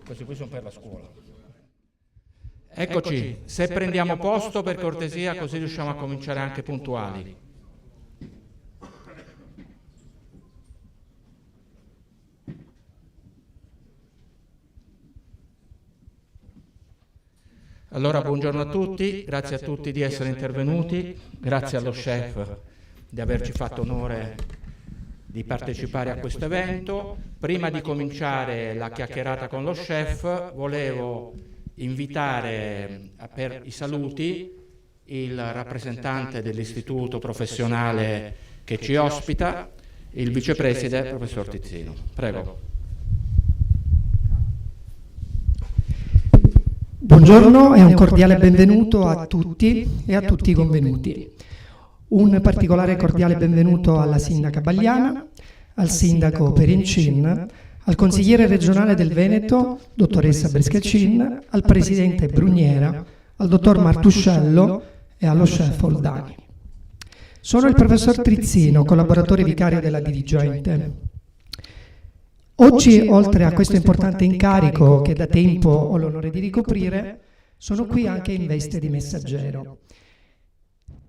questi qui sono per la scuola. Eccoci, se prendiamo posto per cortesia, così riusciamo a cominciare anche puntuali. Allora, buongiorno a tutti, grazie a tutti di essere intervenuti, grazie allo chef di averci fatto onore di partecipare a questo evento. Prima di cominciare la chiacchierata con lo chef, volevo invitare per i saluti il rappresentante dell'istituto professionale che ci ospita, il vicepresidente, professor Tizzino. Prego. Buongiorno e un cordiale benvenuto a tutti e a tutti i convenuti. Un particolare cordiale benvenuto alla sindaca Bagliana, al sindaco Perencin, al consigliere regionale del Veneto, dottoressa Brescacin, al presidente Bruniera, al dottor Martuscello e allo chef Oldani. Sono il professor Trizzino, collaboratore vicario della dirigente. Oggi, oltre a questo importante incarico che da tempo ho l'onore di ricoprire, sono qui anche in veste di messaggero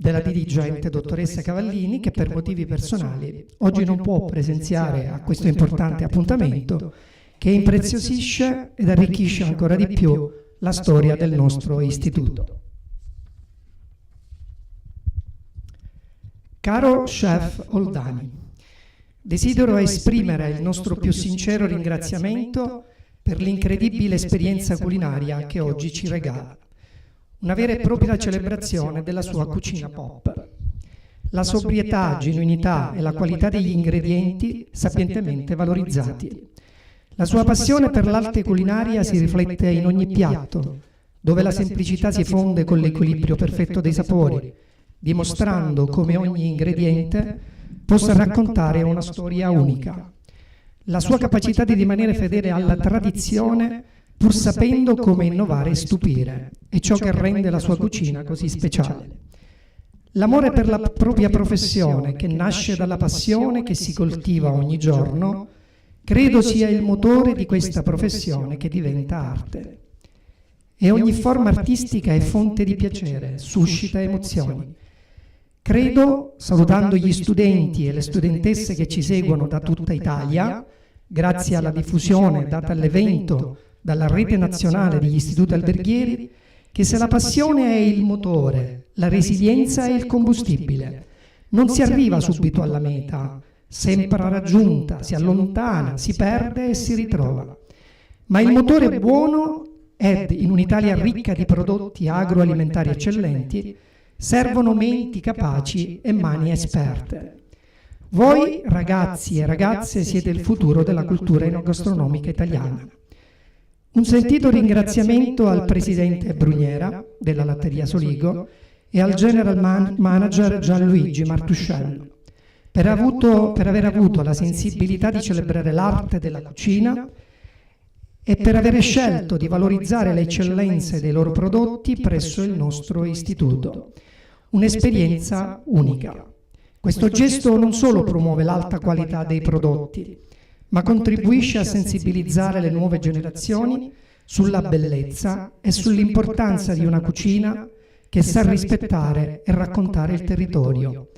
della dirigente dottoressa Cavallini, che per motivi personali oggi non può presenziare a questo importante appuntamento che impreziosisce ed arricchisce ancora di più la storia del nostro istituto. Caro chef Oldani, desidero esprimere il nostro più sincero ringraziamento per l'incredibile esperienza culinaria che oggi ci regala, una vera e propria celebrazione della sua cucina pop. La sobrietà, genuinità e la qualità degli ingredienti sapientemente valorizzati. La sua passione per l'arte culinaria si riflette in ogni piatto, dove la semplicità si fonde con l'equilibrio perfetto dei sapori, dimostrando come ogni ingrediente possa raccontare una storia unica. La sua capacità di rimanere fedele alla tradizione, pur sapendo come innovare e stupire, è ciò che rende la sua cucina così speciale. L'amore per la propria professione, che nasce dalla passione che si coltiva ogni giorno, credo sia il motore di questa professione che diventa arte. E ogni forma artistica è fonte di piacere, suscita emozioni. Credo, salutando gli studenti e le studentesse che ci seguono da tutta Italia, grazie alla diffusione data all'evento dalla rete nazionale degli istituti alberghieri, che se la passione è il motore, la resilienza è il combustibile, non si arriva subito alla meta, sempre raggiunta, si allontana, si perde e si ritrova. Ma il motore buono ed in un'Italia ricca di prodotti agroalimentari eccellenti servono menti capaci e mani esperte. Voi, ragazzi e ragazze, siete il futuro della cultura enogastronomica italiana. Un sentito ringraziamento al presidente Bruniera della Latteria Soligo e al general manager Gianluigi Martuscello per aver avuto la sensibilità di celebrare l'arte della cucina e per aver scelto di valorizzare le eccellenze dei loro prodotti presso il nostro istituto. Un'esperienza unica. Questo gesto non solo promuove l'alta qualità dei prodotti, ma contribuisce a sensibilizzare le nuove generazioni sulla bellezza e sull'importanza di una cucina che sa rispettare e raccontare il territorio.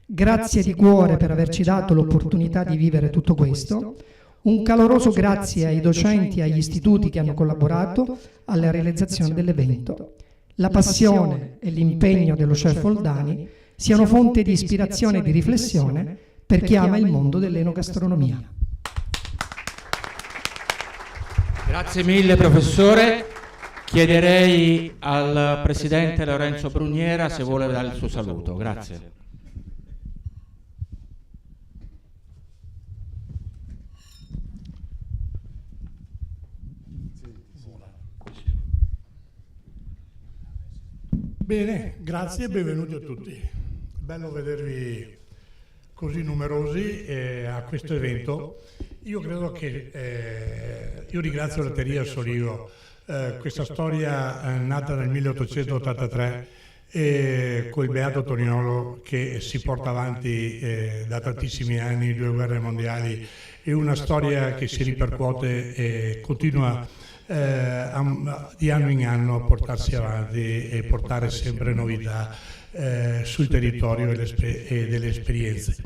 Grazie di cuore per averci dato l'opportunità di vivere tutto questo. Un caloroso grazie ai docenti e agli istituti che hanno collaborato alla realizzazione dell'evento. La passione e l'impegno dello chef Oldani siano fonte di ispirazione e di riflessione per chi ama il mondo dell'enogastronomia. Grazie mille professore. Chiederei al presidente Lorenzo Bruniera se vuole dare il suo saluto. Grazie. Bene, grazie e benvenuti a tutti. Bello vedervi così numerosi a questo evento. Io credo che io ringrazio Latteria Soligo, questa storia nata nel 1883 con il Beato Toniolo, che si porta avanti da tantissimi anni, 2 guerre mondiali, e una storia che si ripercuote e continua di anno in anno a portarsi avanti e portare sempre novità sul territorio e delle esperienze.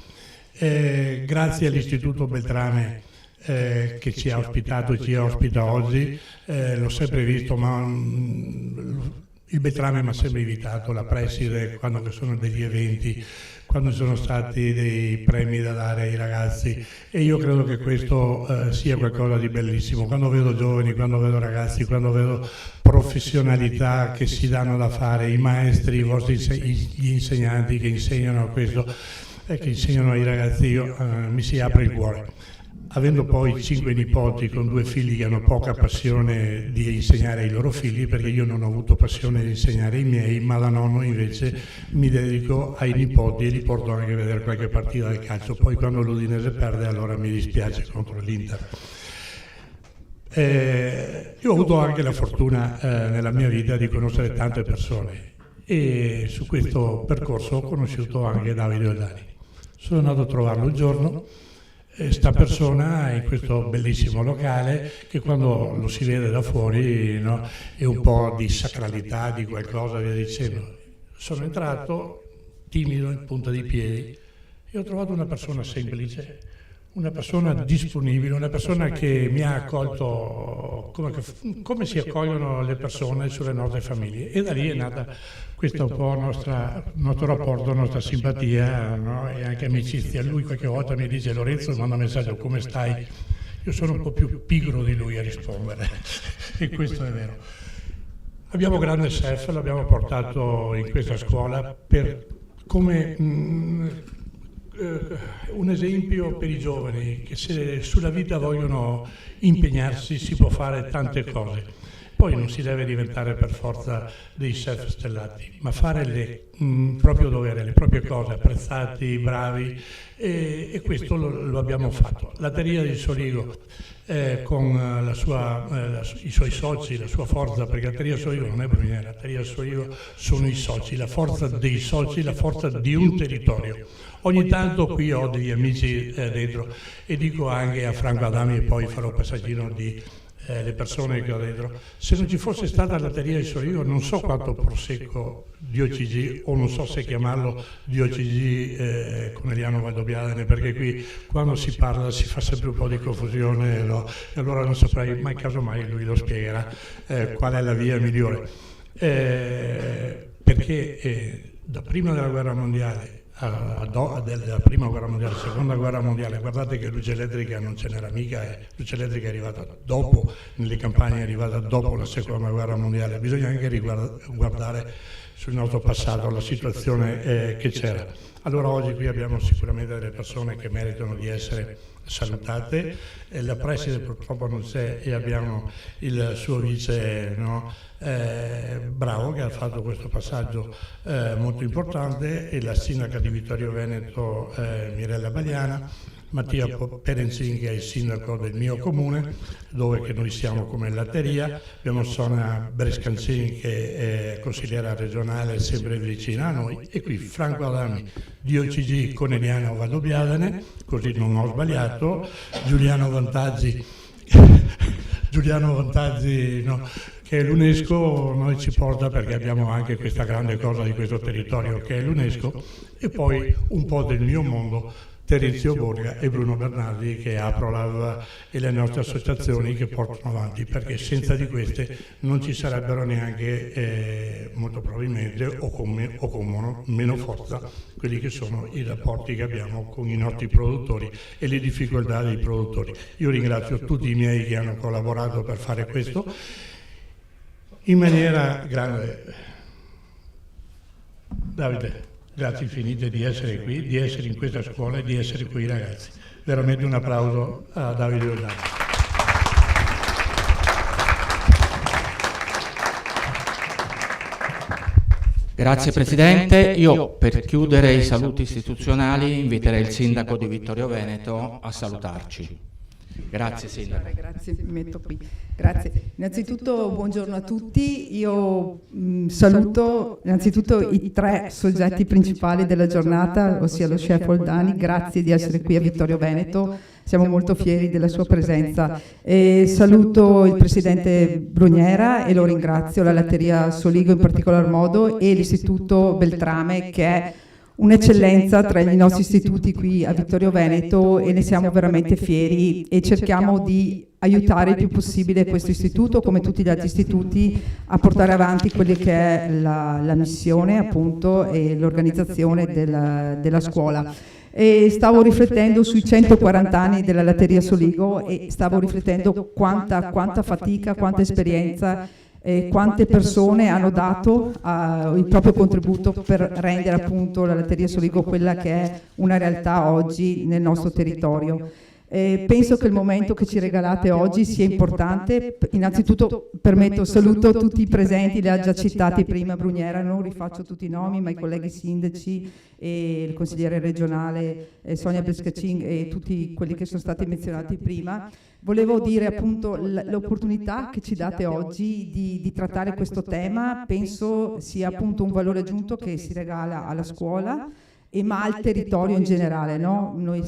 Grazie all'Istituto Beltrame che ci ha ospitato e ci ospita oggi, l'ho sempre visto, ma il Beltrame mi ha sempre invitato, la preside, quando sono degli eventi, quando sono stati dei premi da dare ai ragazzi, e io credo che questo sia qualcosa di bellissimo. Quando vedo giovani, quando vedo ragazzi, quando vedo professionalità che si danno da fare, i maestri, gli insegnanti che insegnano questo, che insegnano ai ragazzi, mi si apre il cuore. Avendo poi 5 nipoti con 2 figli che hanno poca passione di insegnare ai loro figli, perché io non ho avuto passione di insegnare ai miei, ma da nonno invece mi dedico ai nipoti e li porto anche a vedere qualche partita del calcio. Poi quando l'Udinese perde allora mi dispiace contro l'Inter. Io ho avuto anche la fortuna nella mia vita di conoscere tante persone e su questo percorso ho conosciuto anche Davide Oldani. Sono andato a trovarlo un giorno. Sta persona in questo bellissimo locale che quando lo si vede da fuori, no, è un po' di sacralità, di qualcosa, via dicendo. Sono entrato timido in punta di piedi e ho trovato una persona semplice, una persona disponibile, una persona che mi ha accolto come si accogliono le persone sulle nostre famiglie, e da lì è nata questo un po' nostro rapporto, nostra simpatia, no? E anche amicizia. Lui qualche volta mi dice: Lorenzo, mi manda un messaggio, come stai? Io sono un po' più pigro di lui a rispondere e questo è vero. Abbiamo grande chef, l'abbiamo portato in questa scuola come un esempio per i giovani che se sulla vita vogliono impegnarsi si può fare tante cose. Poi non si deve diventare per forza dei chef stellati, ma fare il proprio dovere, le proprie cose, apprezzati, bravi, e questo lo abbiamo fatto. La Terriera di Soligo con i suoi soci, la sua forza, perché la Terriera di Soligo non è Bruniera, la Terriera di Soligo sono i soci, la forza dei soci, la forza di un territorio. Ogni tanto qui ho degli amici dentro e dico anche a Franco Adami, e poi farò un passaggino di le persone che ho dentro, se non ci fosse stata la Terriera di Soligo non so quanto Prosecco di OCG, o non so se chiamarlo di OCG Conegliano Valdobbiadene, perché qui quando si parla si fa sempre un po' di confusione, no? E allora non saprei, ma in caso mai lui lo spiegherà qual è la via migliore, perché da prima della guerra mondiale, della prima guerra mondiale, seconda guerra mondiale, guardate che luce elettrica non ce n'era mica, luce elettrica è arrivata dopo, nelle campagne è arrivata dopo la seconda guerra mondiale. Bisogna anche guardare sul nostro passato, la situazione che c'era. Allora oggi qui abbiamo sicuramente delle persone che meritano di essere salutate, la preside purtroppo non c'è e abbiamo il suo vice, no? Bravo, che ha fatto questo passaggio molto importante, e la sindaca di Vittorio Veneto Mirella Bagliana, Mattia Perenzin che è il sindaco del mio comune, dove che noi siamo come latteria, abbiamo Sonia Brescancin che è consigliera regionale sempre vicina a noi, e qui Franco Adami di OCG Conegliano Valdobbiadene, così non ho sbagliato, Giuliano Vantaggi no, che è l'UNESCO, noi ci porta perché abbiamo anche questa grande cosa di questo territorio che è l'UNESCO, e poi un po' del mio mondo, Terenzio Borga e Bruno Bernardi, che APROLAV e le nostre associazioni che portano avanti, perché senza di queste non ci sarebbero neanche molto probabilmente o con meno forza quelli che sono i rapporti che abbiamo con i nostri produttori e le difficoltà dei produttori. Io ringrazio tutti i miei che hanno collaborato per fare questo in maniera grande. Davide, grazie infinite di essere qui, di essere in questa scuola e di essere qui, ragazzi. Veramente un applauso a Davide Oldani. Grazie Presidente. Io per chiudere i saluti istituzionali inviterei il Sindaco di Vittorio Veneto a salutarci. Grazie Sindaco. Grazie, mi metto qui. Grazie. Innanzitutto buongiorno a tutti. Io saluto innanzitutto i 3 soggetti principali della giornata, ossia lo chef Oldani. Grazie di essere qui a Vittorio Veneto. Siamo molto fieri della sua presenza. E saluto il presidente Bruniera e lo ringrazio, la Latteria Soligo in particolar modo e l'Istituto Beltrame, che è un'eccellenza tra i nostri istituti qui a Vittorio Veneto, e ne siamo veramente fieri e cerchiamo di aiutare il più possibile questo istituto, come tutti gli altri istituti, a portare avanti quella che è la missione appunto e l'organizzazione della scuola. E stavo riflettendo sui 140 anni della Latteria Soligo e stavo riflettendo quanta fatica, quanta esperienza, quante persone hanno dato il proprio contributo per rendere appunto la Latteria Soligo quella che è una realtà oggi nel nostro territorio. Penso che il momento che ci regalate oggi sia importante. Innanzitutto saluto tutti i presenti, li ha già citati prima Bruniera, non rifaccio tutti i nomi, ma i colleghi sindaci e il consigliere regionale Sonia Bescacin e tutti quelli che sono stati menzionati prima. Volevo dire appunto l'opportunità che ci date oggi di trattare questo tema, penso sia appunto un valore aggiunto che si regala alla scuola, ma al territorio in generale, no? Noi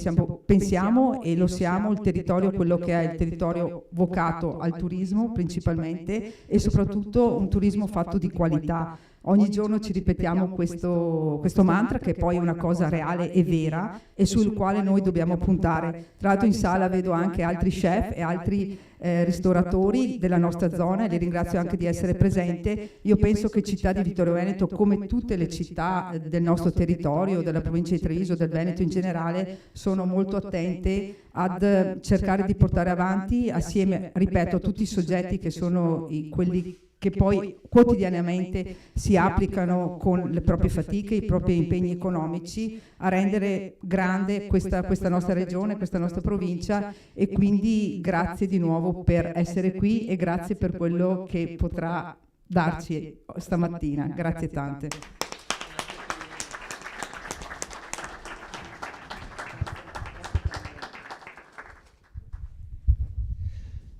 pensiamo e lo siamo il territorio, quello che è il territorio vocato al turismo principalmente, e soprattutto un turismo fatto di qualità. Ogni giorno ci ripetiamo questo mantra, che poi è una cosa reale e vera e sul quale noi dobbiamo puntare. Tra l'altro in sala vedo anche altri chef e altri ristoratori della nostra zona, e li ringrazio anche di essere presente. Io penso che città di Vittorio Veneto, come tutte le città del nostro territorio, della provincia di Treviso, del Veneto in generale, sono molto attente ad cercare di portare avanti assieme, ripeto, a tutti i soggetti che sono quelli che poi quotidianamente si applicano con le proprie fatiche, i propri impegni economici, a rendere grande questa nostra regione, questa nostra provincia, e quindi grazie di nuovo per essere qui e grazie per quello che potrà darci stamattina. Grazie tante.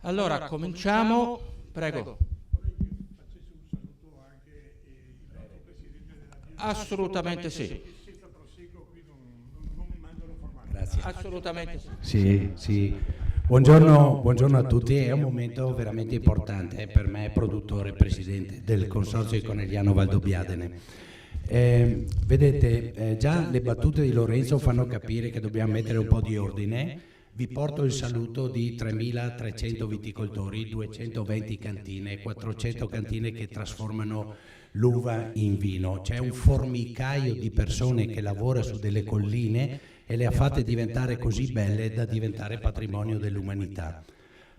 Allora, cominciamo. Prego. Assolutamente sì. Grazie. Assolutamente sì. Buongiorno a tutti. È un momento veramente importante per me, produttore, presidente del Consorzio Conegliano Valdobbiadene. Vedete, già le battute di Lorenzo fanno capire che dobbiamo mettere un po' di ordine. Vi porto il saluto di 3.300 viticoltori, 220 cantine, 400 cantine che trasformano l'uva in vino. C'è un formicaio di persone che lavora su delle colline e le ha fatte diventare così belle da diventare patrimonio dell'umanità.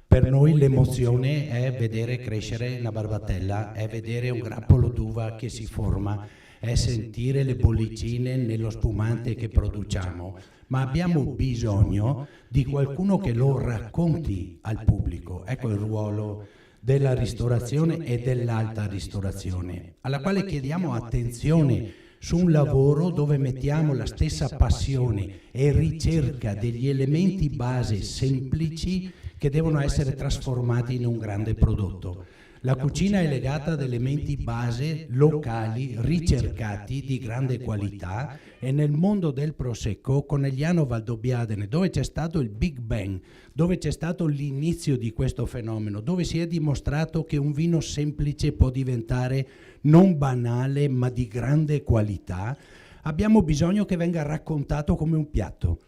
Per noi l'emozione è vedere crescere una barbatella, è vedere un grappolo d'uva che si forma, è sentire le bollicine nello spumante che produciamo, ma abbiamo bisogno di qualcuno che lo racconti al pubblico. Ecco il ruolo della ristorazione e dell'alta ristorazione, alla quale chiediamo attenzione su un lavoro dove mettiamo la stessa passione e ricerca degli elementi base semplici che devono essere trasformati in un grande prodotto. La cucina è legata ad elementi base locali, ricercati, di grande qualità, e nel mondo del Prosecco Conegliano Valdobbiadene, dove c'è stato il Big Bang, dove c'è stato l'inizio di questo fenomeno, dove si è dimostrato che un vino semplice può diventare non banale ma di grande qualità, abbiamo bisogno che venga raccontato come un piatto.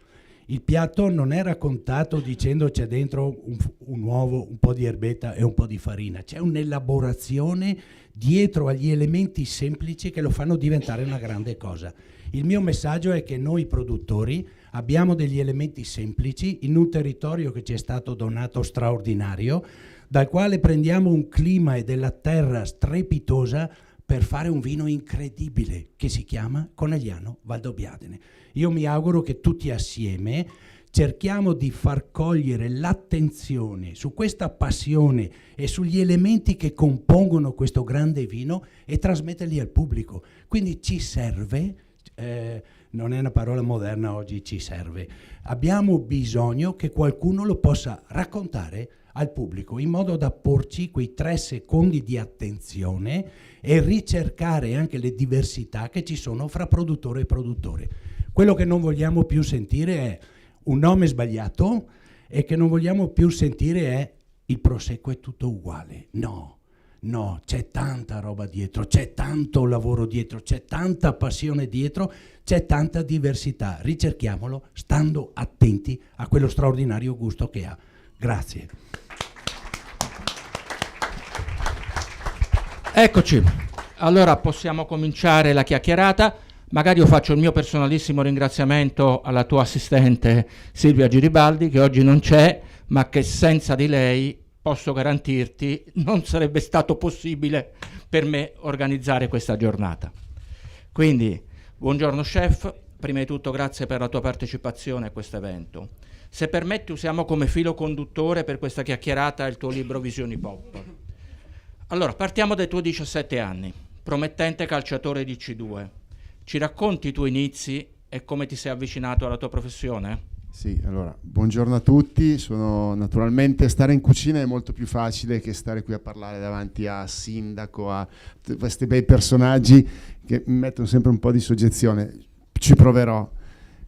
Il piatto non è raccontato dicendo c'è dentro un uovo, un po' di erbetta e un po' di farina. C'è un'elaborazione dietro agli elementi semplici che lo fanno diventare una grande cosa. Il mio messaggio è che noi produttori abbiamo degli elementi semplici in un territorio che ci è stato donato straordinario, dal quale prendiamo un clima e della terra strepitosa per fare un vino incredibile che si chiama Conegliano Valdobbiadene. Io mi auguro che tutti assieme cerchiamo di far cogliere l'attenzione su questa passione e sugli elementi che compongono questo grande vino e trasmetterli al pubblico. Quindi ci serve non è una parola moderna, oggi ci serve. Abbiamo bisogno che qualcuno lo possa raccontare al pubblico in modo da porci quei 3 secondi di attenzione e ricercare anche le diversità che ci sono fra produttore e produttore. Quello che non vogliamo più sentire è un nome sbagliato, e che non vogliamo più sentire è il prosecco è tutto uguale. No, c'è tanta roba dietro, c'è tanto lavoro dietro, c'è tanta passione dietro, c'è tanta diversità. Ricerchiamolo stando attenti a quello straordinario gusto che ha. Grazie. Eccoci, allora possiamo cominciare la chiacchierata. Magari io faccio il mio personalissimo ringraziamento alla tua assistente Silvia Giribaldi, che oggi non c'è, ma che senza di lei, posso garantirti, non sarebbe stato possibile per me organizzare questa giornata. Quindi, buongiorno chef, prima di tutto grazie per la tua partecipazione a questo evento. Se permetti usiamo come filo conduttore per questa chiacchierata il tuo libro Visioni Pop. Allora, partiamo dai tuoi 17 anni, promettente calciatore di C2. Ci racconti i tuoi inizi e come ti sei avvicinato alla tua professione? Sì, allora, buongiorno a tutti. Naturalmente stare in cucina è molto più facile che stare qui a parlare davanti a sindaco, a questi bei personaggi che mi mettono sempre un po' di soggezione. Ci proverò.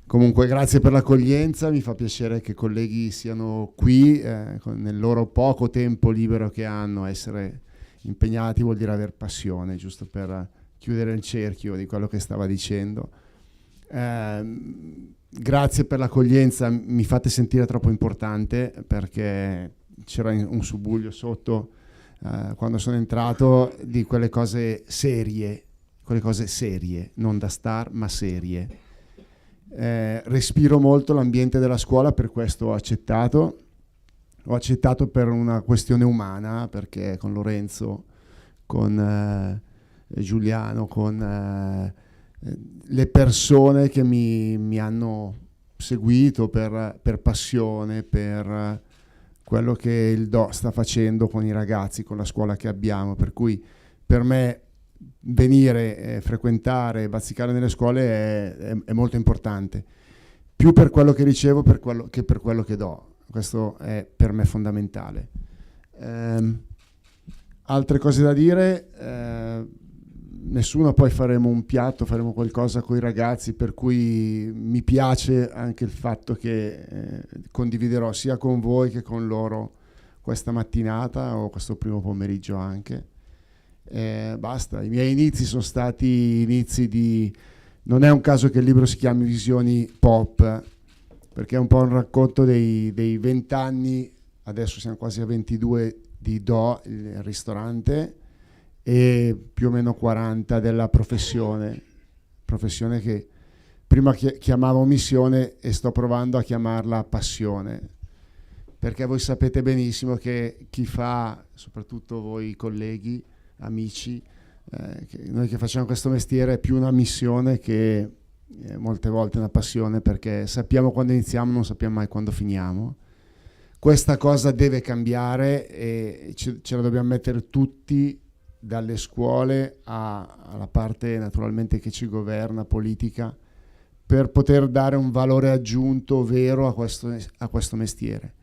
Comunque grazie per l'accoglienza, mi fa piacere che i colleghi siano qui nel loro poco tempo libero che hanno. Essere impegnati vuol dire aver passione, giusto per chiudere il cerchio di quello che stava dicendo. Grazie per l'accoglienza, mi fate sentire troppo importante, perché c'era un subbuglio sotto quando sono entrato di quelle cose serie, non da star ma serie. Respiro molto l'ambiente della scuola, per questo ho accettato per una questione umana, perché con Lorenzo, con Giuliano, con le persone che mi hanno seguito per passione, per quello che il DO sta facendo con i ragazzi, con la scuola che abbiamo, per cui per me venire, frequentare, bazzicare nelle scuole è molto importante, più per quello che ricevo che per quello che do. Questo è per me fondamentale. Altre cose da dire? Nessuno, poi faremo un piatto, faremo qualcosa con i ragazzi, per cui mi piace anche il fatto che condividerò sia con voi che con loro questa mattinata o questo primo pomeriggio anche. Basta, i miei inizi sono stati inizi di... Non è un caso che il libro si chiami Visioni Pop, perché è un po' un racconto dei 20 anni, adesso siamo quasi a 22, di Do, il ristorante, e più o meno 40 della professione che prima chiamavo missione e sto provando a chiamarla passione, perché voi sapete benissimo che chi fa, soprattutto voi colleghi, amici, noi che facciamo questo mestiere, è più una missione che molte volte una passione, perché sappiamo quando iniziamo, non sappiamo mai quando finiamo. Questa cosa deve cambiare e ce la dobbiamo mettere tutti, dalle scuole alla parte naturalmente che ci governa, politica, per poter dare un valore aggiunto vero a questo mestiere.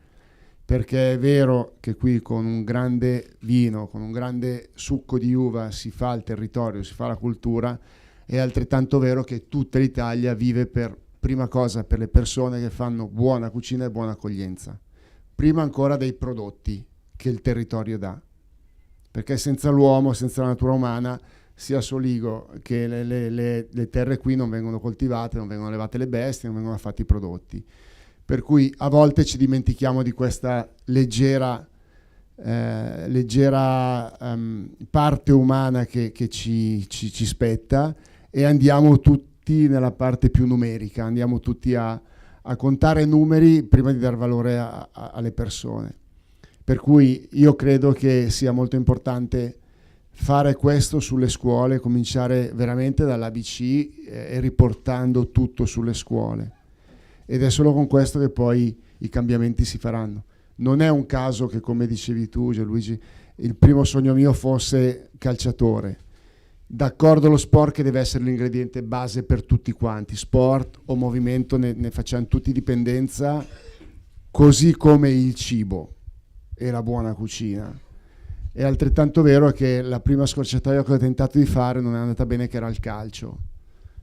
Perché è vero che qui con un grande vino, con un grande succo di uva si fa il territorio, si fa la cultura, è altrettanto vero che tutta l'Italia vive per prima cosa per le persone che fanno buona cucina e buona accoglienza, prima ancora dei prodotti che il territorio dà. Perché senza l'uomo, senza la natura umana, sia Soligo che le terre qui non vengono coltivate, non vengono allevate le bestie, non vengono fatti i prodotti. Per cui a volte ci dimentichiamo di questa leggera parte umana che ci spetta, e andiamo tutti nella parte più numerica, andiamo tutti a contare numeri prima di dar valore alle persone. Per cui io credo che sia molto importante fare questo sulle scuole, cominciare veramente dall'ABC e riportando tutto sulle scuole. Ed è solo con questo che poi i cambiamenti si faranno. Non è un caso che, come dicevi tu, Gianluigi, il primo sogno mio fosse calciatore. d'accordo lo sport che deve essere l'ingrediente base per tutti quanti, sport o movimento ne facciamo tutti dipendenza, così come il cibo e la buona cucina. È altrettanto vero che la prima scorciatoia che ho tentato di fare non è andata bene, che era il calcio,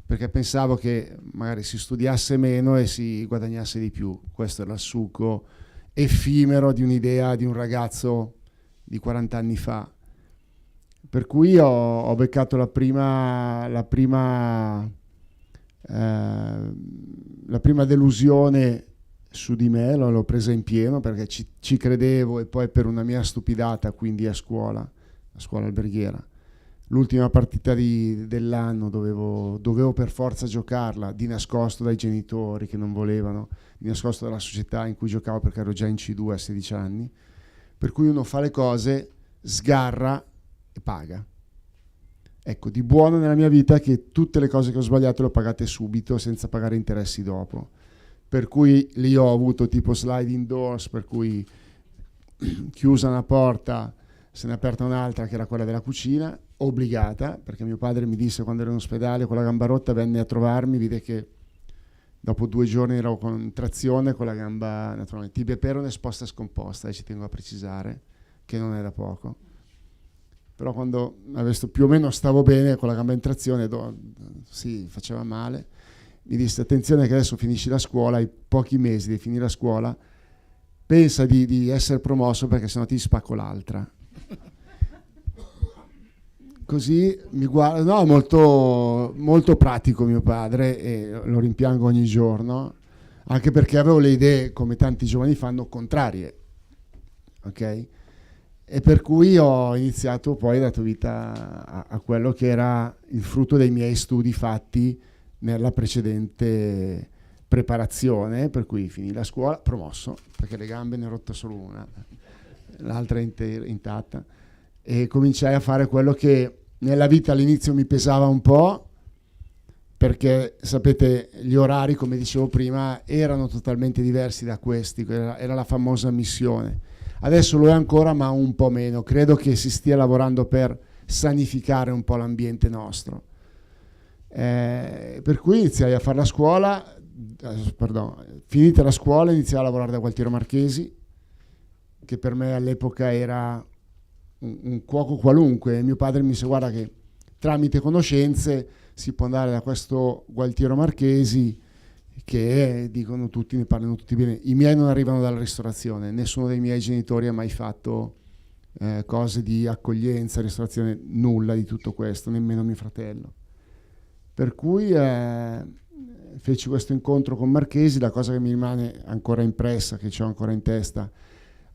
perché pensavo che magari si studiasse meno e si guadagnasse di più. Questo era il succo effimero di un'idea di un ragazzo di 40 anni fa. Per cui ho beccato la prima delusione su di me, l'ho presa in pieno perché ci credevo, e poi per una mia stupidata, quindi a scuola alberghiera, l'ultima partita dell'anno dovevo per forza giocarla, di nascosto dai genitori che non volevano, di nascosto dalla società in cui giocavo perché ero già in C2 a 16 anni, per cui uno fa le cose, sgarra e paga. Ecco, di buono nella mia vita che tutte le cose che ho sbagliato le ho pagate subito senza pagare interessi dopo, per cui lì ho avuto tipo sliding doors, per cui chiusa una porta se ne è aperta un'altra, che era quella della cucina, obbligata, perché mio padre mi disse quando ero in ospedale con la gamba rotta, venne a trovarmi, vide che dopo 2 giorni ero con trazione con la gamba naturalmente tibia e perone esposta e scomposta, e ci tengo a precisare che non è da poco. Però quando più o meno stavo bene con la gamba in trazione, sì, faceva male, mi disse attenzione che adesso finisci la scuola, hai pochi mesi di finire la scuola, pensa di essere promosso perché sennò ti spacco l'altra. Così mi guarda, no, molto, molto pratico mio padre, e lo rimpiango ogni giorno, anche perché avevo le idee, come tanti giovani fanno, contrarie, ok? E per cui ho iniziato, poi ho dato vita a quello che era il frutto dei miei studi fatti nella precedente preparazione, per cui finì la scuola, promosso, perché le gambe ne ho rotta solo una, l'altra è intatta, e cominciai a fare quello che nella vita all'inizio mi pesava un po', perché sapete gli orari, come dicevo prima, erano totalmente diversi da questi, era la famosa missione. Adesso lo è ancora, ma un po' meno. Credo che si stia lavorando per sanificare un po' l'ambiente nostro. Per cui iniziai a fare la scuola, finita la scuola iniziai a lavorare da Gualtiero Marchesi, che per me all'epoca era un cuoco qualunque. Mio padre mi disse guarda che tramite conoscenze si può andare da questo Gualtiero Marchesi, che dicono tutti, ne parlano tutti bene. I miei non arrivano dalla ristorazione, nessuno dei miei genitori ha mai fatto cose di accoglienza, ristorazione, nulla di tutto questo, nemmeno mio fratello. Per cui feci questo incontro con Marchesi. La cosa che mi rimane ancora impressa, che ho ancora in testa,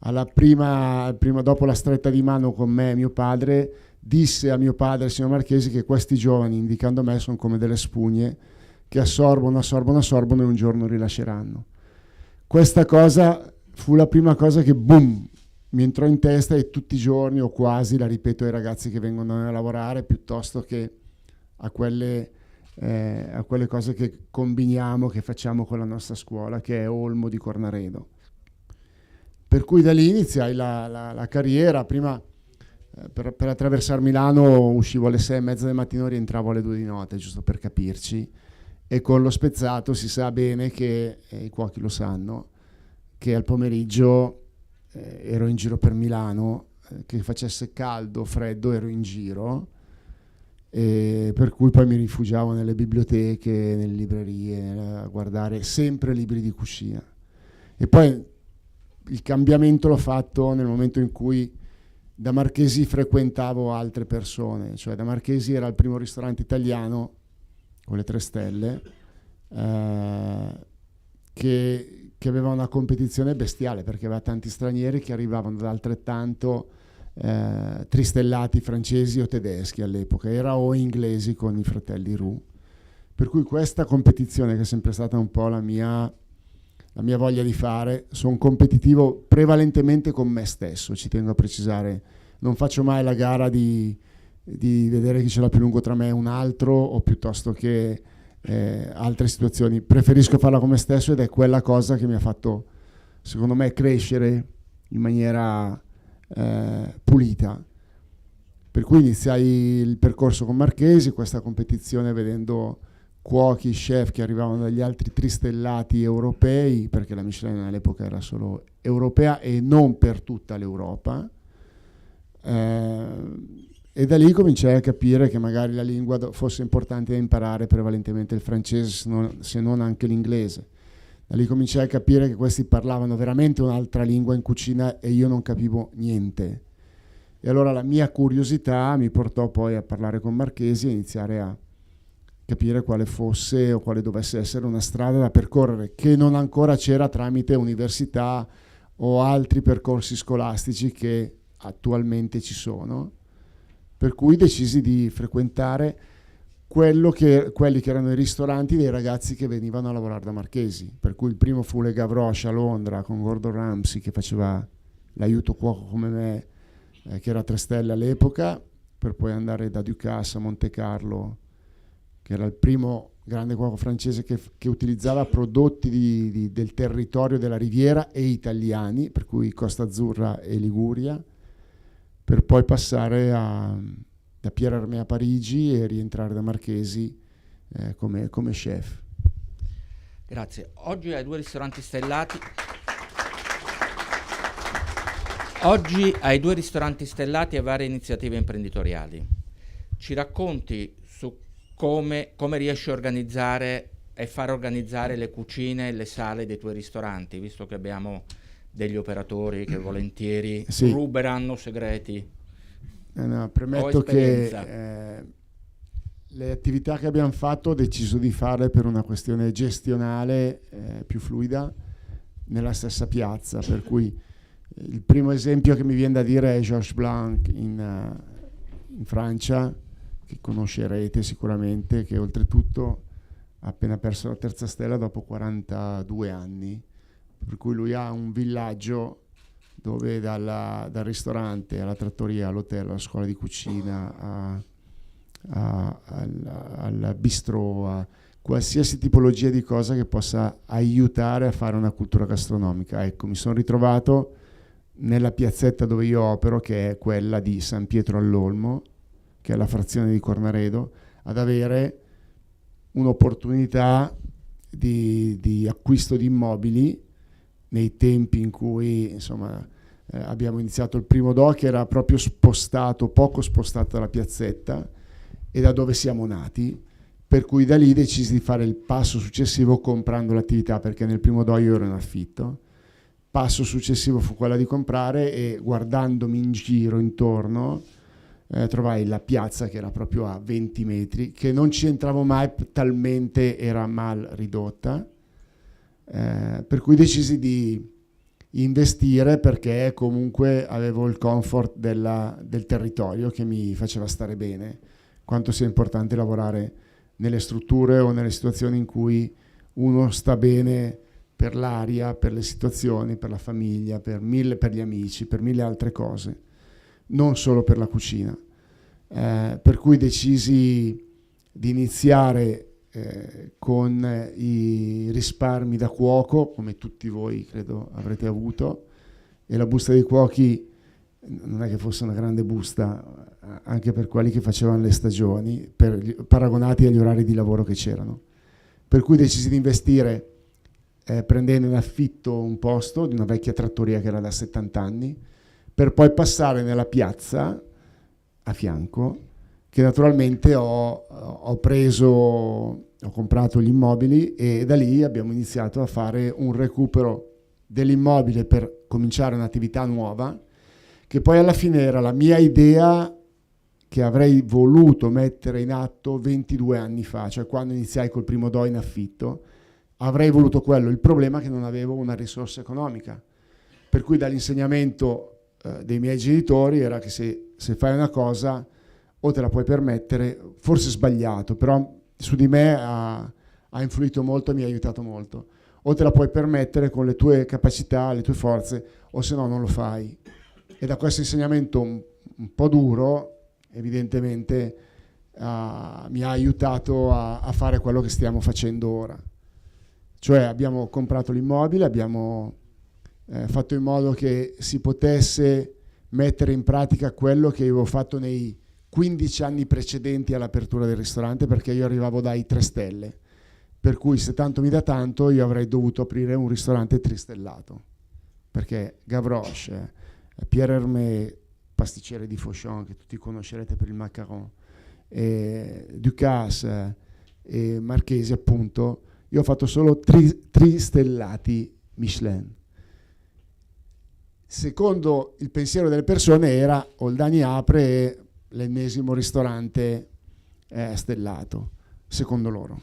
dopo la stretta di mano con me, mio padre disse a mio padre, il signor Marchesi, che questi giovani, indicando me, sono come delle spugne che assorbono e un giorno rilasceranno. Questa cosa fu la prima cosa che boom mi entrò in testa, e tutti i giorni o quasi la ripeto ai ragazzi che vengono a lavorare, piuttosto che a quelle cose che combiniamo, che facciamo con la nostra scuola, che è Olmo di Cornaredo. Per cui da lì iniziai la carriera. Prima per attraversare Milano uscivo alle 6:30 del mattino, rientravo alle 2 di notte, giusto per capirci, e con lo spezzato si sa bene che, i cuochi lo sanno, che al pomeriggio ero in giro per Milano, che facesse caldo o freddo ero in giro, e per cui poi mi rifugiavo nelle biblioteche, nelle librerie, a guardare sempre libri di cucina. E poi il cambiamento l'ho fatto nel momento in cui da Marchesi frequentavo altre persone, cioè da Marchesi era il primo ristorante italiano con le 3 stelle che aveva una competizione bestiale, perché aveva tanti stranieri che arrivavano da altrettanto tristellati francesi o tedeschi all'epoca, era o inglesi con i fratelli Roux. Per cui questa competizione, che è sempre stata un po' la mia voglia di fare, sono competitivo prevalentemente con me stesso, ci tengo a precisare, non faccio mai la gara di vedere chi ce l'ha più lungo tra me e un altro, o piuttosto che altre situazioni. Preferisco farla con me stesso, ed è quella cosa che mi ha fatto, secondo me, crescere in maniera pulita. Per cui iniziai il percorso con Marchesi, questa competizione vedendo cuochi, chef che arrivavano dagli altri tristellati europei, perché la Michelin all'epoca era solo europea e non per tutta l'Europa. E da lì cominciai a capire che magari la lingua fosse importante da imparare, prevalentemente il francese, se non anche l'inglese. Da lì cominciai a capire che questi parlavano veramente un'altra lingua in cucina e io non capivo niente. E allora la mia curiosità mi portò poi a parlare con Marchesi e iniziare a capire quale fosse o quale dovesse essere una strada da percorrere, che non ancora c'era tramite università o altri percorsi scolastici che attualmente ci sono, per cui decisi di frequentare quelli che erano i ristoranti dei ragazzi che venivano a lavorare da Marchesi, per cui il primo fu Le Gavroche a Londra con Gordon Ramsay, che faceva l'aiuto cuoco come me, che era 3 stelle all'epoca, per poi andare da Ducasse a Monte Carlo, che era il primo grande cuoco francese che utilizzava prodotti del territorio della Riviera e italiani, per cui Costa Azzurra e Liguria, per poi passare da Pierre Hermé a Parigi e rientrare da Marchesi come chef. Grazie. Oggi hai 2 ristoranti stellati. Oggi hai 2 ristoranti stellati e varie iniziative imprenditoriali. Ci racconti su come riesci a organizzare e far organizzare le cucine e le sale dei tuoi ristoranti, visto che abbiamo degli operatori che volentieri ruberanno segreti. No, premetto che le attività che abbiamo fatto ho deciso di farle per una questione gestionale più fluida nella stessa piazza, per cui il primo esempio che mi viene da dire è Georges Blanc in Francia, che conoscerete sicuramente, che oltretutto ha appena perso la 3ª stella dopo 42 anni, per cui lui ha un villaggio dove dal ristorante alla trattoria, all'hotel, alla scuola di cucina, al bistrò, a qualsiasi tipologia di cosa che possa aiutare a fare una cultura gastronomica. Ecco, mi sono ritrovato nella piazzetta dove io opero, che è quella di San Pietro all'Olmo, che è la frazione di Cornaredo, ad avere un'opportunità di acquisto di immobili nei tempi in cui insomma abbiamo iniziato il primo DO, che era proprio poco spostato dalla piazzetta e da dove siamo nati, per cui da lì decisi di fare il passo successivo comprando l'attività, perché nel primo DO io ero in affitto. Passo successivo fu quello di comprare e guardandomi in giro intorno trovai la piazza che era proprio a 20 metri, che non ci entravo mai, talmente era mal ridotta, per cui decisi di investire, perché comunque avevo il comfort del territorio che mi faceva stare bene, quanto sia importante lavorare nelle strutture o nelle situazioni in cui uno sta bene per l'aria, per le situazioni, per la famiglia, per gli amici, per 1000 altre cose, non solo per la cucina. Per cui decisi di iniziare con i risparmi da cuoco, come tutti voi credo avrete avuto, e la busta dei cuochi non è che fosse una grande busta, anche per quelli che facevano le stagioni, paragonati agli orari di lavoro che c'erano. Per cui decisi di investire prendendo in affitto un posto di una vecchia trattoria che era da 70 anni, per poi passare nella piazza a fianco, che naturalmente ho comprato gli immobili, e da lì abbiamo iniziato a fare un recupero dell'immobile per cominciare un'attività nuova, che poi alla fine era la mia idea che avrei voluto mettere in atto 22 anni fa, cioè quando iniziai col primo DO in affitto. Avrei voluto quello, il problema è che non avevo una risorsa economica, per cui dall'insegnamento dei miei genitori era che se fai una cosa o te la puoi permettere, forse sbagliato, però su di me ha influito molto e mi ha aiutato molto, o te la puoi permettere con le tue capacità, le tue forze, o se no non lo fai. E da questo insegnamento un po' duro, evidentemente mi ha aiutato a fare quello che stiamo facendo ora. Cioè abbiamo comprato l'immobile, abbiamo fatto in modo che si potesse mettere in pratica quello che avevo fatto nei 15 anni precedenti all'apertura del ristorante, perché io arrivavo dai 3 stelle, per cui se tanto mi dà tanto io avrei dovuto aprire un ristorante tristellato, perché Gavroche, Pierre Hermé, pasticcere di Fauchon, che tutti conoscerete per il macaron, Ducasse e Marchesi, appunto, io ho fatto solo tristellati Michelin. Secondo il pensiero delle persone era Oldani apre l'ennesimo ristorante stellato, secondo loro.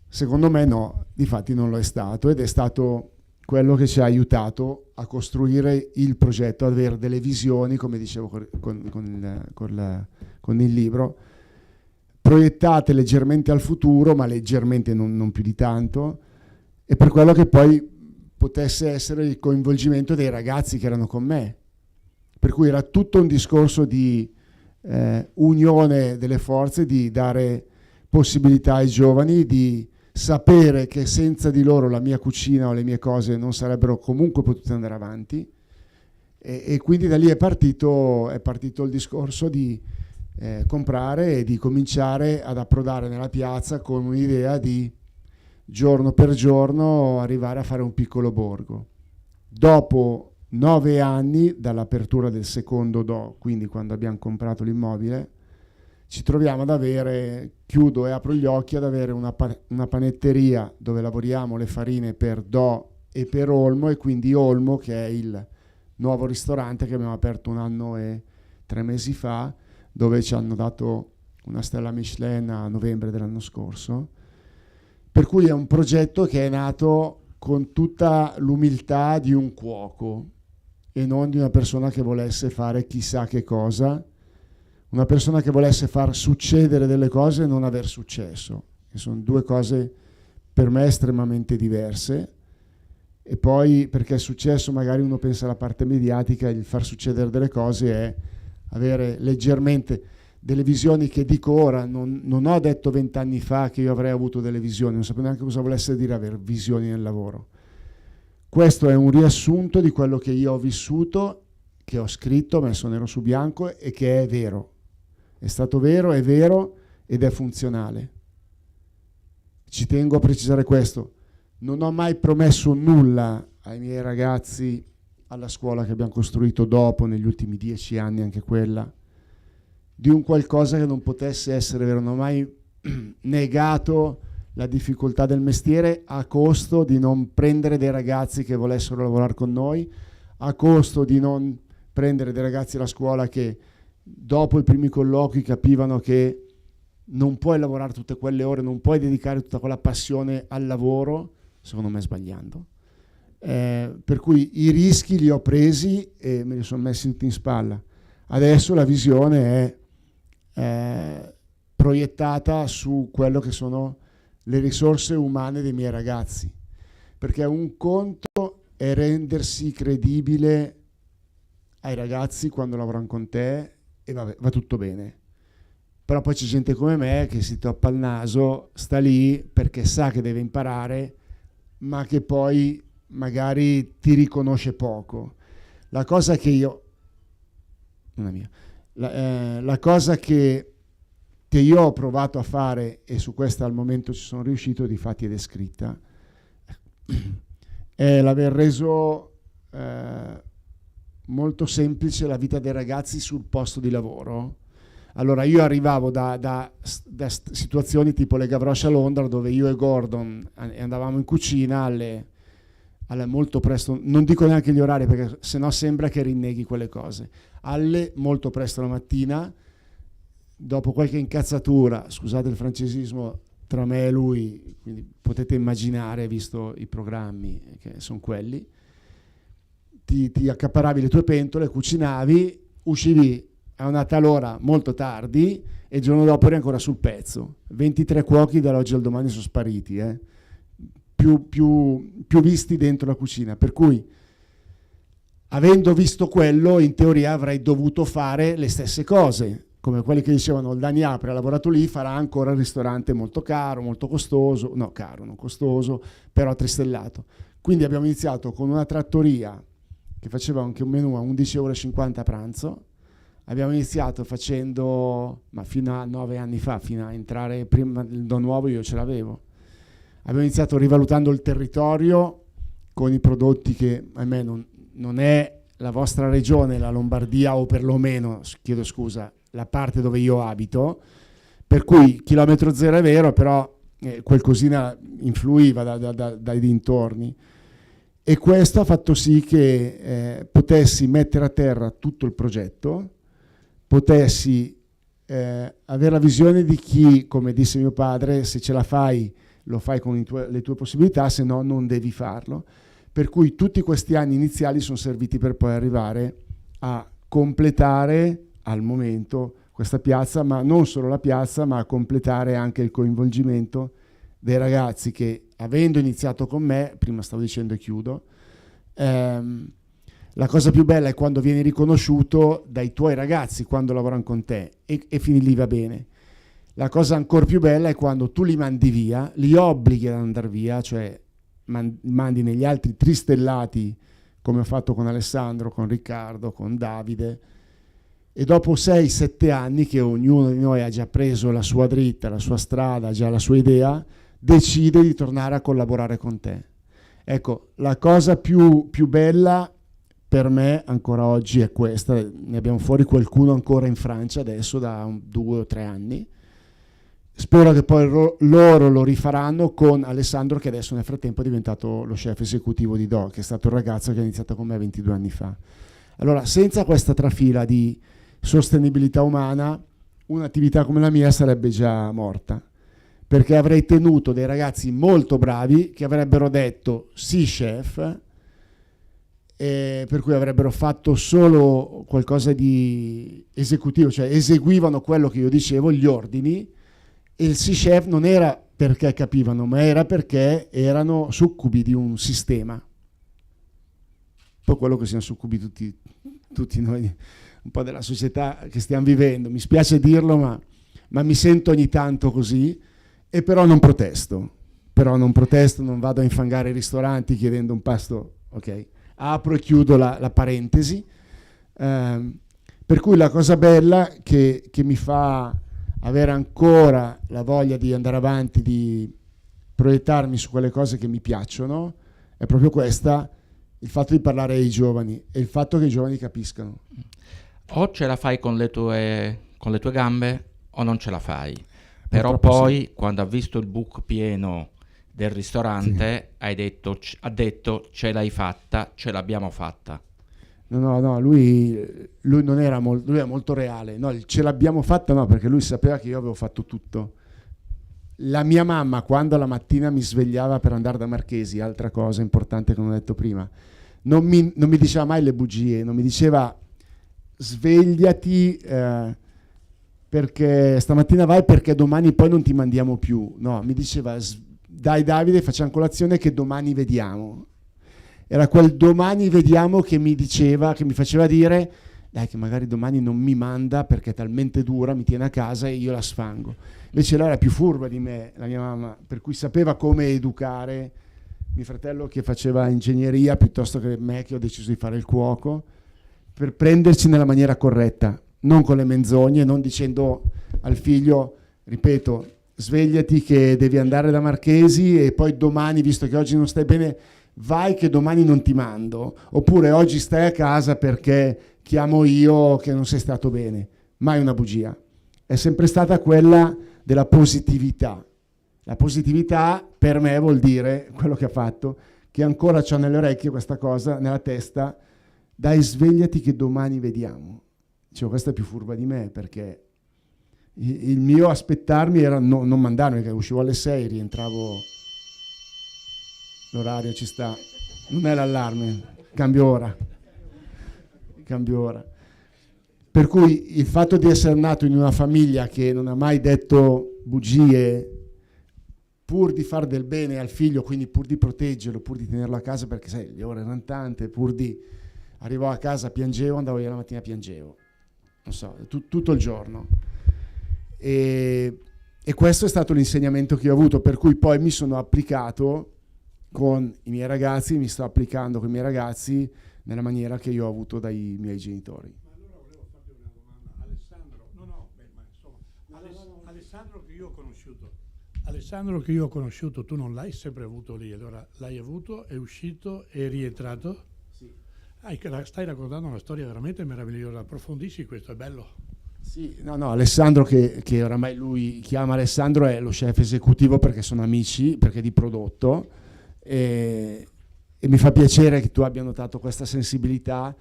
Secondo me no, difatti non lo è stato, ed è stato quello che ci ha aiutato a costruire il progetto, ad avere delle visioni, come dicevo con il libro, proiettate leggermente al futuro, ma leggermente non più di tanto, e per quello che poi potesse essere il coinvolgimento dei ragazzi che erano con me. Per cui era tutto un discorso di unione delle forze, di dare possibilità ai giovani, di sapere che senza di loro la mia cucina o le mie cose non sarebbero comunque potute andare avanti, e quindi da lì è partito il discorso di comprare e di cominciare ad approdare nella piazza con un'idea di giorno per giorno arrivare a fare un piccolo borgo. Dopo 9 anni dall'apertura del secondo Do, quindi quando abbiamo comprato l'immobile, ci troviamo ad avere, chiudo e apro gli occhi, ad avere una panetteria dove lavoriamo le farine per Do e per Olmo, e quindi Olmo, che è il nuovo ristorante che abbiamo aperto 1 anno e 3 mesi fa, dove ci hanno dato una stella Michelin a novembre dell'anno scorso. Per cui è un progetto che è nato con tutta l'umiltà di un cuoco e non di una persona che volesse fare chissà che cosa, una persona che volesse far succedere delle cose e non aver successo, che sono 2 cose per me estremamente diverse. E poi, perché il successo, magari uno pensa alla parte mediatica, il far succedere delle cose è avere leggermente delle visioni, che dico ora, non ho detto 20 anni fa che io avrei avuto delle visioni, non sapevo neanche cosa volesse dire avere visioni nel lavoro. Questo è un riassunto di quello che io ho vissuto, che ho scritto, messo nero su bianco, e che è vero. È stato vero, è vero ed è funzionale. Ci tengo a precisare questo. Non ho mai promesso nulla ai miei ragazzi, alla scuola che abbiamo costruito dopo, negli ultimi 10 anni, anche quella, di un qualcosa che non potesse essere vero. Non ho mai negato la difficoltà del mestiere a costo di non prendere dei ragazzi che volessero lavorare con noi, a costo di non prendere dei ragazzi alla scuola che dopo i primi colloqui capivano che non puoi lavorare tutte quelle ore, non puoi dedicare tutta quella passione al lavoro, secondo me sbagliando. Per cui i rischi li ho presi e me li sono messi tutti in spalla. Adesso la visione è proiettata su quello che sono le risorse umane dei miei ragazzi, perché un conto è rendersi credibile ai ragazzi quando lavorano con te e va tutto bene, però poi c'è gente come me che si toppa il naso, sta lì perché sa che deve imparare, ma che poi magari ti riconosce poco. La cosa che io la cosa che io ho provato a fare, e su questa al momento ci sono riuscito, difatti ed è scritta, è l'aver reso molto semplice la vita dei ragazzi sul posto di lavoro. Allora io arrivavo da situazioni tipo le Gavroche a Londra, dove io e Gordon andavamo in cucina alle molto presto, non dico neanche gli orari perché sennò sembra che rinneghi quelle cose, alle molto presto la mattina, dopo qualche incazzatura, scusate il francesismo, tra me e lui, quindi potete immaginare, visto i programmi che sono quelli, ti accaparavi le tue pentole, cucinavi, uscivi a una tal ora molto tardi e il giorno dopo eri ancora sul pezzo. 23 cuochi dall'oggi al domani sono spariti, più visti dentro la cucina, per cui avendo visto quello in teoria avrei dovuto fare le stesse cose, come quelli che dicevano il Dani apre, ha lavorato lì, farà ancora il ristorante molto caro, molto costoso, no caro, non costoso, però tristellato. Quindi abbiamo iniziato con una trattoria che faceva anche un menù a 11,50 € a pranzo, Abbiamo iniziato facendo, ma fino a 9 anni fa, fino a entrare prima il Do Nuovo io ce l'avevo. Abbiamo iniziato rivalutando il territorio con i prodotti che, a me non è la vostra regione, la Lombardia, o perlomeno, chiedo scusa, la parte dove io abito, per cui chilometro zero è vero, però qualcosina influiva dai dintorni. E questo ha fatto sì che potessi mettere a terra tutto il progetto, potessi avere la visione di chi, come disse mio padre, se ce la fai lo fai con le tue possibilità, se no non devi farlo. Per cui tutti questi anni iniziali sono serviti per poi arrivare a completare al momento questa piazza, ma non solo la piazza, ma a completare anche il coinvolgimento dei ragazzi che, avendo iniziato con me, prima stavo dicendo e chiudo, la cosa più bella è quando vieni riconosciuto dai tuoi ragazzi quando lavorano con te e fini lì va bene. La cosa ancora più bella è quando tu li mandi via, li obblighi ad andare via, cioè mandi negli altri tristellati, come ho fatto con Alessandro, con Riccardo, con Davide, e dopo 6-7 anni che ognuno di noi ha già preso la sua dritta, la sua strada, già la sua idea, decide di tornare a collaborare con te. Ecco, la cosa più bella per me ancora oggi è questa. Ne abbiamo fuori qualcuno ancora in Francia adesso da 2 o 3 anni. Spero che poi loro lo rifaranno con Alessandro, che adesso nel frattempo è diventato lo chef esecutivo di Do, che è stato il ragazzo che ha iniziato con me 22 anni fa. Allora, senza questa trafila di sostenibilità umana, un'attività come la mia sarebbe già morta, perché avrei tenuto dei ragazzi molto bravi che avrebbero detto sì chef, per cui avrebbero fatto solo qualcosa di esecutivo, cioè eseguivano quello che io dicevo, gli ordini, e il sì chef non era perché capivano, ma era perché erano succubi di un sistema. Un po' quello che siamo succubi tutti noi, un po' della società che stiamo vivendo. Mi spiace dirlo, ma mi sento ogni tanto così, e però non protesto, non vado a infangare i ristoranti chiedendo un pasto, ok? Apro e chiudo la parentesi. Per cui la cosa bella che mi fa avere ancora la voglia di andare avanti, di proiettarmi su quelle cose che mi piacciono, è proprio questa, il fatto di parlare ai giovani e il fatto che i giovani capiscano. O ce la fai con le tue gambe o non ce la fai. Però poi, sì, quando ha visto il book pieno del ristorante, sì, ha detto ce l'hai fatta, ce l'abbiamo fatta. No, lui non era lui è molto reale. No, ce l'abbiamo fatta no, perché lui sapeva che io avevo fatto tutto. La mia mamma, quando la mattina mi svegliava per andare da Marchesi, altra cosa importante che non ho detto prima, non mi diceva mai le bugie, non mi diceva svegliati perché stamattina vai perché domani poi non ti mandiamo più. No, mi diceva dai Davide, facciamo colazione che domani vediamo. Era quel domani vediamo che mi diceva, che mi faceva dire dai che magari domani non mi manda perché è talmente dura, mi tiene a casa e io la sfango. Invece lei era più furba di me, la mia mamma, per cui sapeva come educare mio fratello che faceva ingegneria piuttosto che me che ho deciso di fare il cuoco, per prenderci nella maniera corretta, non con le menzogne, non dicendo al figlio, ripeto, svegliati che devi andare da Marchesi e poi domani, visto che oggi non stai bene, vai che domani non ti mando, oppure oggi stai a casa perché chiamo io che non sei stato bene. Mai una bugia. È sempre stata quella della positività. La positività per me vuol dire quello che ha fatto, che ancora c'ho nelle orecchie questa cosa, nella testa, dai svegliati che domani vediamo. Dicevo, questa è più furba di me, perché il mio aspettarmi era non mandarmi, perché uscivo alle 6, rientravo... L'orario ci sta, non è l'allarme, cambio ora. Per cui il fatto di essere nato in una famiglia che non ha mai detto bugie, pur di far del bene al figlio, quindi pur di proteggerlo, pur di tenerlo a casa, perché sai, le ore erano tante, pur di... Arrivavo a casa, piangevo, andavo via la mattina, piangevo. Non so, tutto il giorno. E questo è stato l'insegnamento che ho avuto, per cui poi mi sono applicato con i miei ragazzi, mi sto applicando con i miei ragazzi nella maniera che io ho avuto dai miei genitori. Ma allora volevo farti una domanda Alessandro che io ho conosciuto, tu non l'hai sempre avuto lì, allora l'hai avuto, è uscito, è rientrato? Sì. Stai raccontando una storia veramente meravigliosa, approfondisci questo, è bello. Sì, no, Alessandro che oramai lui chiama Alessandro è lo chef esecutivo perché sono amici, perché è di prodotto, e mi fa piacere che tu abbia notato questa sensibilità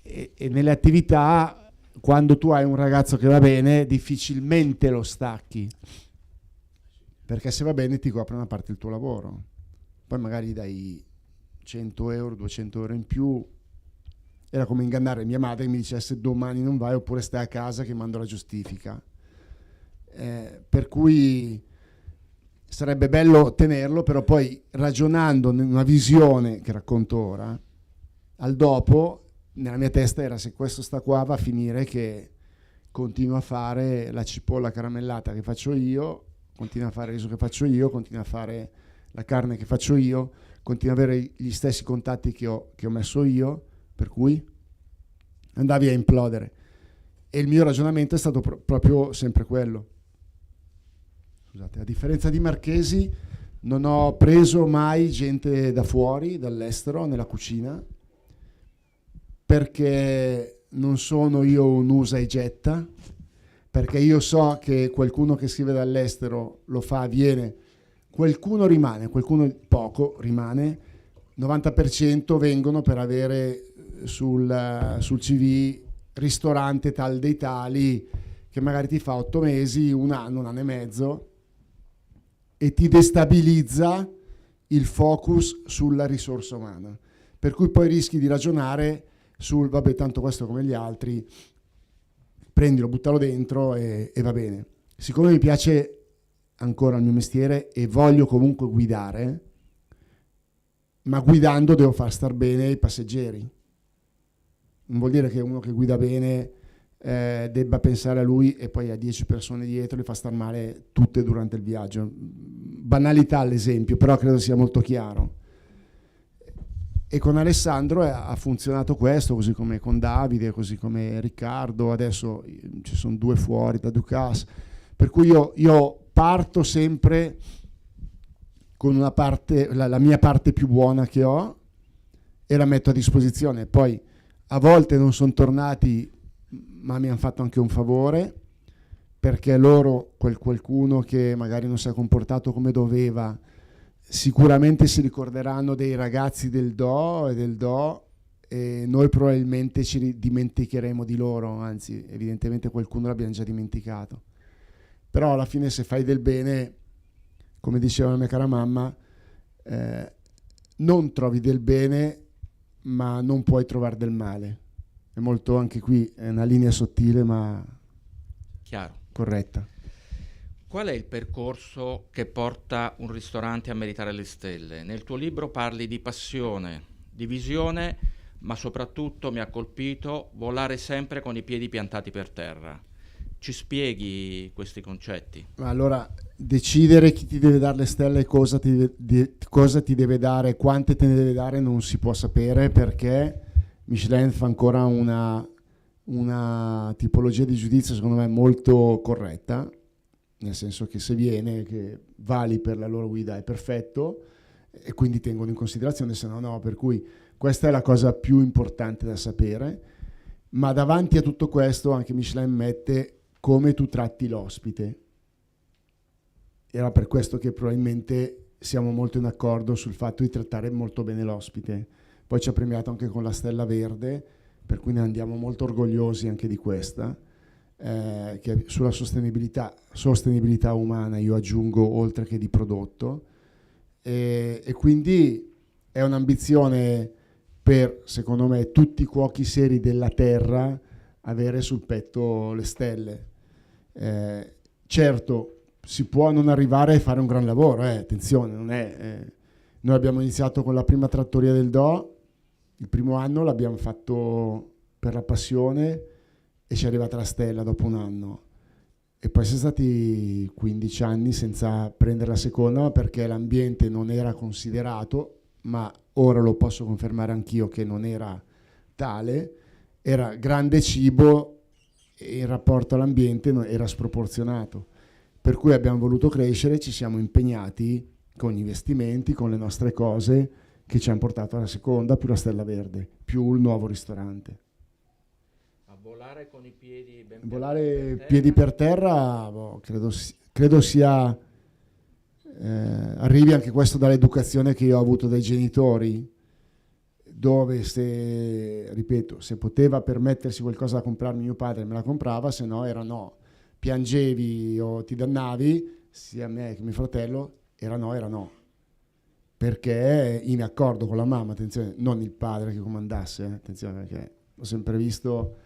e nelle attività, quando tu hai un ragazzo che va bene, difficilmente lo stacchi, perché se va bene ti copre una parte del tuo lavoro, poi magari gli dai 100 euro, 200 euro in più. Era come ingannare mia madre che mi dicesse domani non vai oppure stai a casa che mando la giustifica. Per cui sarebbe bello tenerlo, però poi ragionando in una visione che racconto ora, al dopo nella mia testa era: se questo sta qua va a finire che continua a fare la cipolla caramellata che faccio io, continua a fare il riso che faccio io, continua a fare la carne che faccio io, continua ad avere gli stessi contatti che ho messo io, per cui andavi a implodere. E il mio ragionamento è stato proprio sempre quello. Scusate, a differenza di Marchesi non ho preso mai gente da fuori, dall'estero, nella cucina, perché non sono io un usa e getta, perché io so che qualcuno che scrive dall'estero lo fa, viene, qualcuno rimane, qualcuno poco rimane, 90% vengono per avere sul CV ristorante tal dei tali, che magari ti fa 8 mesi, un anno e mezzo, e ti destabilizza il focus sulla risorsa umana, per cui poi rischi di ragionare sul vabbè, tanto questo come gli altri, prendilo, buttalo dentro e va bene. Siccome mi piace ancora il mio mestiere e voglio comunque guidare, ma guidando devo far star bene i passeggeri. Non vuol dire che uno che guida bene debba pensare a lui e poi a 10 persone dietro li fa star male tutte durante il viaggio. Banalità l'esempio, però credo sia molto chiaro. E con Alessandro ha funzionato questo, così come con Davide, così come Riccardo, adesso ci sono 2 fuori da Ducasse, per cui io parto sempre con una parte, la mia parte più buona che ho, e la metto a disposizione. Poi a volte non sono tornati, ma mi hanno fatto anche un favore, perché loro, qualcuno che magari non si è comportato come doveva, sicuramente si ricorderanno dei ragazzi del Do e noi probabilmente ci dimenticheremo di loro, anzi evidentemente qualcuno l'abbiamo già dimenticato. Però alla fine, se fai del bene, come diceva la mia cara mamma, non trovi del bene ma non puoi trovare del male. È molto, anche qui è una linea sottile ma chiaro, corretta. Qual è il percorso che porta un ristorante a meritare le stelle? Nel tuo libro parli di passione, di visione, ma soprattutto mi ha colpito volare sempre con i piedi piantati per terra. Ci spieghi questi concetti? Allora, decidere chi ti deve dare le stelle e cosa ti deve dare, quante te ne deve dare, non si può sapere, perché Michelin fa ancora una tipologia di giudizio secondo me molto corretta, nel senso che se viene che vali per la loro guida è perfetto e quindi tengono in considerazione, se no, per cui questa è la cosa più importante da sapere. Ma davanti a tutto questo anche Michelin mette come tu tratti l'ospite. Era per questo che probabilmente siamo molto in accordo sul fatto di trattare molto bene l'ospite. Poi ci ha premiato anche con la Stella Verde, per cui ne andiamo molto orgogliosi anche di questa, che sulla sostenibilità umana io aggiungo, oltre che di prodotto, e quindi è un'ambizione per, secondo me, tutti i cuochi seri della terra avere sul petto le stelle. Certo, si può non arrivare a fare un gran lavoro, attenzione, non è... Noi abbiamo iniziato con la prima trattoria del Do, il primo anno l'abbiamo fatto per la passione e ci è arrivata la stella dopo un anno. E poi siamo stati 15 anni senza prendere la seconda, perché l'ambiente non era considerato, ma ora lo posso confermare anch'io che non era tale, era grande cibo e il rapporto all'ambiente era sproporzionato, per cui abbiamo voluto crescere, ci siamo impegnati con gli investimenti, con le nostre cose, che ci hanno portato alla seconda, più la Stella Verde, più il nuovo ristorante. A volare con i piedi ben piedi per terra, credo sia arrivi anche questo dall'educazione che io ho avuto dai genitori, dove se poteva permettersi qualcosa da comprarmi mio padre me la comprava, se no era no. Piangevi o ti dannavi, sia me che mio fratello, era no. Perché in accordo con la mamma, attenzione, non il padre che comandasse, attenzione, perché ho sempre visto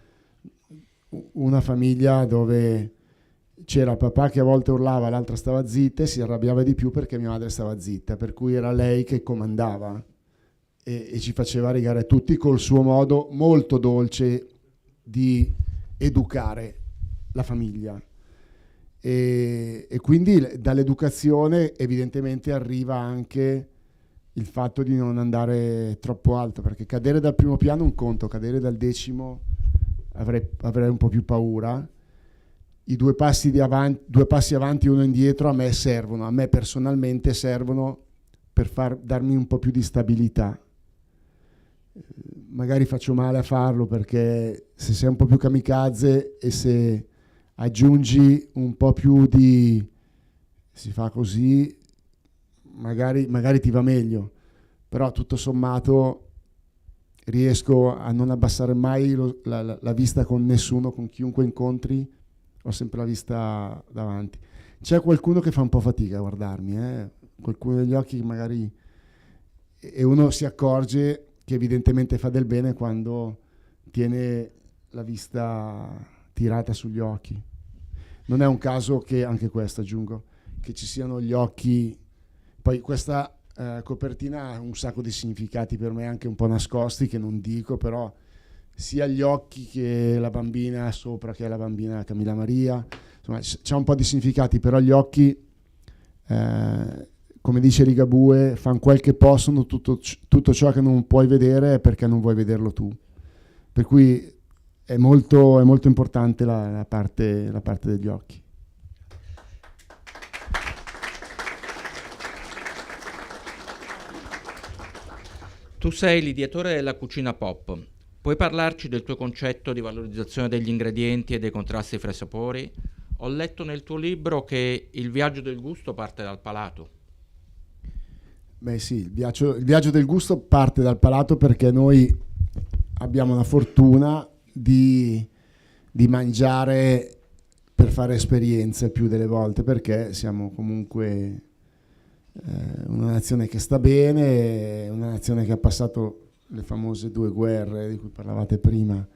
una famiglia dove c'era il papà che a volte urlava, l'altra stava zitta e si arrabbiava di più perché mia madre stava zitta, per cui era lei che comandava e ci faceva rigare tutti col suo modo molto dolce di educare la famiglia. E quindi dall'educazione evidentemente arriva anche il fatto di non andare troppo alto, perché cadere dal primo piano è un conto, cadere dal 10° avrei un po' più paura. I due passi avanti, uno indietro, a me personalmente servono per darmi un po' più di stabilità. Magari faccio male a farlo, perché se sei un po' più kamikaze e se aggiungi un po' più di si fa così, magari ti va meglio, però tutto sommato riesco a non abbassare mai la vista con nessuno, con chiunque incontri ho sempre la vista davanti. C'è qualcuno che fa un po' fatica a guardarmi, qualcuno degli occhi che magari, e uno si accorge che evidentemente fa del bene quando tiene la vista tirata sugli occhi. Non è un caso che, anche questo aggiungo, che ci siano gli occhi. Poi questa copertina ha un sacco di significati per me, anche un po' nascosti, che non dico, però sia gli occhi che la bambina sopra, che è la bambina Camilla Maria, insomma c'è un po' di significati, però gli occhi, come dice Ligabue, fanno quel che possono, tutto ciò che non puoi vedere è perché non vuoi vederlo tu, per cui è molto importante la parte degli occhi. Tu sei l'ideatore della cucina pop. Puoi parlarci del tuo concetto di valorizzazione degli ingredienti e dei contrasti fra i sapori? Ho letto nel tuo libro che il viaggio del gusto parte dal palato. Beh sì, il viaggio del gusto parte dal palato, perché noi abbiamo la fortuna di mangiare per fare esperienze più delle volte, perché siamo comunque una nazione che sta bene, una nazione che ha passato le famose 2 guerre di cui parlavate prima,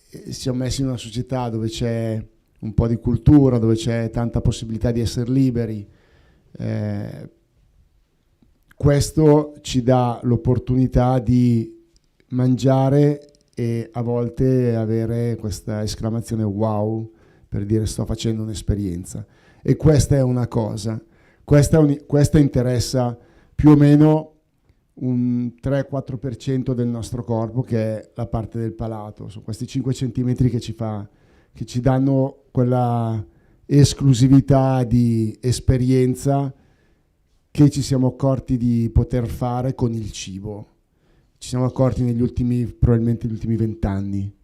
e siamo messi in una società dove c'è un po' di cultura, dove c'è tanta possibilità di essere liberi. Questo ci dà l'opportunità di mangiare e a volte avere questa esclamazione wow, per dire sto facendo un'esperienza, e questa è una cosa. Questa interessa più o meno un 3-4% del nostro corpo, che è la parte del palato. Sono questi 5 centimetri che ci danno quella esclusività di esperienza che ci siamo accorti di poter fare con il cibo. Ci siamo accorti probabilmente negli ultimi 20 anni.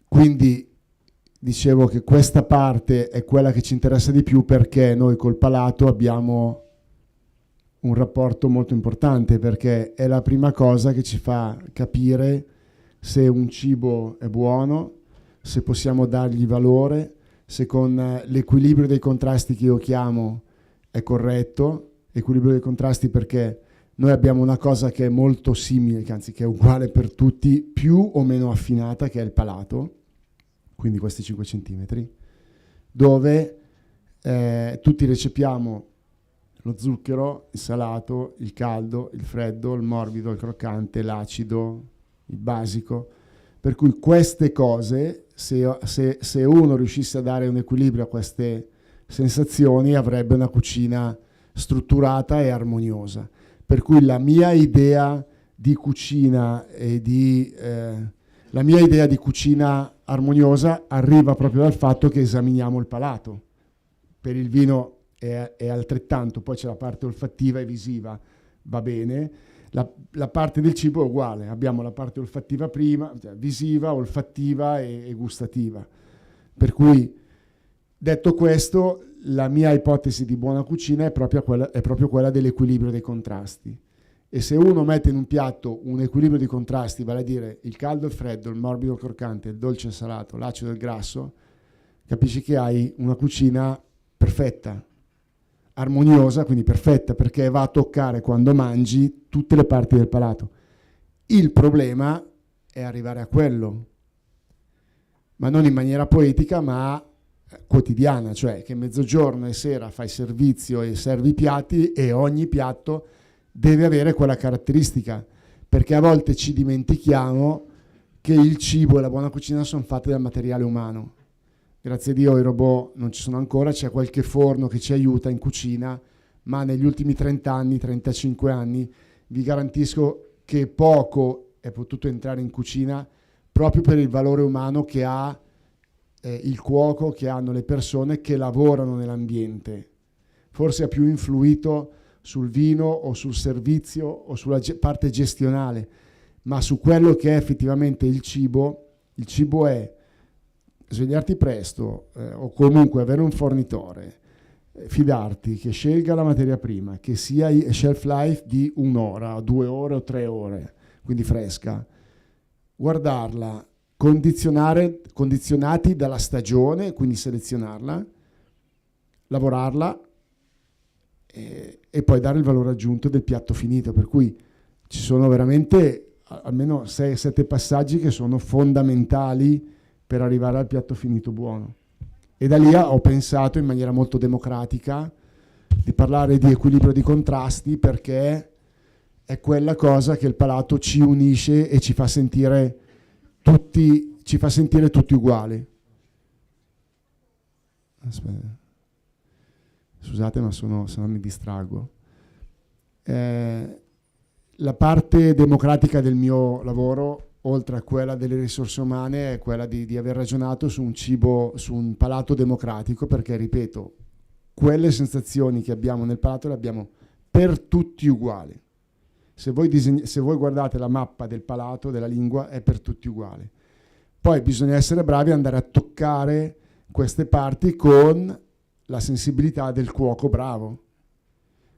Quindi dicevo che questa parte è quella che ci interessa di più, perché noi col palato abbiamo un rapporto molto importante, perché è la prima cosa che ci fa capire se un cibo è buono, se possiamo dargli valore, se con l'equilibrio dei contrasti che io chiamo è corretto. Equilibrio dei contrasti perché noi abbiamo una cosa che è molto simile, anzi che è uguale per tutti, più o meno affinata, che è il palato, quindi questi 5 centimetri, dove tutti recepiamo lo zucchero, il salato, il caldo, il freddo, il morbido, il croccante, l'acido, il basico, per cui queste cose, se uno riuscisse a dare un equilibrio a queste sensazioni, avrebbe una cucina strutturata e armoniosa. Per cui la mia idea di cucina e di La mia idea di cucina armoniosa arriva proprio dal fatto che esaminiamo il palato. Per il vino è altrettanto, poi c'è la parte olfattiva e visiva, va bene. La parte del cibo è uguale, abbiamo la parte olfattiva prima, cioè visiva, olfattiva e gustativa. Per cui, detto questo, la mia ipotesi di buona cucina è proprio quella dell'equilibrio dei contrasti. E se uno mette in un piatto un equilibrio di contrasti, vale a dire il caldo e il freddo, il morbido e il croccante, il dolce e il salato, l'acido e il grasso, capisci che hai una cucina perfetta, armoniosa, quindi perfetta, perché va a toccare quando mangi tutte le parti del palato. Il problema è arrivare a quello, ma non in maniera poetica, ma quotidiana, cioè che mezzogiorno e sera fai servizio e servi i piatti e ogni piatto deve avere quella caratteristica, perché a volte ci dimentichiamo che il cibo e la buona cucina sono fatte dal materiale umano. Grazie a Dio i robot non ci sono ancora, c'è qualche forno che ci aiuta in cucina, ma negli ultimi 30 anni, 35 anni, vi garantisco che poco è potuto entrare in cucina proprio per il valore umano che ha il cuoco, che hanno le persone che lavorano nell'ambiente. Forse ha più influito sul vino o sul servizio o sulla parte gestionale, ma su quello che è effettivamente il cibo è svegliarti presto o comunque avere un fornitore, fidarti che scelga la materia prima, che sia shelf life di 1 ora, 2 ore o 3 ore, quindi fresca, guardarla, condizionati dalla stagione, quindi selezionarla, lavorarla e poi dare il valore aggiunto del piatto finito, per cui ci sono veramente almeno 6-7 passaggi che sono fondamentali per arrivare al piatto finito buono. E da lì ho pensato in maniera molto democratica di parlare di equilibrio di contrasti, perché è quella cosa che il palato ci unisce e ci fa sentire tutti uguali. Aspetta. Scusate, ma se no mi distraggo. La parte democratica del mio lavoro, oltre a quella delle risorse umane, è quella di aver ragionato su un cibo, su un palato democratico, perché, ripeto, quelle sensazioni che abbiamo nel palato le abbiamo per tutti uguali. Se voi guardate la mappa del palato, della lingua, è per tutti uguale. Poi bisogna essere bravi ad andare a toccare queste parti con la sensibilità del cuoco bravo.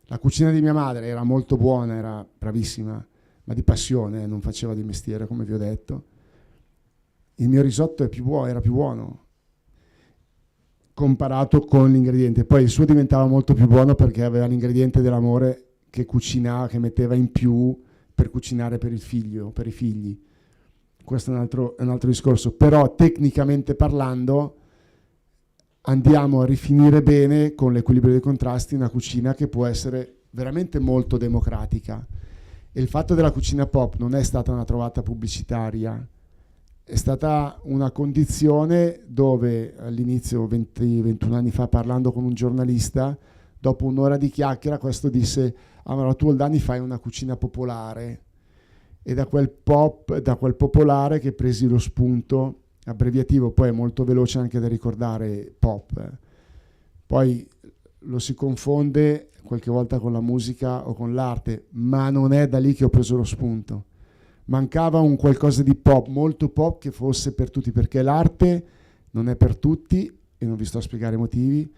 La cucina di mia madre era molto buona, era bravissima, ma di passione, non faceva di mestiere, come vi ho detto. Il mio risotto era più buono comparato con l'ingrediente. Poi il suo diventava molto più buono perché aveva l'ingrediente dell'amore che cucinava, che metteva in più per cucinare per il figlio, per i figli. Questo è un altro discorso. Però tecnicamente parlando andiamo a rifinire bene con l'equilibrio dei contrasti una cucina che può essere veramente molto democratica. E il fatto della cucina pop non è stata una trovata pubblicitaria, è stata una condizione dove all'inizio, 20-21 anni fa, parlando con un giornalista, dopo un'ora di chiacchiera, questo disse: ah, ma tu Oldani fai una cucina popolare. E da quel popolare che presi lo spunto, abbreviativo poi è molto veloce anche da ricordare, pop. Poi lo si confonde qualche volta con la musica o con l'arte, ma non è da lì che ho preso lo spunto. Mancava un qualcosa di pop, molto pop, che fosse per tutti, perché l'arte non è per tutti, e non vi sto a spiegare i motivi,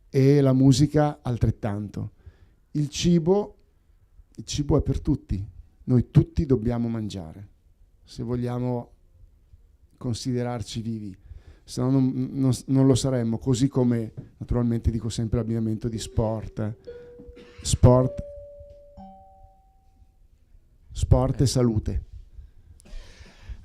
e la musica altrettanto. Il cibo è per tutti, noi tutti dobbiamo mangiare, se vogliamo considerarci vivi, se no non lo saremmo, così come naturalmente dico sempre l'abbinamento di sport e salute.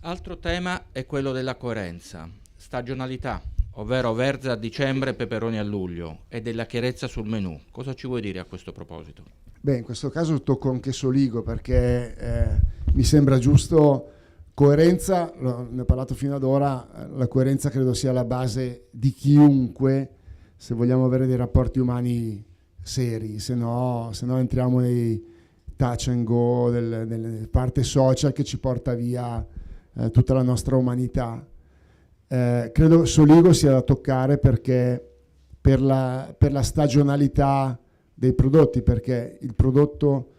Altro tema è quello della coerenza, stagionalità, ovvero verza a dicembre e peperoni a luglio, e della chiarezza sul menù. Cosa ci vuoi dire a questo proposito? Beh, in questo caso tocco anche Soligo, perché mi sembra giusto. Coerenza, ne ho parlato fino ad ora, la coerenza credo sia la base di chiunque, se vogliamo avere dei rapporti umani seri, se no entriamo nei touch and go, delle parte social che ci porta via tutta la nostra umanità. Credo Soligo sia da toccare perché per la stagionalità dei prodotti, perché il prodotto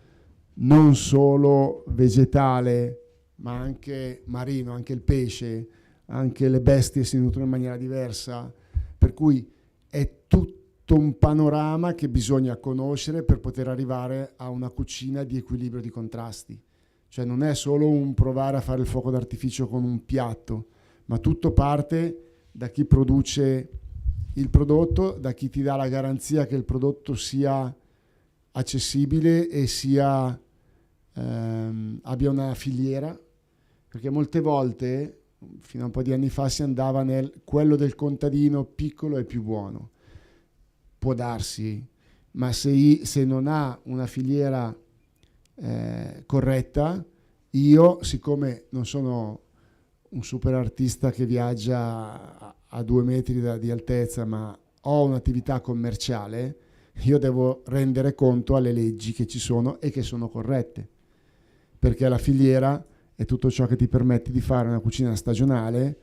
non solo vegetale ma anche marino, anche il pesce, anche le bestie si nutrono in maniera diversa, per cui è tutto un panorama che bisogna conoscere per poter arrivare a una cucina di equilibrio di contrasti. Cioè non è solo un provare a fare il fuoco d'artificio con un piatto, ma tutto parte da chi produce il prodotto, da chi ti dà la garanzia che il prodotto sia accessibile e sia abbia una filiera, perché molte volte fino a un po' di anni fa si andava nel quello del contadino piccolo è più buono. Può darsi, ma se non ha una filiera corretta, io, siccome non sono un super artista che viaggia a 2 metri di altezza, ma ho un'attività commerciale, io devo rendere conto alle leggi che ci sono e che sono corrette, perché la filiera è tutto ciò che ti permette di fare una cucina stagionale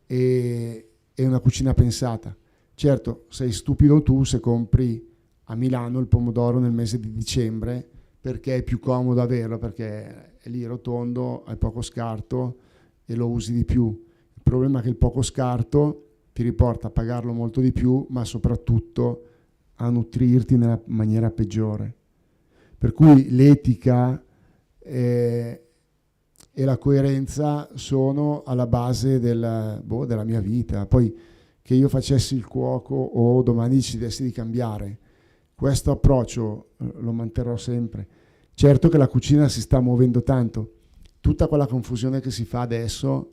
e una cucina pensata. Certo, sei stupido tu se compri a Milano il pomodoro nel mese di dicembre, perché è più comodo averlo, perché è lì rotondo, hai poco scarto e lo usi di più. Il problema è che il poco scarto ti riporta a pagarlo molto di più, ma soprattutto a nutrirti nella maniera peggiore. Per cui l'etica e la coerenza sono alla base della mia vita. Poi che io facessi il cuoco o domani decidessi di cambiare, questo approccio lo manterrò sempre. Certo che la cucina si sta muovendo tanto, tutta quella confusione che si fa adesso,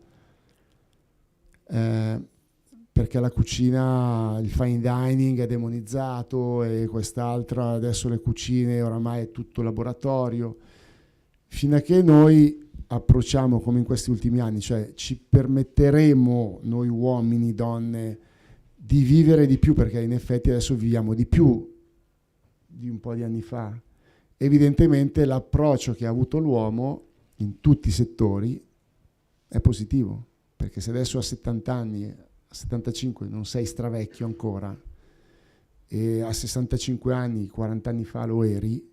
perché la cucina, il fine dining è demonizzato e quest'altra, adesso le cucine oramai è tutto laboratorio, fino a che noi approcciamo come in questi ultimi anni, cioè ci permetteremo noi uomini, donne, di vivere di più, perché in effetti adesso viviamo di più di un po' di anni fa. Evidentemente l'approccio che ha avuto l'uomo in tutti i settori è positivo, perché se adesso a 70 anni, a 75 non sei stravecchio ancora e a 65 anni, 40 anni fa lo eri,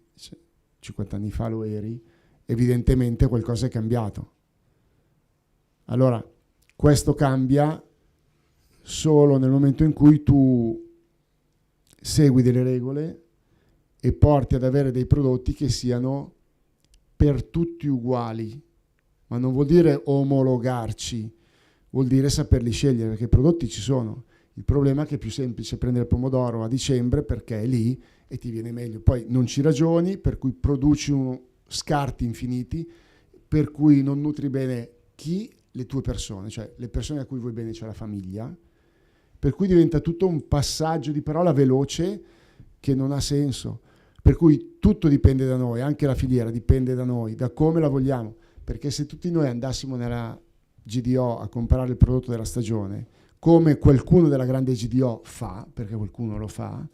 50 anni fa lo eri, evidentemente qualcosa è cambiato. Allora, questo cambia solo nel momento in cui tu segui delle regole e porti ad avere dei prodotti che siano per tutti uguali, ma non vuol dire omologarci, vuol dire saperli scegliere, perché i prodotti ci sono. Il problema è che è più semplice prendere il pomodoro a dicembre perché è lì e ti viene meglio. Poi non ci ragioni, per cui produci scarti infiniti, per cui non nutri bene le tue persone, cioè le persone a cui vuoi bene, cioè la famiglia, per cui diventa tutto un passaggio di parola veloce che non ha senso. Per cui tutto dipende da noi, anche la filiera dipende da noi, da come la vogliamo, perché se tutti noi andassimo nella GDO a comprare il prodotto della stagione, come qualcuno della grande GDO fa, perché qualcuno lo fa,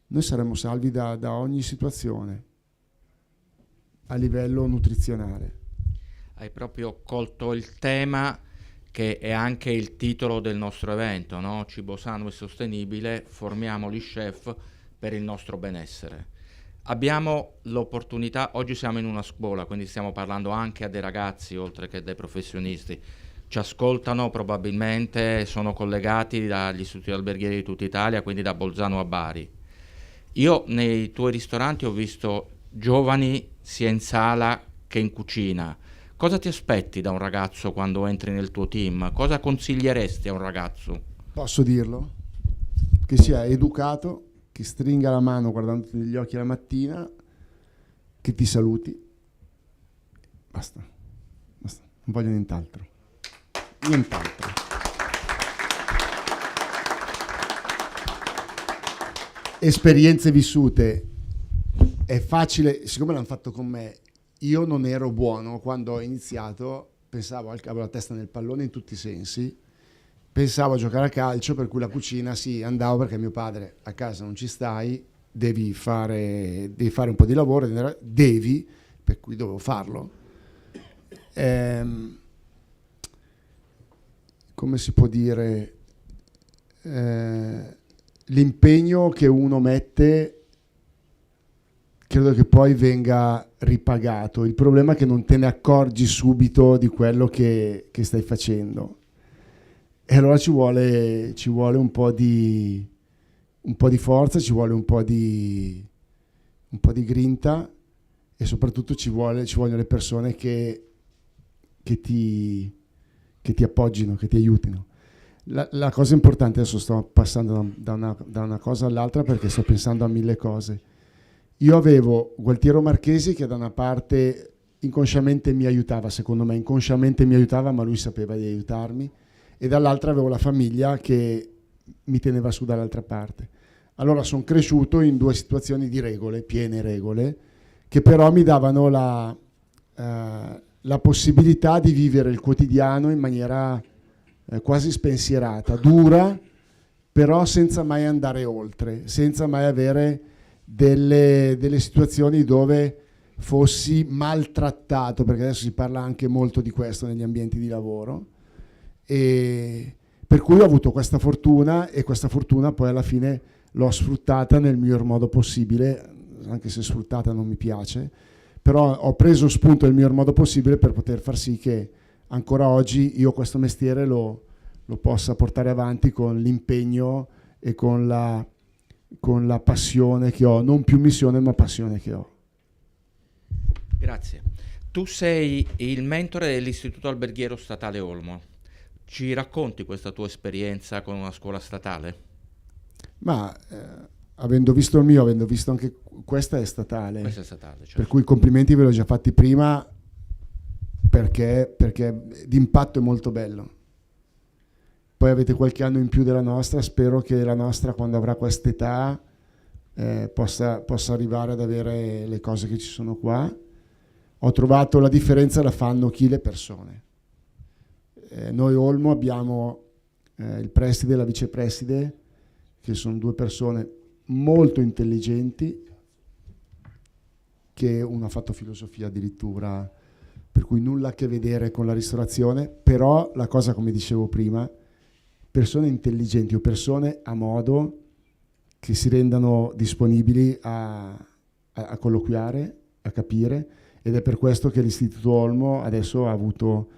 noi saremmo salvi da ogni situazione a livello nutrizionale. Hai proprio colto il tema che è anche il titolo del nostro evento, no? Cibo sano e sostenibile, formiamo gli chef per il nostro benessere. Abbiamo l'opportunità, oggi siamo in una scuola, quindi stiamo parlando anche a dei ragazzi oltre che dei professionisti. Ci ascoltano probabilmente, sono collegati dagli istituti alberghieri di tutta Italia, quindi da Bolzano a Bari. Io nei tuoi ristoranti ho visto giovani sia in sala che in cucina. Cosa ti aspetti da un ragazzo quando entri nel tuo team? Cosa consiglieresti a un ragazzo? Posso dirlo? Che sia educato, che stringa la mano guardandoti negli occhi la mattina, che ti saluti. Basta. Non voglio nient'altro. Nient'altro. Esperienze vissute. È facile, siccome l'hanno fatto con me, io non ero buono quando ho iniziato, pensavo avevo la testa nel pallone in tutti i sensi, pensavo a giocare a calcio, per cui la cucina sì, andavo perché mio padre a casa non ci stai, devi fare un po' di lavoro, per cui dovevo farlo. come si può dire, l'impegno che uno mette credo che poi venga ripagato. Il problema è che non te ne accorgi subito di quello che stai facendo, e allora ci vuole un po' di forza, ci vuole un po' di grinta, e soprattutto ci vogliono le persone che ti appoggino, che ti aiutino. La cosa importante, adesso sto passando da una cosa all'altra perché sto pensando a 1000 cose. Io avevo Gualtiero Marchesi che da una parte inconsciamente mi aiutava, secondo me inconsciamente mi aiutava, ma lui sapeva di aiutarmi, e dall'altra avevo la famiglia che mi teneva su dall'altra parte. Allora sono cresciuto in 2 situazioni di regole, piene regole, che però mi davano la possibilità di vivere il quotidiano in maniera quasi spensierata, dura, però senza mai andare oltre, senza mai avere delle situazioni dove fossi maltrattato, perché adesso si parla anche molto di questo negli ambienti di lavoro, e per cui ho avuto questa fortuna, e questa fortuna poi alla fine l'ho sfruttata nel miglior modo possibile, anche se sfruttata non mi piace, però ho preso spunto nel miglior modo possibile per poter far sì che ancora oggi io questo mestiere lo possa portare avanti con l'impegno e con la passione che ho, non più missione ma passione che ho. Grazie. Tu sei il mentore dell'Istituto Alberghiero Statale Olmo. Ci racconti questa tua esperienza con una scuola statale? Ma avendo visto il mio, avendo visto anche questa è statale. Questa è statale, certo. Per cui i complimenti ve li ho già fatti prima, perché d'impatto è molto bello. Poi avete qualche anno in più della nostra, spero che la nostra, quando avrà quest'età, possa arrivare ad avere le cose che ci sono qua. Ho trovato la differenza la fanno chi? Le persone. Noi Olmo abbiamo il preside e la vicepreside, che sono 2 persone molto intelligenti, che uno ha fatto filosofia addirittura, per cui nulla a che vedere con la ristorazione, però la cosa, come dicevo prima, persone intelligenti o persone a modo che si rendano disponibili a colloquiare, a capire, ed è per questo che l'Istituto Olmo adesso ha avuto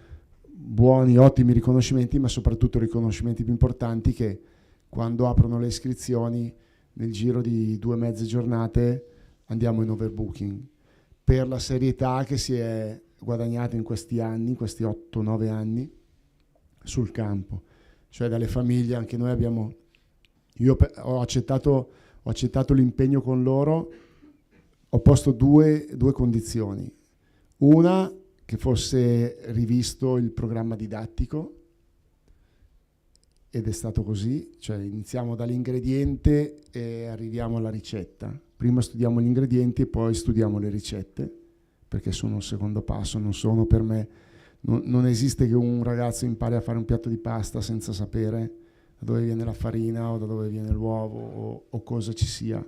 buoni, ottimi riconoscimenti, ma soprattutto riconoscimenti più importanti, che quando aprono le iscrizioni nel giro di 2 mezze giornate andiamo in overbooking, per la serietà che si è guadagnata in questi anni, in questi 8-9 anni, sul campo. Cioè dalle famiglie, anche noi abbiamo, io ho accettato l'impegno con loro, ho posto due condizioni. Una, che fosse rivisto il programma didattico, ed è stato così, cioè iniziamo dall'ingrediente e arriviamo alla ricetta. Prima studiamo gli ingredienti e poi studiamo le ricette, perché sono il secondo passo, non sono per me. Non esiste che un ragazzo impari a fare un piatto di pasta senza sapere da dove viene la farina o da dove viene l'uovo o cosa ci sia.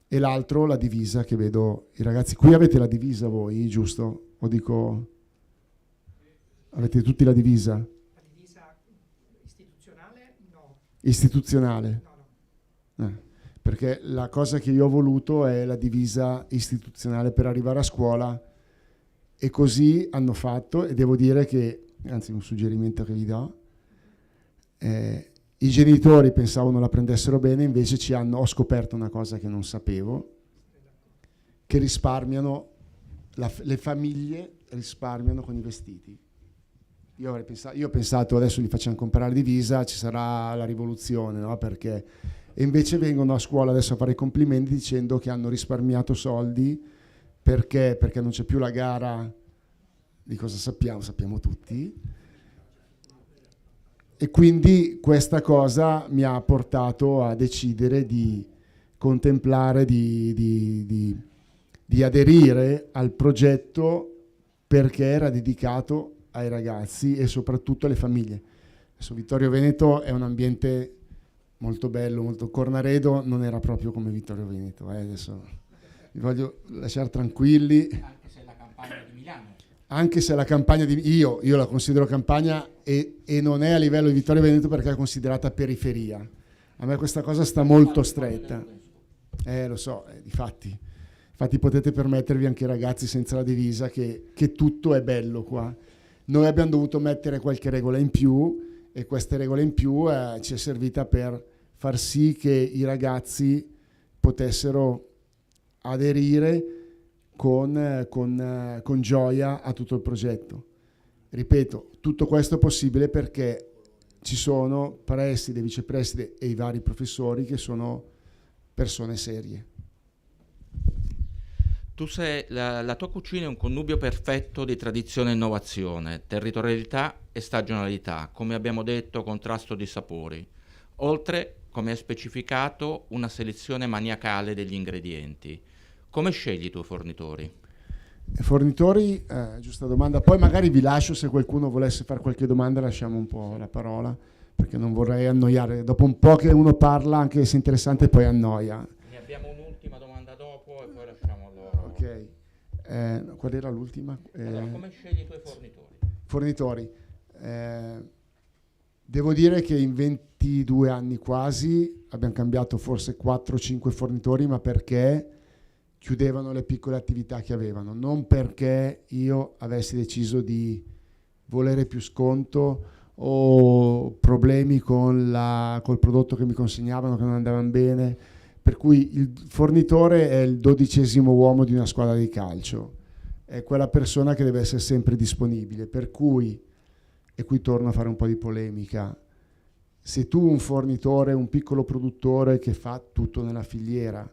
E l'altro, la divisa, che vedo i ragazzi. Qui avete la divisa voi, giusto? O dico, avete tutti la divisa? La divisa istituzionale? No. Istituzionale? No. Perché la cosa che io ho voluto è la divisa istituzionale per arrivare a scuola, e così hanno fatto, e devo dire che, anzi un suggerimento che vi do, i genitori pensavano la prendessero bene, invece ho scoperto una cosa che non sapevo, che risparmiano, le famiglie risparmiano con i vestiti. Io ho pensato adesso gli facciamo comprare la divisa, ci sarà la rivoluzione, no? Perché, e invece vengono a scuola adesso a fare i complimenti dicendo che hanno risparmiato soldi, perché non c'è più la gara di cosa sappiamo tutti, e quindi questa cosa mi ha portato a decidere di contemplare, di aderire al progetto, perché era dedicato ai ragazzi e soprattutto alle famiglie. Adesso Vittorio Veneto è un ambiente molto bello, molto. Cornaredo non era proprio come Vittorio Veneto, adesso vi voglio lasciare tranquilli. Anche se è la campagna di Milano. anche se la campagna io la considero campagna e non è a livello di Vittorio Veneto perché è considerata periferia. A me questa cosa sta molto stretta. Lo so, difatti potete permettervi anche ragazzi senza la divisa che tutto è bello qua. Noi abbiamo dovuto mettere qualche regola in più e queste regole in più ci è servita per far sì che i ragazzi potessero aderire con gioia a tutto il progetto. Ripeto, tutto questo è possibile perché ci sono preside, vicepreside e i vari professori che sono persone serie. Tu sei, la tua cucina è un connubio perfetto di tradizione e innovazione, territorialità e stagionalità, come abbiamo detto, contrasto di sapori. Oltre, come hai specificato, una selezione maniacale degli ingredienti. Come scegli i tuoi fornitori? Fornitori, giusta domanda. Poi magari vi lascio, se qualcuno volesse fare qualche domanda, lasciamo un po' la parola, perché non vorrei annoiare. Dopo un po' che uno parla, anche se interessante, poi annoia. Ne abbiamo un'ultima domanda dopo e poi lasciamo a loro. Ok. Qual era l'ultima? Allora, come scegli i tuoi fornitori? Fornitori. Devo dire che in 22 anni quasi abbiamo cambiato forse 4-5 fornitori, ma perché chiudevano le piccole attività che avevano, non perché io avessi deciso di volere più sconto o problemi col prodotto che mi consegnavano che non andavano bene, per cui il fornitore è il 12° uomo di una squadra di calcio, è quella persona che deve essere sempre disponibile, per cui, e qui torno a fare un po' di polemica, se tu un fornitore, un piccolo produttore che fa tutto nella filiera,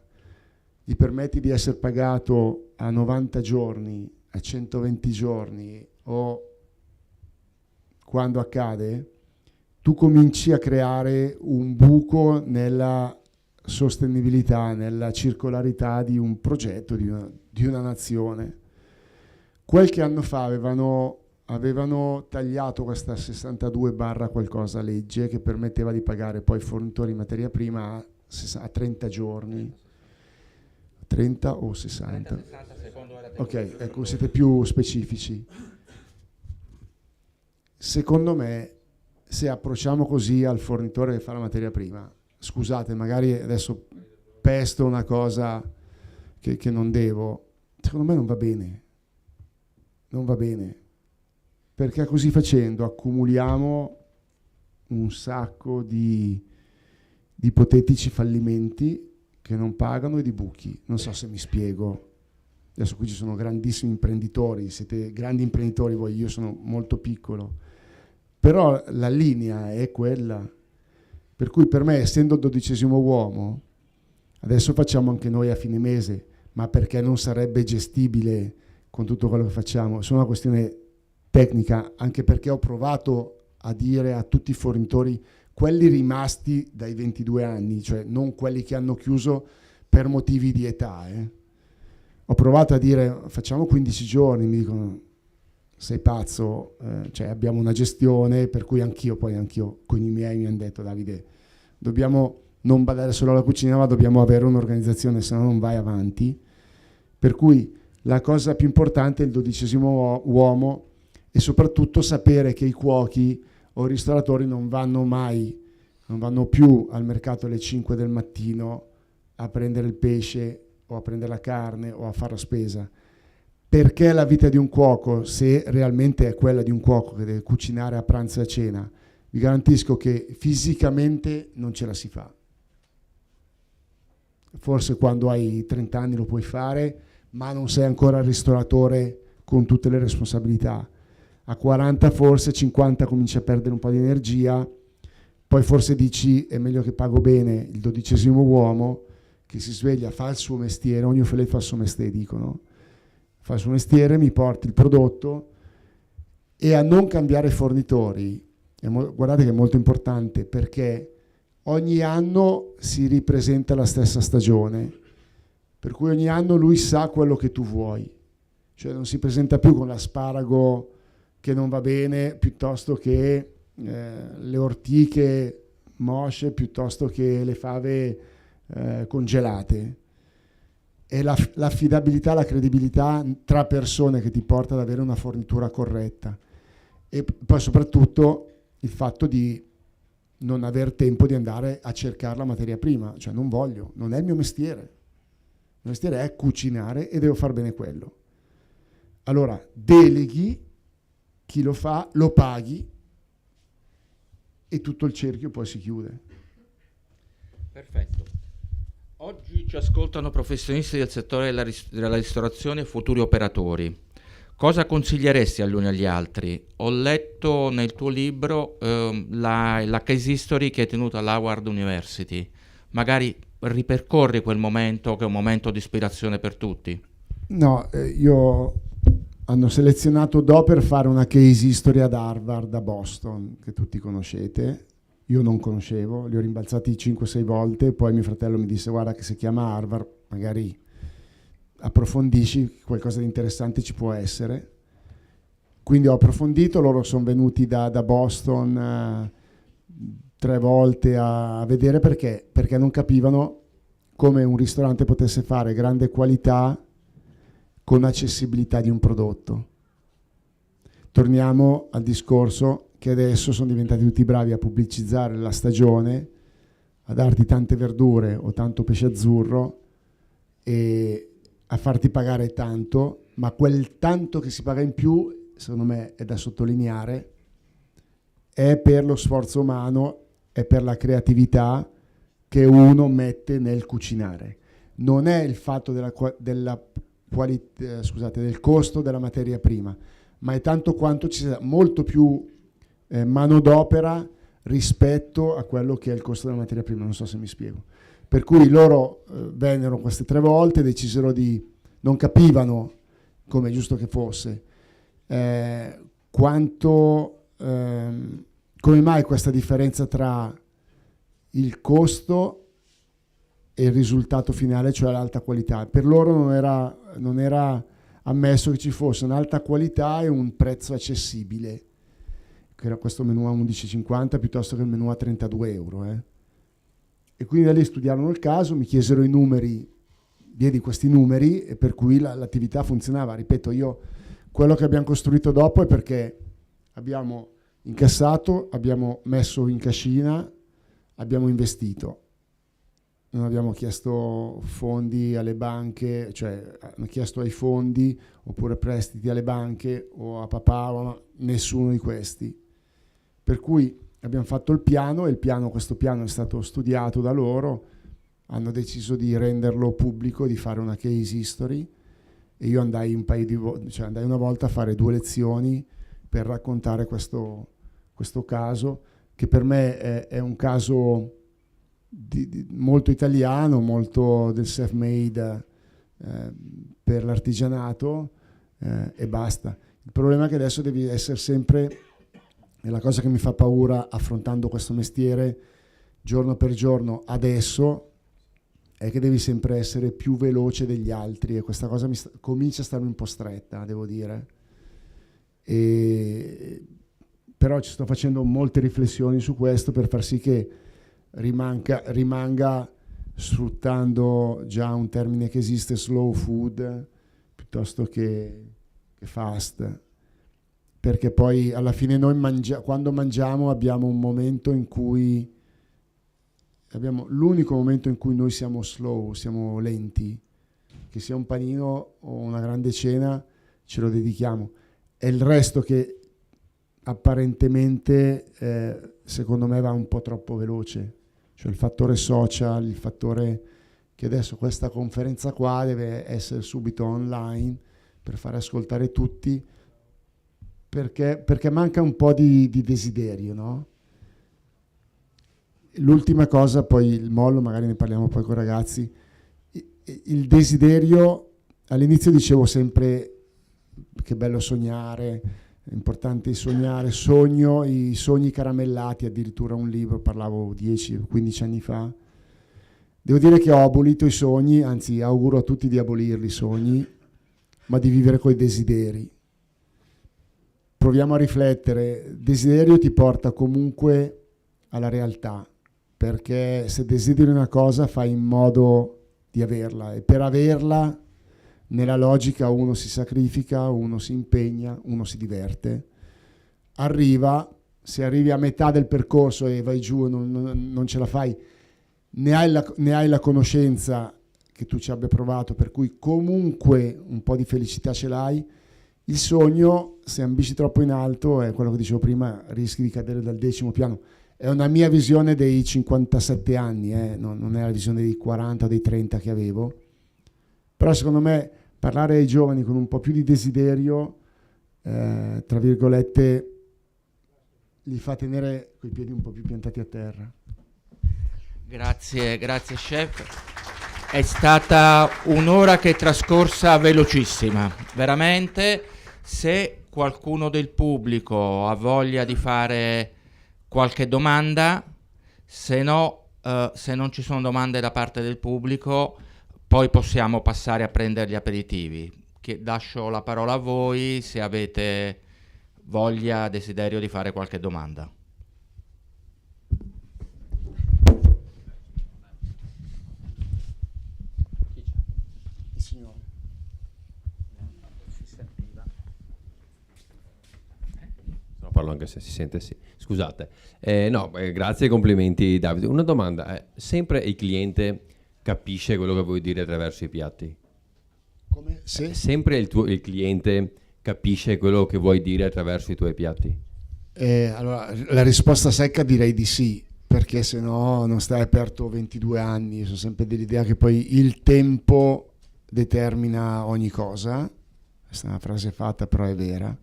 gli permetti di essere pagato a 90 giorni, a 120 giorni o quando accade, tu cominci a creare un buco nella sostenibilità, nella circolarità di un progetto, di una nazione. Qualche anno fa avevano tagliato questa 62 barra qualcosa legge che permetteva di pagare poi fornitori di materia prima a 30 giorni. 30 o 60? 60 secondo la Ok, ecco, siete più specifici. Secondo me, se approcciamo così al fornitore che fa la materia prima, scusate, magari adesso pesto una cosa che non devo, secondo me non va bene. Non va bene. Perché così facendo accumuliamo un sacco di ipotetici fallimenti che non pagano e di buchi. Non so se mi spiego. Adesso qui ci sono grandissimi imprenditori, siete grandi imprenditori voi, io sono molto piccolo. Però la linea è quella. Per cui per me, essendo il 12° uomo, adesso facciamo anche noi a fine mese, ma perché non sarebbe gestibile con tutto quello che facciamo? È solo una questione tecnica, anche perché ho provato a dire a tutti i fornitori, quelli rimasti dai 22 anni, cioè non quelli che hanno chiuso per motivi di età. Ho provato a dire facciamo 15 giorni, mi dicono sei pazzo, cioè abbiamo una gestione, per cui anch'io con i miei mi hanno detto Davide, dobbiamo non badare solo alla cucina, ma dobbiamo avere un'organizzazione, se no non vai avanti. Per cui la cosa più importante è il 12° uomo e soprattutto sapere che i cuochi o i ristoratori non vanno più al mercato alle 5 del mattino a prendere il pesce o a prendere la carne o a fare la spesa, perché la vita di un cuoco, se realmente è quella di un cuoco che deve cucinare a pranzo e a cena, vi garantisco che fisicamente non ce la si fa. Forse quando hai 30 anni lo puoi fare, ma non sei ancora il ristoratore con tutte le responsabilità. A 40 forse, 50 cominci a perdere un po' di energia, poi forse dici è meglio che pago bene il 12° uomo che si sveglia, fa il suo mestiere, ogni felice fa il suo mestiere, dicono, fa il suo mestiere, mi porti il prodotto, e a non cambiare fornitori. Guardate che è molto importante, perché ogni anno si ripresenta la stessa stagione, per cui ogni anno lui sa quello che tu vuoi, cioè non si presenta più con l'asparago che non va bene, piuttosto che le ortiche mosce, piuttosto che le fave congelate. è l'affidabilità, la credibilità tra persone che ti porta ad avere una fornitura corretta, e poi soprattutto il fatto di non aver tempo di andare a cercare la materia prima, cioè non voglio, non è il mio mestiere. Il mio mestiere è cucinare e devo far bene quello. Allora deleghi, chi lo fa lo paghi e tutto il cerchio poi si chiude. Perfetto. Oggi ci ascoltano professionisti del settore della ristorazione e futuri operatori. Cosa consiglieresti agli uni e agli altri? Ho letto nel tuo libro la case history che hai tenuto all'Howard University. Magari ripercorri quel momento che è un momento di ispirazione per tutti. No, io hanno selezionato Do per fare una case history ad Harvard, a Boston, che tutti conoscete. Io non conoscevo, li ho rimbalzati 5-6 volte, poi mio fratello mi disse guarda che si chiama Harvard, magari approfondisci, qualcosa di interessante ci può essere. Quindi ho approfondito, loro sono venuti da Boston 3 volte a vedere perché non capivano come un ristorante potesse fare grande qualità con accessibilità di un prodotto. Torniamo al discorso che adesso sono diventati tutti bravi a pubblicizzare la stagione, a darti tante verdure o tanto pesce azzurro e a farti pagare tanto, ma quel tanto che si paga in più, secondo me è da sottolineare, è per lo sforzo umano, è per la creatività che uno mette nel cucinare. Non è il fatto del costo della materia prima, ma è tanto quanto ci sia molto più manodopera rispetto a quello che è il costo della materia prima, non so se mi spiego. Per cui loro vennero queste 3 volte, decisero non capivano, come è giusto che fosse, come mai questa differenza tra il costo e il risultato finale, cioè l'alta qualità. Per loro non era ammesso che ci fosse un'alta qualità e un prezzo accessibile, che era questo menù a 11,50 piuttosto che il menù a 32 euro. E quindi da lì studiarono il caso, mi chiesero i numeri, diedi questi numeri e per cui l'attività funzionava. Ripeto, quello che abbiamo costruito dopo è perché abbiamo incassato, abbiamo messo in cascina, abbiamo investito. Non abbiamo chiesto fondi alle banche, cioè hanno chiesto ai fondi oppure prestiti alle banche o a papà, ma nessuno di questi. Per cui abbiamo fatto il piano e questo piano è stato studiato da loro, hanno deciso di renderlo pubblico, di fare una case history e io andai una volta a fare 2 lezioni per raccontare questo caso, che per me è un caso molto italiano, molto del self-made per l'artigianato e basta. Il problema è che adesso devi essere sempre, è la cosa che mi fa paura affrontando questo mestiere giorno per giorno adesso, è che devi sempre essere più veloce degli altri e questa cosa comincia a starmi un po' stretta, devo dire. Però ci sto facendo molte riflessioni su questo per far sì che rimanga, sfruttando già un termine che esiste, slow food piuttosto che fast, perché poi alla fine noi quando mangiamo abbiamo l'unico momento in cui noi siamo slow, siamo lenti, che sia un panino o una grande cena ce lo dedichiamo, e il resto che apparentemente secondo me va un po' troppo veloce, cioè il fattore social, il fattore che adesso questa conferenza qua deve essere subito online per fare ascoltare tutti, perché manca un po' di desiderio, no? L'ultima cosa, poi il mollo, magari ne parliamo poi con i ragazzi, il desiderio, all'inizio dicevo sempre che bello sognare, è importante sognare, sogno i sogni caramellati, addirittura un libro, parlavo 10-15 anni fa. Devo dire che ho abolito i sogni, anzi auguro a tutti di abolirli i sogni, ma di vivere coi desideri. Proviamo a riflettere, desiderio ti porta comunque alla realtà, perché se desideri una cosa fai in modo di averla, e per averla nella logica uno si sacrifica, uno si impegna, uno si diverte, se arrivi a metà del percorso e vai giù e non ce la fai, ne hai la conoscenza che tu ci abbia provato, per cui comunque un po' di felicità ce l'hai. Il sogno, se ambisci troppo in alto, è quello che dicevo prima, rischi di cadere dal 10° piano. È una mia visione dei 57 anni, non è la visione dei 40 o dei 30 che avevo. Però secondo me parlare ai giovani con un po' più di desiderio, tra virgolette, li fa tenere coi piedi un po' più piantati a terra. Grazie chef. È stata un'ora che è trascorsa velocissima, veramente. Se qualcuno del pubblico ha voglia di fare qualche domanda, se no, se non ci sono domande da parte del pubblico, poi possiamo passare a prendere gli aperitivi. Lascio la parola a voi se avete voglia, desiderio di fare qualche domanda. Parlo anche se si sente, sì. Scusate. Grazie e complimenti Davide. Una domanda, sempre il cliente capisce quello che vuoi dire attraverso i piatti? Come? Sì. Sempre il cliente capisce quello che vuoi dire attraverso i tuoi piatti? Allora, la risposta secca direi di sì, perché se no non stai aperto 22 anni. Sono sempre dell'idea che poi il tempo determina ogni cosa. Questa è una frase fatta, però è vera.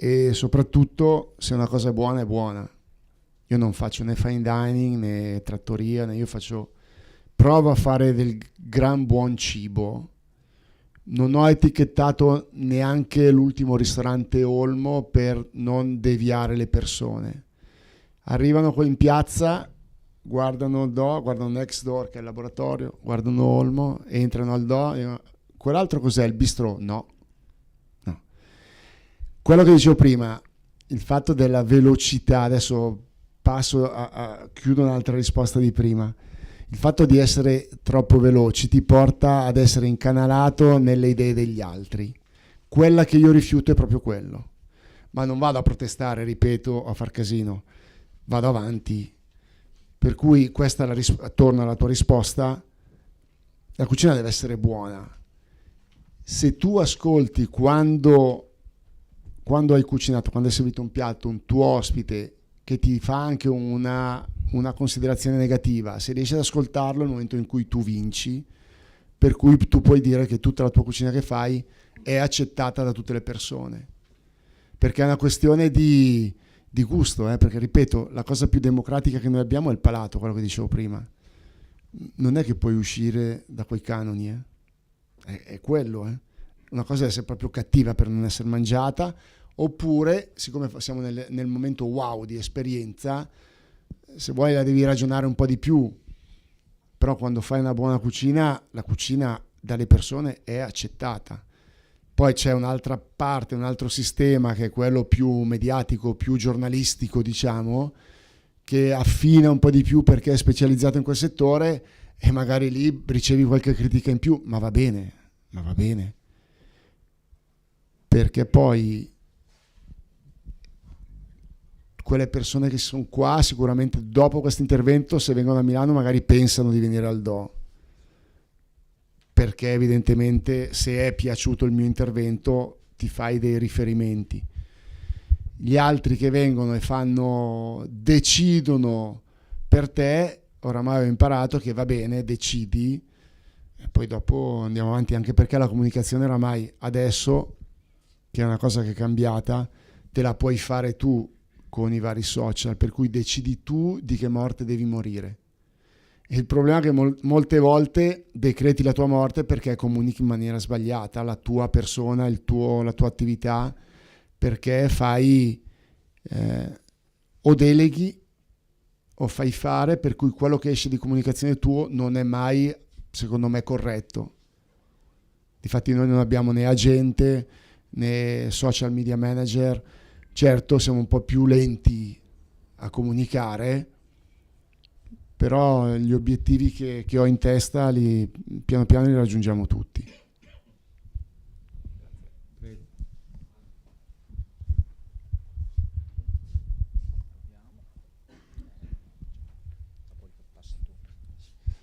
E soprattutto se una cosa è buona è buona. Io non faccio né fine dining né trattoria, provo a fare del gran buon cibo. Non ho etichettato neanche l'ultimo ristorante Olmo per non deviare le persone. Arrivano in piazza, guardano il Do, guardano Next Door che è il laboratorio, guardano Olmo, entrano al Do e dicono, quell'altro cos'è, il bistrò? No. Quello che dicevo prima, il fatto della velocità, adesso chiudo un'altra risposta di prima, il fatto di essere troppo veloci ti porta ad essere incanalato nelle idee degli altri. Quella che io rifiuto è proprio quello, ma non vado a protestare, ripeto, a far casino, vado avanti. Per cui questa torno alla tua risposta, la cucina deve essere buona. Se tu ascolti quando hai cucinato, quando hai servito un piatto, un tuo ospite che ti fa anche una considerazione negativa, se riesci ad ascoltarlo nel momento in cui tu vinci, per cui tu puoi dire che tutta la tua cucina che fai è accettata da tutte le persone, perché è una questione di gusto, perché ripeto, la cosa più democratica che noi abbiamo è il palato, quello che dicevo prima. Non è che puoi uscire da quei canoni, è quello, Una cosa è essere proprio cattiva per non essere mangiata, oppure, siccome siamo nel momento wow di esperienza, se vuoi la devi ragionare un po' di più, però quando fai una buona cucina, la cucina dalle persone è accettata. Poi c'è un'altra parte, un altro sistema che è quello più mediatico, più giornalistico, diciamo, che affina un po' di più perché è specializzato in quel settore e magari lì ricevi qualche critica in più, ma va bene. Perché poi quelle persone che sono qua sicuramente dopo questo intervento, se vengono a Milano, magari pensano di venire al Do, perché evidentemente se è piaciuto il mio intervento ti fai dei riferimenti. Gli altri che vengono e decidono per te, oramai ho imparato che va bene, decidi e poi dopo andiamo avanti, anche perché la comunicazione oramai adesso, che è una cosa che è cambiata, te la puoi fare tu con i vari social, per cui decidi tu di che morte devi morire. E il problema è che molte volte decreti la tua morte perché comunichi in maniera sbagliata la tua persona, la tua attività, perché fai o deleghi o fai fare, per cui quello che esce di comunicazione tuo non è mai, secondo me, corretto. Difatti noi non abbiamo né agente né social media manager. Certo siamo un po' più lenti a comunicare, però gli obiettivi che ho in testa piano piano li raggiungiamo tutti.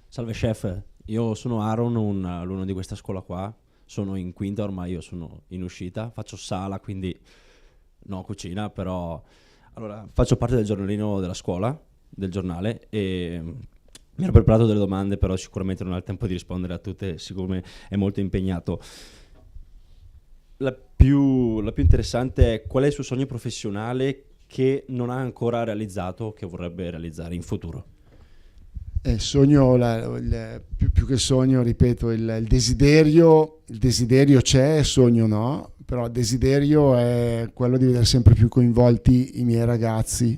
Salve chef, io sono Aaron, un alunno di questa scuola qua, sono in quinta ormai, io sono in uscita, faccio sala, quindi no cucina, però allora, faccio parte del giornalino della scuola, del giornale, e mi ero preparato delle domande, però sicuramente non ho il tempo di rispondere a tutte, siccome è molto impegnato. La più interessante è: qual è il suo sogno professionale che non ha ancora realizzato, che vorrebbe realizzare in futuro? Sogno, più che sogno, ripeto, il desiderio c'è, sogno no, però il desiderio è quello di vedere sempre più coinvolti i miei ragazzi,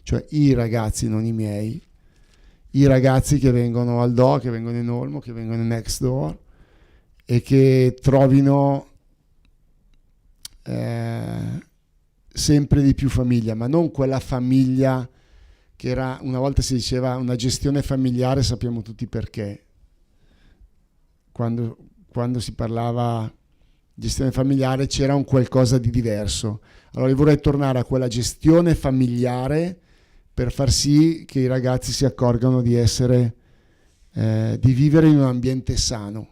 cioè i ragazzi, non i miei, i ragazzi che vengono al DO, che vengono in Olmo, che vengono in Next Door e che trovino sempre di più famiglia, ma non quella famiglia che era, una volta si diceva, una gestione familiare, sappiamo tutti perché. Quando si parlava di gestione familiare c'era un qualcosa di diverso. Allora io vorrei tornare a quella gestione familiare per far sì che i ragazzi si accorgano di essere, di vivere in un ambiente sano.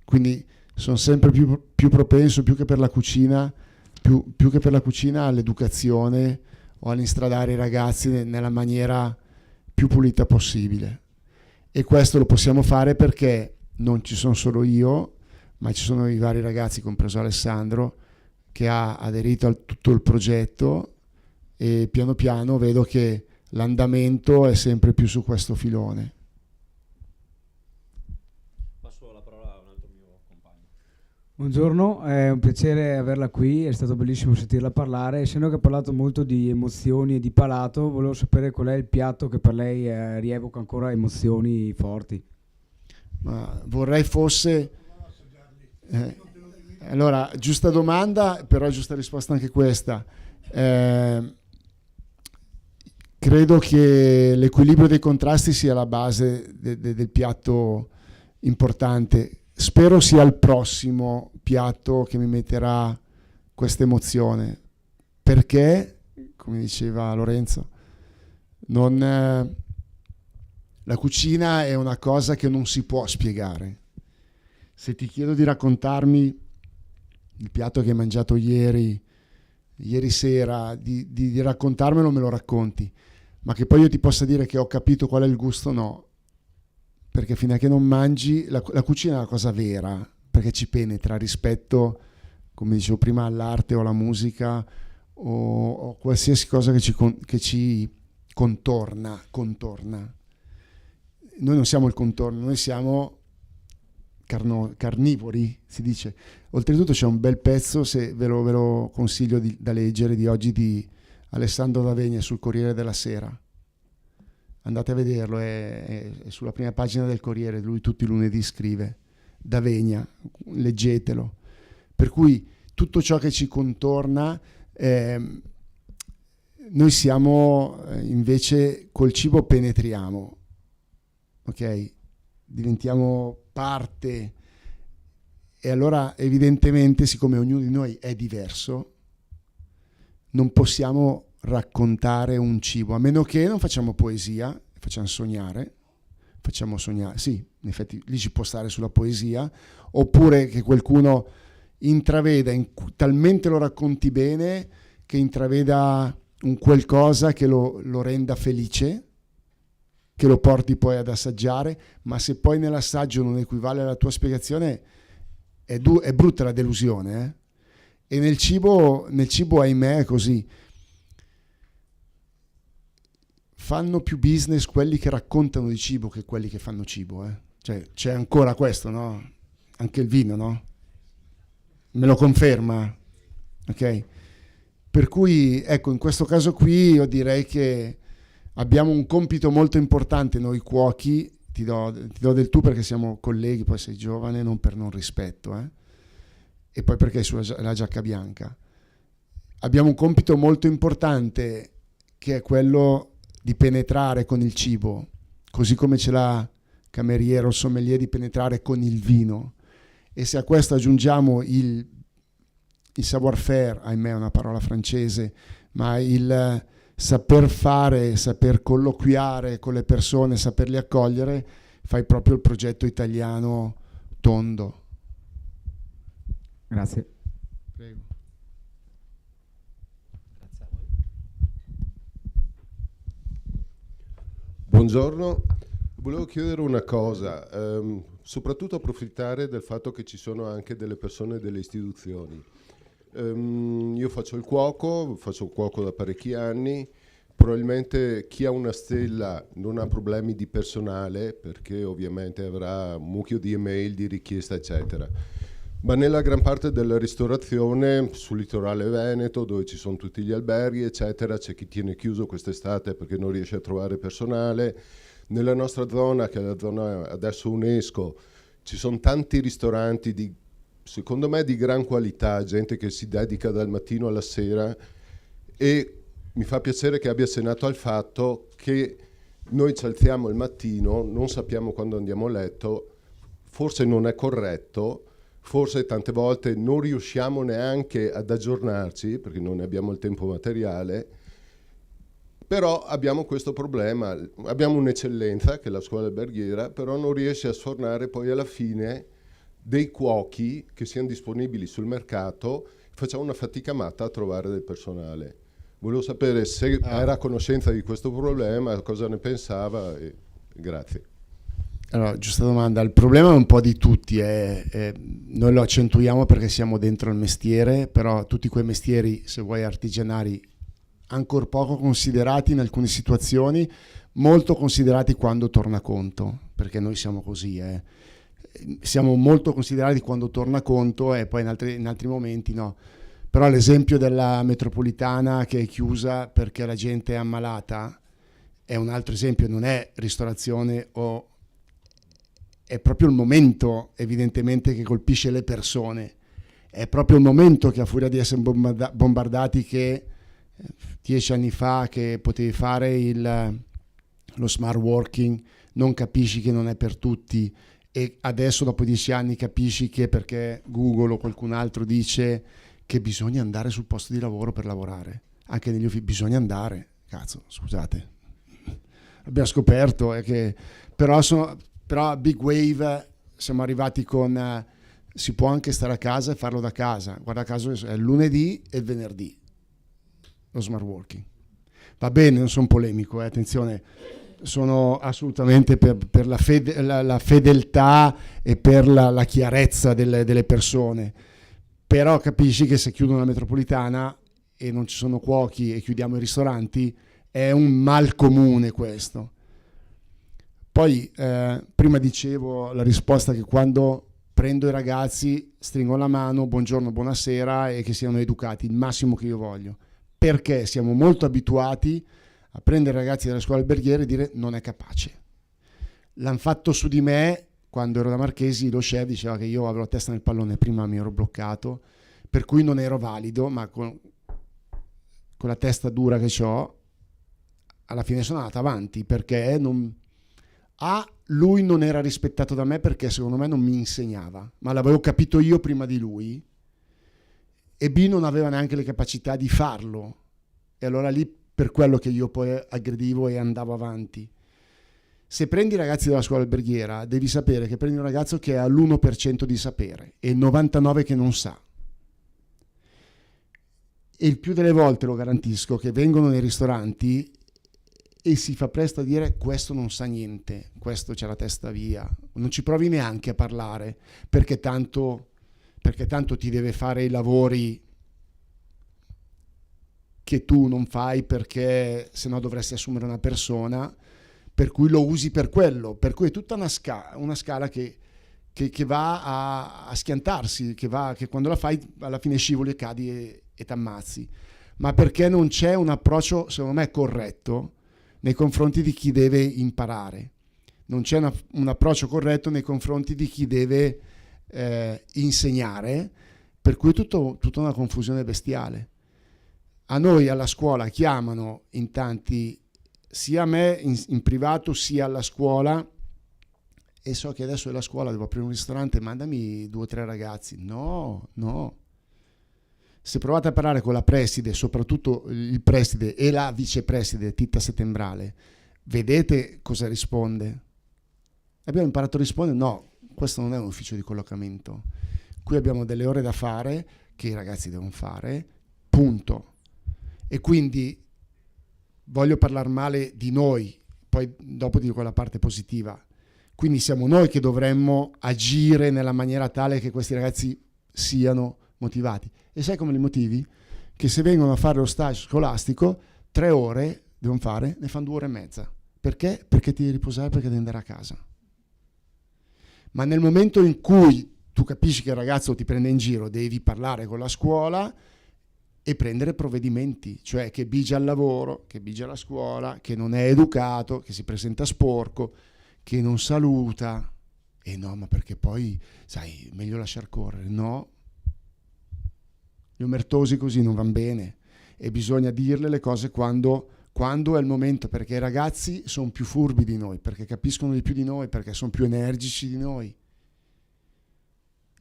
Quindi sono sempre più propenso, più che per la cucina, più che per la cucina, all'educazione o all'instradare i ragazzi nella maniera più pulita possibile. E questo lo possiamo fare perché non ci sono solo io, ma ci sono i vari ragazzi, compreso Alessandro, che ha aderito a tutto il progetto, e piano piano vedo che l'andamento è sempre più su questo filone. Passo la parola a un altro mio compagno. Buongiorno, è un piacere averla qui, è stato bellissimo sentirla parlare. Essendo che ha parlato molto di emozioni e di palato, volevo sapere qual è il piatto che per lei rievoca ancora emozioni forti. Ma vorrei fosse... allora, giusta domanda, però giusta risposta anche questa. Credo che l'equilibrio dei contrasti sia la base del piatto importante. Spero sia il prossimo piatto che mi metterà questa emozione, perché, come diceva Lorenzo, la cucina è una cosa che non si può spiegare. Se ti chiedo di raccontarmi il piatto che hai mangiato ieri sera, di raccontarmelo, me lo racconti, ma che poi io ti possa dire che ho capito qual è il gusto, no. Perché fino a che non mangi, la cucina è una cosa vera, perché ci penetra rispetto, come dicevo prima, all'arte o alla musica o qualsiasi cosa che ci contorna. Noi non siamo il contorno, noi siamo carnivori, si dice. Oltretutto c'è un bel pezzo, se ve lo consiglio da leggere, di oggi, di Alessandro D'Avegna sul Corriere della Sera. Andate a vederlo, è sulla prima pagina del Corriere, lui tutti i lunedì scrive, D'Avegna, leggetelo. Per cui tutto ciò che ci contorna, noi siamo invece, col cibo penetriamo, ok? Diventiamo parte, e allora evidentemente, siccome ognuno di noi è diverso, non possiamo raccontare un cibo, a meno che non facciamo poesia, facciamo sognare, sì, in effetti lì ci può stare sulla poesia, oppure che qualcuno intraveda, talmente lo racconti bene che intraveda un qualcosa che lo renda felice, che lo porti poi ad assaggiare, ma se poi nell'assaggio non equivale alla tua spiegazione, è brutta la delusione, E nel cibo ahimè è così. Fanno più business quelli che raccontano di cibo che quelli che fanno cibo, Cioè, c'è ancora questo, no? Anche il vino, no? Me lo conferma, ok? Per cui, ecco, in questo caso qui io direi che abbiamo un compito molto importante noi cuochi, ti do del tu perché siamo colleghi, poi sei giovane, non per non rispetto, e poi perché hai la giacca bianca. Abbiamo un compito molto importante che è quello di penetrare con il cibo, così come ce l'ha cameriere o sommelier di penetrare con il vino. E se a questo aggiungiamo il savoir-faire, ahimè è una parola francese, ma il saper fare, saper colloquiare con le persone, saperli accogliere, fai proprio il progetto italiano tondo. Grazie. Prego. Buongiorno, volevo chiedere una cosa, soprattutto approfittare del fatto che ci sono anche delle persone delle istituzioni. Io faccio il cuoco da parecchi anni, probabilmente chi ha una stella non ha problemi di personale perché ovviamente avrà un mucchio di email, di richiesta eccetera, ma nella gran parte della ristorazione sul litorale veneto dove ci sono tutti gli alberghi eccetera c'è chi tiene chiuso quest'estate perché non riesce a trovare personale. Nella nostra zona, che è la zona adesso UNESCO, ci sono tanti ristoranti secondo me di gran qualità, gente che si dedica dal mattino alla sera, e mi fa piacere che abbia accennato al fatto che noi ci alziamo il mattino, non sappiamo quando andiamo a letto, forse non è corretto, forse tante volte non riusciamo neanche ad aggiornarci perché non ne abbiamo il tempo materiale, però abbiamo questo problema, abbiamo un'eccellenza che è la scuola alberghiera, però non riesce a sfornare poi alla fine dei cuochi che siano disponibili sul mercato, facciamo una fatica matta a trovare del personale. Volevo sapere se era a conoscenza di questo problema, cosa ne pensava, e grazie. Allora, giusta domanda. Il problema è un po' di tutti, noi lo accentuiamo perché siamo dentro il mestiere, però tutti quei mestieri, se vuoi artigianali, ancor poco considerati in alcune situazioni, molto considerati quando torna conto, perché noi siamo così, siamo molto considerati quando torna conto e poi in altri momenti no. Però l'esempio della metropolitana che è chiusa perché la gente è ammalata è un altro esempio, non è ristorazione è proprio il momento evidentemente che colpisce le persone, è proprio il momento che a furia di essere bombardati che 10 anni fa che potevi fare lo smart working, non capisci che non è per tutti, e adesso dopo 10 anni capisci che perché Google o qualcun altro dice che bisogna andare sul posto di lavoro per lavorare, anche negli uffici bisogna andare, cazzo, scusate, abbiamo scoperto che però a Big Wave siamo arrivati con si può anche stare a casa e farlo da casa, guarda caso è il lunedì e il venerdì lo smart working. Va bene, non sono polemico, attenzione, sono assolutamente per la fedeltà e per la chiarezza delle persone, però capisci che se chiudono la metropolitana e non ci sono cuochi e chiudiamo i ristoranti è un mal comune questo. Poi prima dicevo la risposta che quando prendo i ragazzi stringo la mano, buongiorno, buonasera, e che siano educati, il massimo che io voglio, perché siamo molto abituati a prendere i ragazzi della scuola alberghiera e dire non è capace. L'hanno fatto su di me quando ero da Marchesi, lo chef diceva che io avevo la testa nel pallone, prima mi ero bloccato, per cui non ero valido, ma con la testa dura che ho, alla fine sono andato avanti, perché lui non era rispettato da me perché secondo me non mi insegnava, ma l'avevo capito io prima di lui, e B non aveva neanche le capacità di farlo, e allora lì per quello che io poi aggredivo e andavo avanti. Se prendi i ragazzi della scuola alberghiera devi sapere che prendi un ragazzo che ha l'1% di sapere e il 99% che non sa, e il più delle volte, lo garantisco, che vengono nei ristoranti e si fa presto a dire questo non sa niente, questo c'ha la testa via, non ci provi neanche a parlare perché tanto ti deve fare i lavori che tu non fai, perché sennò dovresti assumere una persona, per cui lo usi per quello, per cui è tutta una scala che va a schiantarsi, che quando la fai alla fine scivoli e cadi e t'ammazzi, ma perché non c'è un approccio secondo me corretto nei confronti di chi deve imparare, non c'è un approccio corretto nei confronti di chi deve insegnare, per cui tutta una confusione bestiale. A noi alla scuola chiamano in tanti sia a me in privato sia alla scuola, e so che adesso alla scuola devo aprire un ristorante, mandami 2 o 3 ragazzi. No. Se provate a parlare con la preside, soprattutto il preside e la vicepreside Titta Settembrale, vedete cosa risponde. Abbiamo imparato a rispondere: no, questo non è un ufficio di collocamento, qui abbiamo delle ore da fare che i ragazzi devono fare, punto. E quindi voglio parlare male di noi, poi dopo dico la parte positiva. Quindi siamo noi che dovremmo agire nella maniera tale che questi ragazzi siano motivati. E sai come li motivi? Che se vengono a fare lo stage scolastico, 3 ore devono fare, ne fanno 2 ore e mezza. Perché? Perché ti devi riposare, perché devi andare a casa. Ma nel momento in cui tu capisci che il ragazzo ti prende in giro, devi parlare con la scuola e prendere provvedimenti, cioè che bigia al lavoro, che bigia alla scuola, che non è educato, che si presenta sporco, che non saluta. E no, ma perché poi, sai, meglio lasciar correre. No, gli omertosi così non vanno bene, e bisogna dirle le cose quando è il momento, perché i ragazzi sono più furbi di noi, perché capiscono di più di noi, perché sono più energici di noi.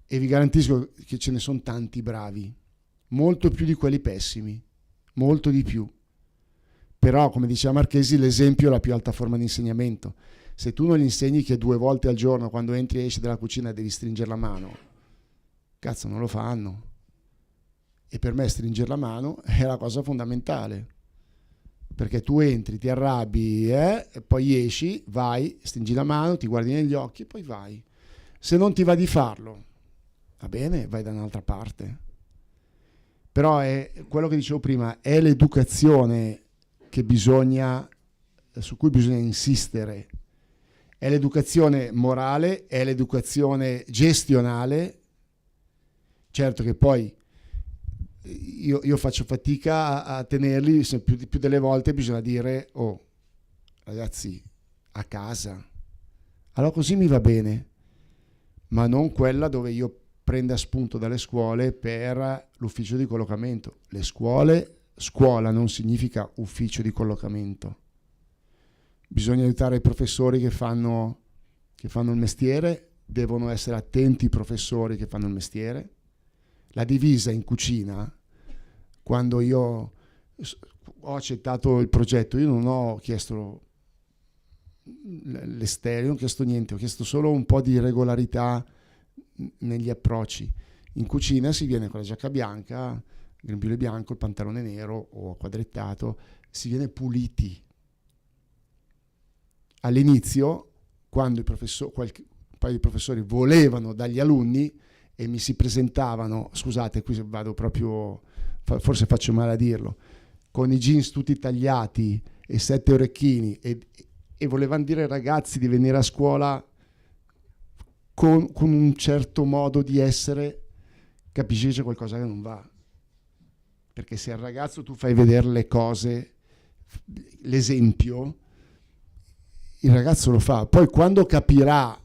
E vi garantisco che ce ne sono tanti bravi, molto più di quelli pessimi, molto di più. Però, come diceva Marchesi, l'esempio è la più alta forma di insegnamento. Se tu non gli insegni che 2 volte al giorno, quando entri e esci dalla cucina, devi stringere la mano, cazzo, non lo fanno. E per me stringere la mano è la cosa fondamentale, perché tu entri, ti arrabbi, e poi esci, vai, stringi la mano, ti guardi negli occhi e poi vai. Se non ti va di farlo, va bene, vai da un'altra parte. Però è quello che dicevo prima, è l'educazione su cui bisogna insistere. È l'educazione morale, è l'educazione gestionale. Certo che poi io faccio fatica a tenerli, più delle volte bisogna dire: oh ragazzi, a casa, allora così mi va bene, ma non quella dove io prenda spunto dalle scuole per l'ufficio di collocamento. Le scuola non significa ufficio di collocamento. Bisogna aiutare i professori che fanno il mestiere, devono essere attenti i professori che fanno il mestiere. La divisa in cucina, quando io ho accettato il progetto, io non ho chiesto l'estereo, non ho chiesto niente, ho chiesto solo un po' di regolarità negli approcci. In cucina si viene con la giacca bianca, il grembiule bianco, il pantalone nero o quadrettato, si viene puliti. All'inizio, quando un paio di professori volevano dagli alunni e mi si presentavano, scusate, qui vado proprio, forse faccio male a dirlo, con i jeans tutti tagliati e 7 orecchini e volevano dire ai ragazzi di venire a scuola con un certo modo di essere, capisci che c'è qualcosa che non va. Perché se al ragazzo tu fai vedere le cose, l'esempio, il ragazzo lo fa. Poi quando capirà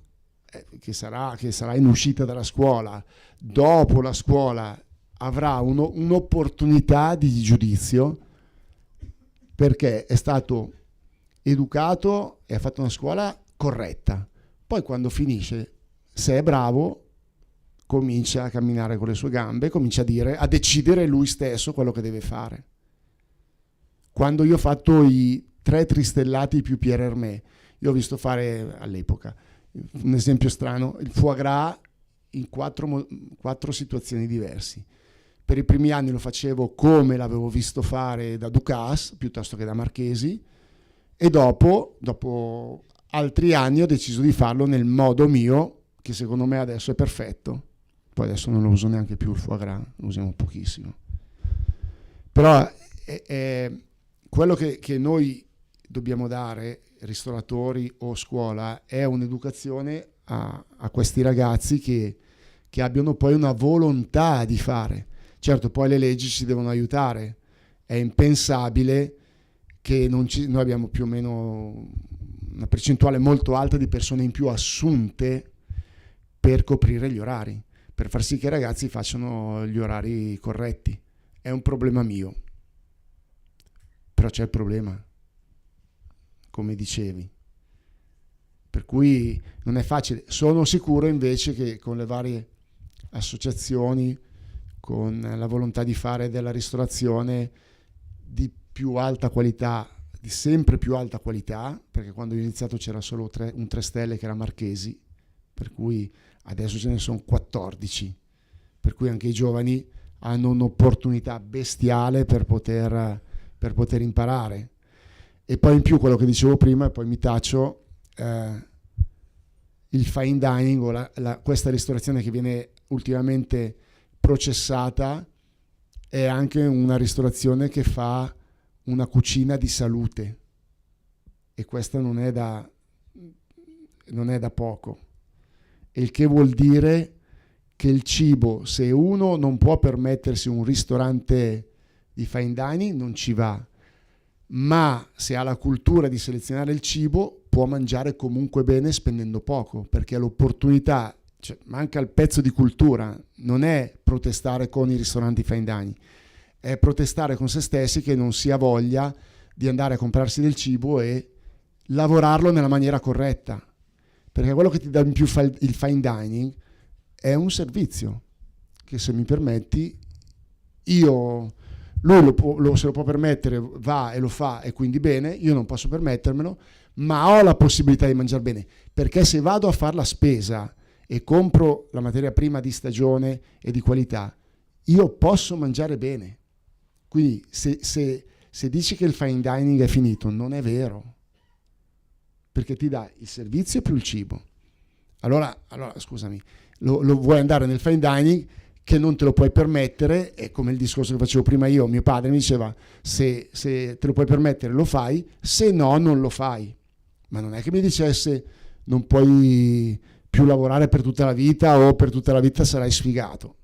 che sarà in uscita dalla scuola, dopo la scuola avrà un'opportunità di giudizio, perché è stato educato e ha fatto una scuola corretta. Poi quando finisce, se è bravo, comincia a camminare con le sue gambe, comincia a decidere lui stesso quello che deve fare. Quando io ho fatto i 3 tristellati più Pierre Hermé, io ho visto fare all'epoca, un esempio strano, il foie gras in 4 situazioni diverse. Per i primi anni lo facevo come l'avevo visto fare da Ducasse piuttosto che da Marchesi, e dopo altri anni ho deciso di farlo nel modo mio, che secondo me adesso è perfetto. Poi adesso non lo uso neanche più il foie gras, lo usiamo pochissimo. Però quello che noi dobbiamo dare, ristoratori o scuola, è un'educazione a questi ragazzi che abbiano poi una volontà di fare. Certo, poi le leggi ci devono aiutare. È impensabile che noi abbiamo più o meno una percentuale molto alta di persone in più assunte per coprire gli orari, per far sì che i ragazzi facciano gli orari corretti. È un problema mio, però c'è il problema. come dicevi. Per cui non è facile. Sono sicuro invece che con le varie associazioni, con la volontà di fare della ristorazione di più alta qualità, di sempre più alta qualità, perché quando ho iniziato c'era solo un 3 stelle che era Marchesi, per cui adesso ce ne sono 14, per cui anche i giovani hanno un'opportunità bestiale per poter imparare. E poi in più quello che dicevo prima, e poi mi taccio, il fine dining o questa ristorazione che viene ultimamente processata è anche una ristorazione che fa una cucina di salute, e questa non è da poco, il che vuol dire che il cibo, se uno non può permettersi un ristorante di fine dining, non ci va, ma se ha la cultura di selezionare il cibo può mangiare comunque bene spendendo poco, perché ha l'opportunità, cioè, manca il pezzo di cultura, non è protestare con i ristoranti fine dining, è protestare con se stessi che non si ha voglia di andare a comprarsi del cibo e lavorarlo nella maniera corretta, perché quello che ti dà in più il fine dining è un servizio che, se mi permetti, lui se lo può permettere, va e lo fa, e quindi bene, io non posso permettermelo, ma ho la possibilità di mangiare bene, perché se vado a fare la spesa e compro la materia prima di stagione e di qualità, io posso mangiare bene. Quindi se dici che il fine dining è finito, non è vero, perché ti dà il servizio più il cibo. Allora scusami, lo vuoi andare nel fine dining che non te lo puoi permettere, è come il discorso che facevo prima io. Mio padre mi diceva: se te lo puoi permettere lo fai, se no non lo fai. Ma non è che mi dicesse non puoi più lavorare per tutta la vita, o per tutta la vita sarai sfigato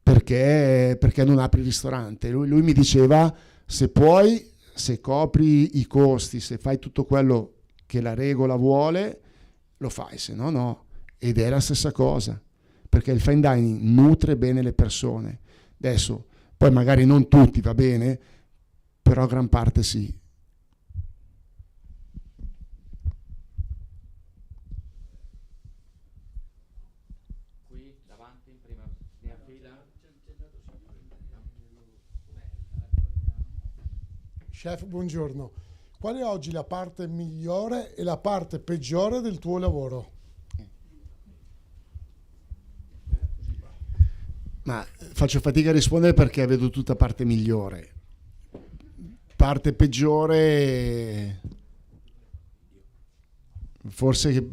perché non apri il ristorante. Lui mi diceva: se puoi, se copri i costi, se fai tutto quello che la regola vuole, lo fai, se no no. Ed è la stessa cosa, perché il fine dining nutre bene le persone. Adesso poi magari non tutti, va bene, però gran parte sì. Qui davanti, prima fila. Chef, buongiorno. Qual è oggi la parte migliore e la parte peggiore del tuo lavoro? Ma faccio fatica a rispondere perché vedo tutta parte migliore. Parte peggiore, forse che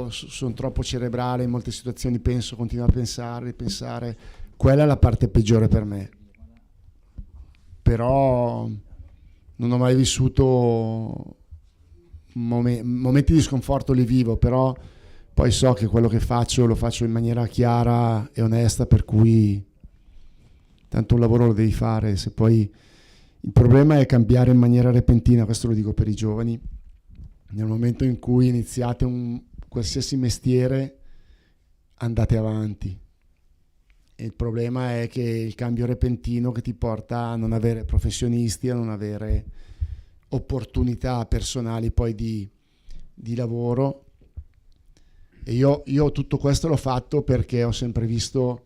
sono troppo cerebrale in molte situazioni, continuo a pensare, quella è la parte peggiore per me. Però non ho mai vissuto momenti di sconforto, li vivo, però poi so che quello che faccio lo faccio in maniera chiara e onesta, per cui tanto un lavoro lo devi fare. Se poi il problema è cambiare in maniera repentina, questo lo dico per i giovani, nel momento in cui iniziate un qualsiasi mestiere andate avanti, e il problema è che il cambio repentino che ti porta a non avere professionisti, a non avere opportunità personali poi di lavoro. E io tutto questo l'ho fatto perché ho sempre visto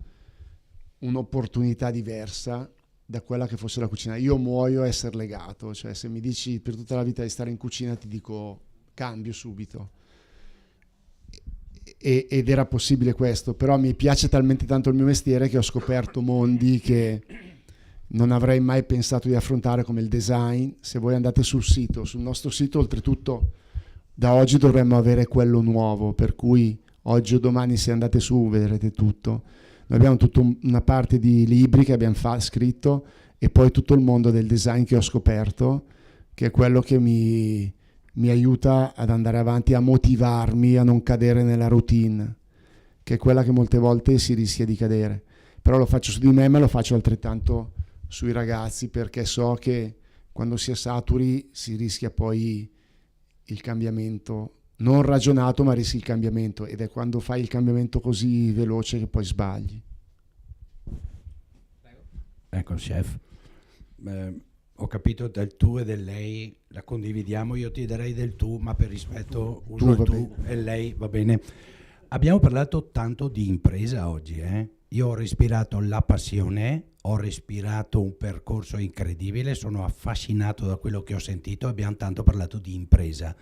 un'opportunità diversa da quella che fosse la cucina. Io muoio a essere legato, cioè se mi dici per tutta la vita di stare in cucina ti dico cambio subito. Ed era possibile questo, però mi piace talmente tanto il mio mestiere che ho scoperto mondi che non avrei mai pensato di affrontare, come il design. Se voi andate sul nostro sito, oltretutto da oggi dovremmo avere quello nuovo, per cui oggi o domani, se andate su, vedrete tutto. Noi abbiamo tutta una parte di libri che abbiamo scritto, e poi tutto il mondo del design che ho scoperto, che è quello che mi aiuta ad andare avanti, a motivarmi a non cadere nella routine, che è quella che molte volte si rischia di cadere. Però lo faccio su di me, ma lo faccio altrettanto sui ragazzi, perché so che quando si è saturi si rischia poi il cambiamento non ragionato, ma rischi il cambiamento, ed è quando fai il cambiamento così veloce che poi sbagli. Ecco, chef, ho capito del tu e del lei, la condividiamo, io ti darei del tu, ma per rispetto uso il tu e lei, va bene. Abbiamo parlato tanto di impresa oggi, Io ho respirato la passione, ho respirato un percorso incredibile, sono affascinato da quello che ho sentito, abbiamo tanto parlato di impresa,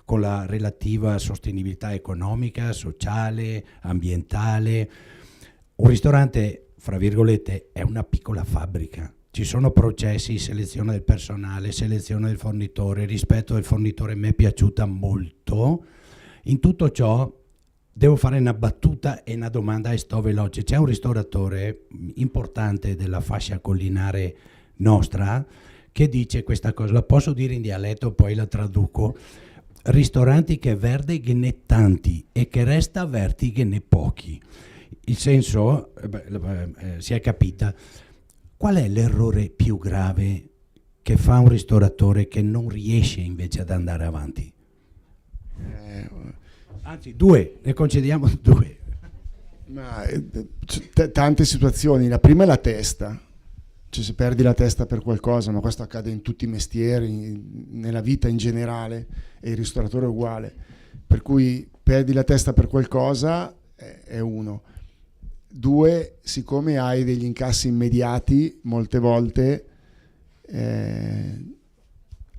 con la relativa sostenibilità economica, sociale, ambientale. Un ristorante, fra virgolette, è una piccola fabbrica. Ci sono processi, selezione del personale, selezione del fornitore, rispetto del fornitore mi è piaciuta molto. In tutto ciò devo fare una battuta e una domanda e sto veloce. C'è un ristoratore importante della fascia collinare nostra che dice questa cosa, la posso dire in dialetto, poi la traduco. Ristoranti che verde che ne tanti e che resta verti che ne pochi. Il senso, si è capita. Qual è l'errore più grave che fa un ristoratore che non riesce invece ad andare avanti? Anzi, 2, ne concediamo 2. Tante situazioni. La prima è la testa. Cioè, se perdi la testa per qualcosa, ma questo accade in tutti i mestieri, nella vita in generale, e il ristoratore è uguale. Per cui perdi la testa per qualcosa, è uno. 2, siccome hai degli incassi immediati, molte volte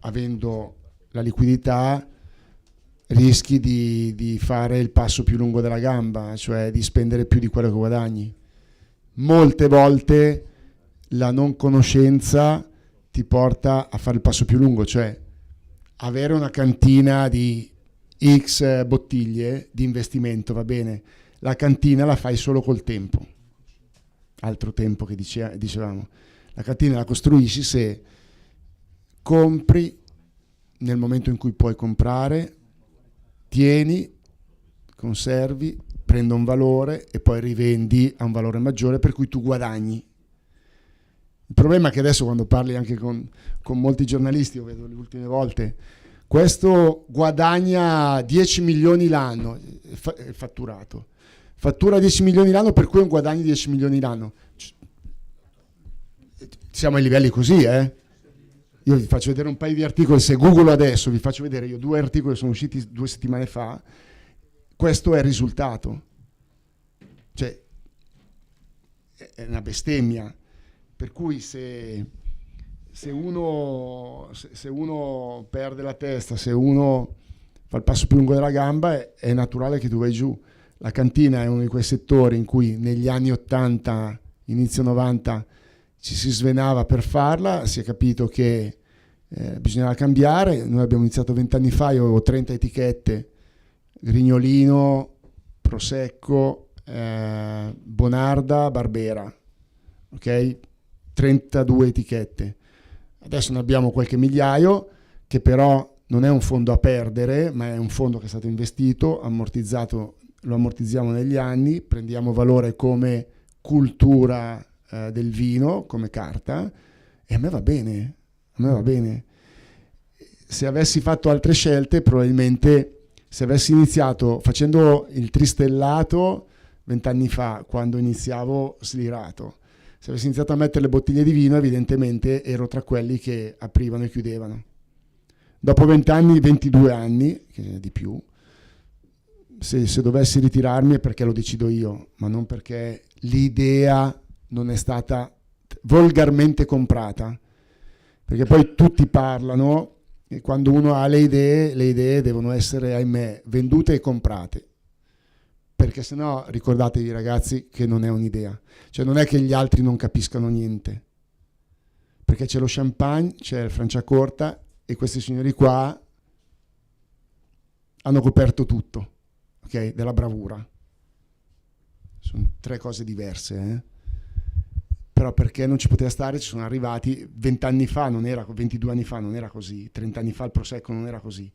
avendo la liquidità rischi di fare il passo più lungo della gamba, cioè di spendere più di quello che guadagni. Molte volte la non conoscenza ti porta a fare il passo più lungo, cioè avere una cantina di X bottiglie di investimento, va bene, la cantina la fai solo col tempo, altro tempo che dicevamo. La cantina la costruisci se compri nel momento in cui puoi comprare, tieni, conservi, prende un valore e poi rivendi a un valore maggiore, per cui tu guadagni. Il problema è che adesso, quando parli anche con molti giornalisti, io vedo le ultime volte, questo guadagna 10 milioni l'anno, è fatturato. Fattura 10 milioni l'anno, per cui un guadagno di 10 milioni l'anno. Siamo ai livelli così, Io vi faccio vedere un paio di articoli, se Google adesso vi faccio vedere, io 2 articoli sono usciti 2 settimane fa, questo è il risultato. Cioè, è una bestemmia. Per cui se uno perde la testa, se uno fa il passo più lungo della gamba, è naturale che tu vai giù. La cantina è uno di quei settori in cui negli anni 80, inizio 90, ci si svenava per farla, si è capito che bisognava cambiare. Noi abbiamo iniziato 20 anni fa, io avevo 30 etichette, Grignolino, Prosecco, Bonarda, Barbera, ok? 32 etichette. Adesso ne abbiamo qualche migliaio, che però non è un fondo a perdere, ma è un fondo che è stato investito, ammortizzato, lo ammortizziamo negli anni, prendiamo valore come cultura del vino, come carta, e a me va bene, Se avessi fatto altre scelte, probabilmente, se avessi iniziato facendo il tristellato 20 anni fa, quando iniziavo slirato, se avessi iniziato a mettere le bottiglie di vino, evidentemente ero tra quelli che aprivano e chiudevano. Dopo 20 anni, 22 anni, che è di più, se dovessi ritirarmi è perché lo decido io, ma non perché l'idea non è stata volgarmente comprata. Perché poi tutti parlano, e quando uno ha le idee devono essere, ahimè, vendute e comprate. Perché sennò, ricordatevi ragazzi, che non è un'idea. Cioè non è che gli altri non capiscano niente. Perché c'è lo champagne, c'è il Franciacorta, e questi signori qua hanno coperto tutto, ok? Della bravura. Sono 3 cose diverse, Però perché non ci poteva stare, ci sono arrivati 20 anni fa, 22 anni fa non era così, 30 anni fa il Prosecco non era così.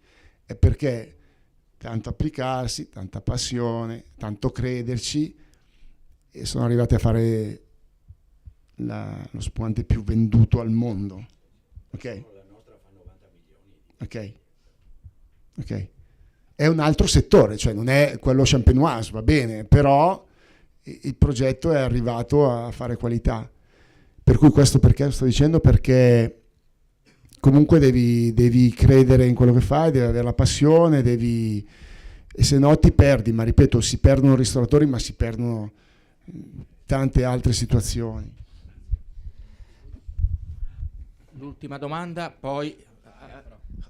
È perché tanto applicarsi, tanta passione, tanto crederci, e sono arrivati a fare lo spumante più venduto al mondo. Ok? La nostra fa 90 milioni. Ok. È un altro settore, cioè non è quello champenoise, va bene, però il progetto è arrivato a fare qualità. Per cui questo perché sto dicendo? Perché comunque devi credere in quello che fai, devi avere la passione, e se no ti perdi, ma ripeto, si perdono ristoratori, ma si perdono tante altre situazioni. L'ultima domanda, poi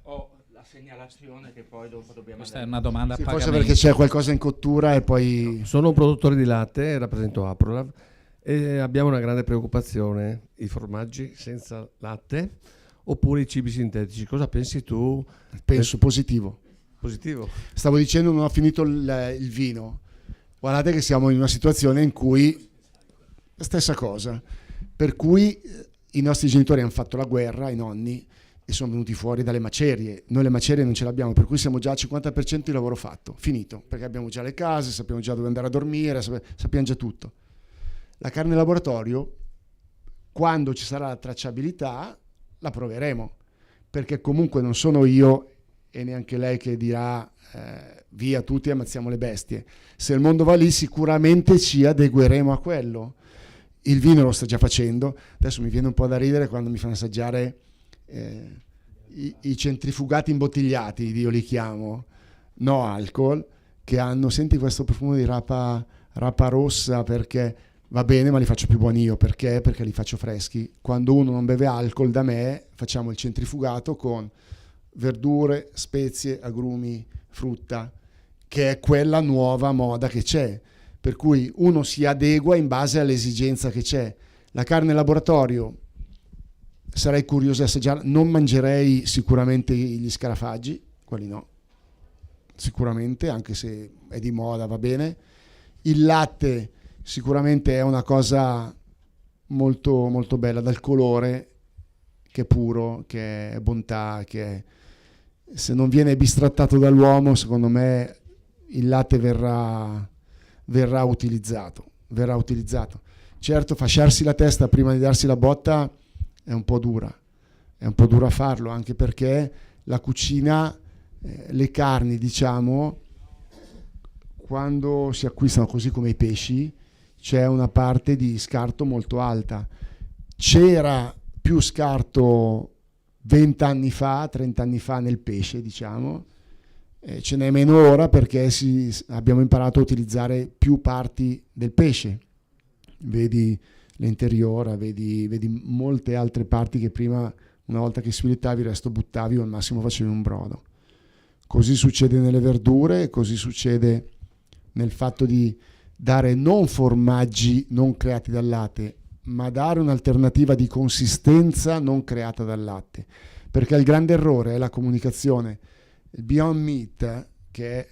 ho la segnalazione che poi dopo dobbiamo... Questa è una domanda a Sì, pagamento. forse perché c'è qualcosa in cottura e poi... Sono un produttore di latte, rappresento Aprolav e abbiamo una grande preoccupazione: i formaggi senza latte oppure i cibi sintetici. Cosa pensi tu? Penso positivo. Positivo? Stavo dicendo, non ho finito il vino. Guardate che siamo in una situazione in cui stessa cosa, per cui i nostri genitori hanno fatto la guerra, i nonni, e sono venuti fuori dalle macerie. Noi le macerie non ce le abbiamo, per cui siamo già al 50% di lavoro fatto, finito, perché abbiamo già le case, sappiamo già dove andare a dormire, sappiamo già tutto. La carne in laboratorio, quando ci sarà la tracciabilità, la proveremo, perché comunque non sono io e neanche lei che dirà via tutti, ammazziamo le bestie. Se il mondo va lì, sicuramente ci adegueremo a quello. Il vino lo sta già facendo. Adesso mi viene un po' da ridere quando mi fanno assaggiare i centrifugati imbottigliati, io li chiamo, no alcol, che hanno, senti questo profumo di rapa rossa, perché va bene, ma li faccio più buoni io. Perché? Perché li faccio freschi. Quando uno non beve alcol da me, facciamo il centrifugato con verdure, spezie, agrumi, frutta, che è quella nuova moda che c'è, per cui uno si adegua in base all'esigenza che c'è. La carne in laboratorio sarei curioso di assaggiare, non mangerei sicuramente gli scarafaggi, quelli no, sicuramente, anche se è di moda, va bene. Il latte sicuramente è una cosa molto, molto bella, dal colore, che è puro, che è bontà, che è... se non viene bistrattato dall'uomo, secondo me il latte verrà utilizzato. Certo, fasciarsi la testa prima di darsi la botta è un po' dura farlo, anche perché la cucina, le carni, diciamo, quando si acquistano, così come i pesci, c'è una parte di scarto molto alta. C'era più scarto 20 anni fa, 30 anni fa nel pesce, diciamo, ce n'è meno ora perché abbiamo imparato a utilizzare più parti del pesce. Vedi l'interiora, vedi molte altre parti che prima, una volta che sfilettavi, il resto buttavi o al massimo facevi un brodo. Così succede nelle verdure, così succede nel fatto di dare non formaggi non creati dal latte, ma dare un'alternativa di consistenza non creata dal latte, perché il grande errore è la comunicazione. Il Beyond Meat, che è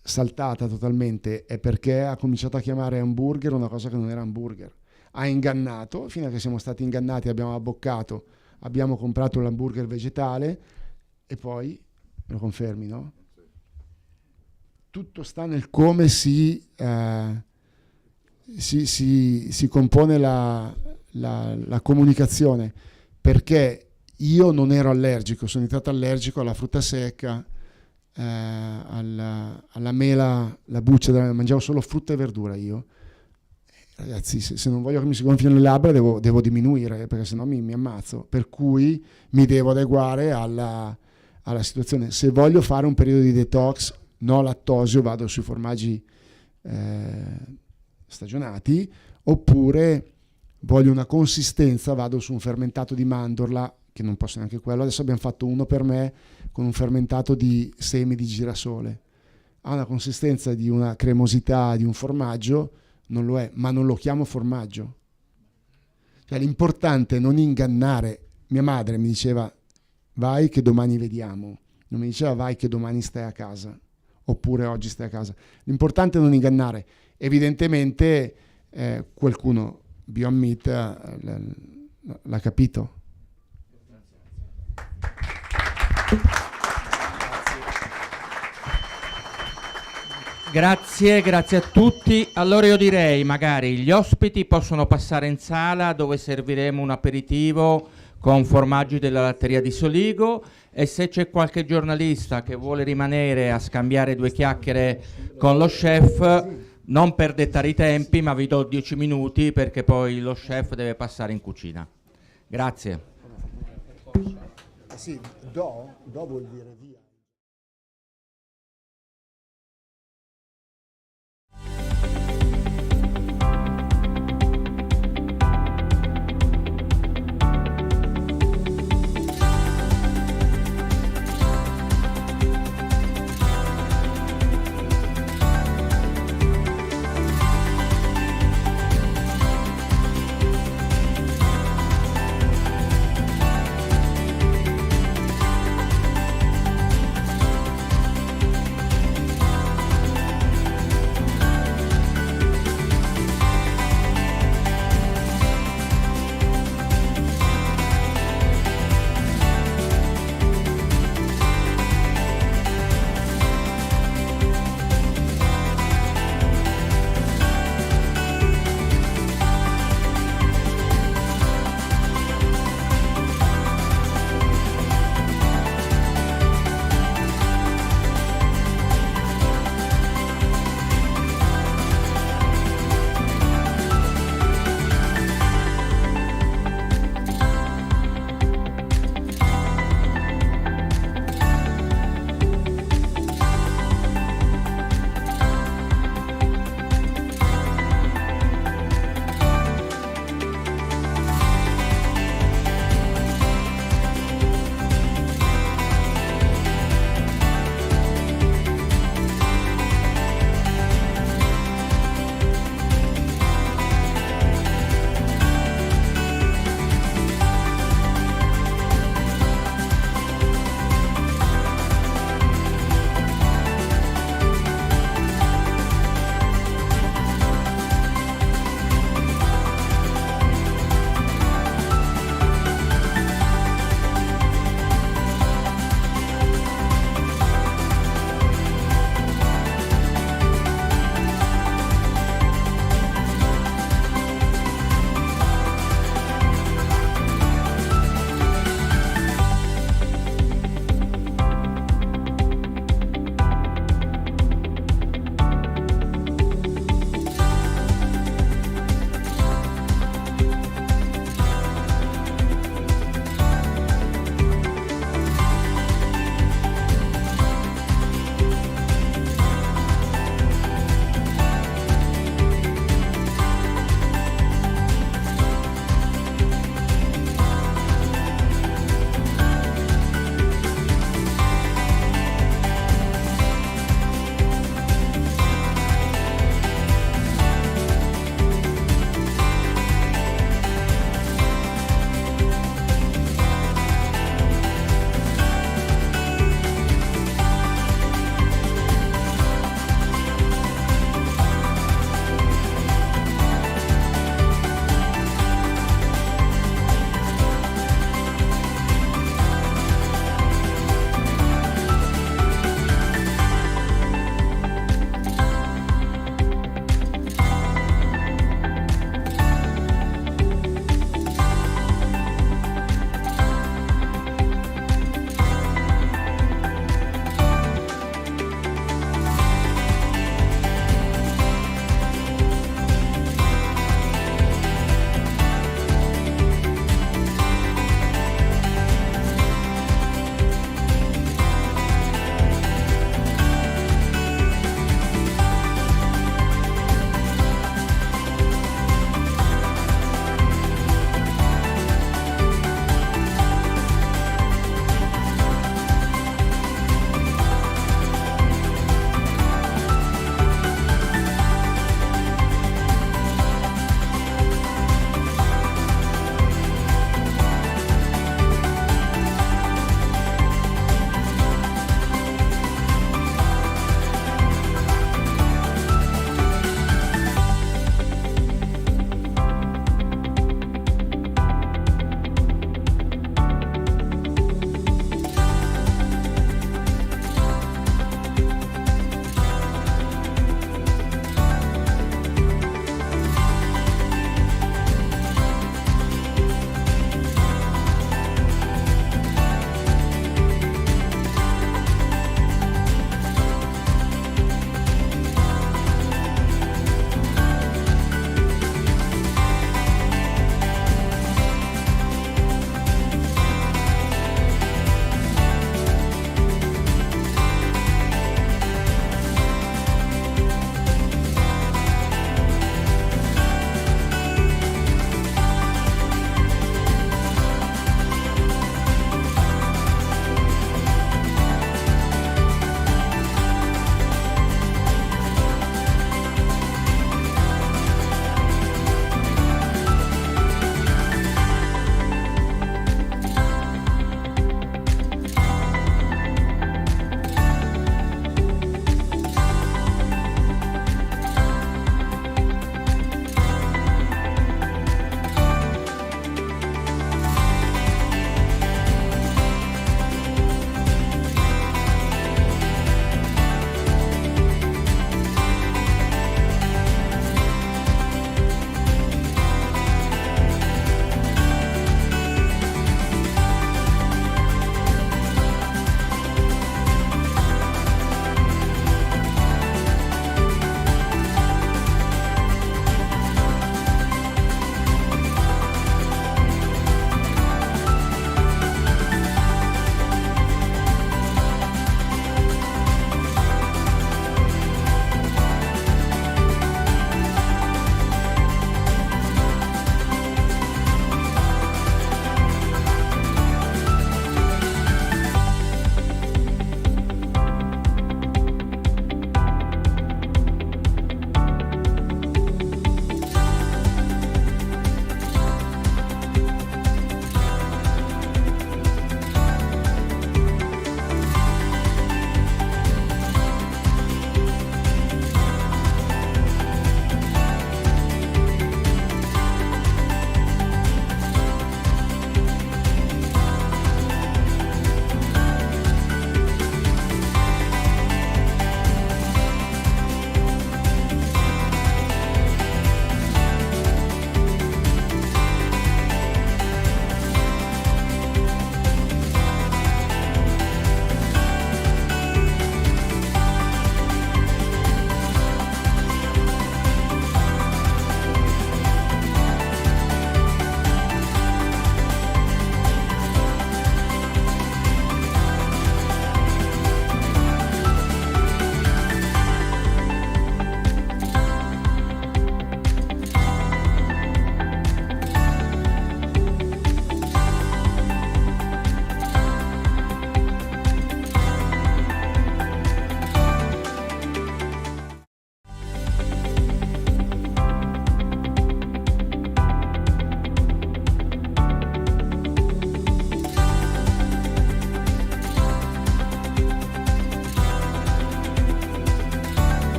saltata totalmente, è perché ha cominciato a chiamare hamburger una cosa che non era hamburger, ha ingannato, fino a che siamo stati ingannati, abbiamo abboccato, abbiamo comprato l'hamburger vegetale e poi, me lo confermi, no? Tutto sta nel come si compone la comunicazione, perché io non ero allergico, sono diventato allergico alla frutta secca, alla mela, la buccia, mangiavo solo frutta e verdura io. Ragazzi, se non voglio che mi si gonfiano le labbra devo diminuire, perché sennò mi ammazzo, per cui mi devo adeguare alla situazione. Se voglio fare un periodo di detox no lattosio, vado sui formaggi stagionati, oppure voglio una consistenza, vado su un fermentato di mandorla, che non posso neanche quello. Adesso abbiamo fatto uno per me con un fermentato di semi di girasole, ha una consistenza di una cremosità di un formaggio, non lo è, ma non lo chiamo formaggio. Cioè, l'importante è non ingannare. Mia madre mi diceva vai che domani vediamo, non mi diceva vai che domani stai a casa, oppure oggi stai a casa. L'importante è non ingannare. Evidentemente qualcuno, Beyond Meat, l'ha capito. Grazie a tutti. Allora io direi magari gli ospiti possono passare in sala dove serviremo un aperitivo con formaggi della latteria di Soligo, e se c'è qualche giornalista che vuole rimanere a scambiare due chiacchiere con lo chef, non per dettare i tempi, ma vi do 10 minuti perché poi lo chef deve passare in cucina. Grazie. sì, do vuol dire via.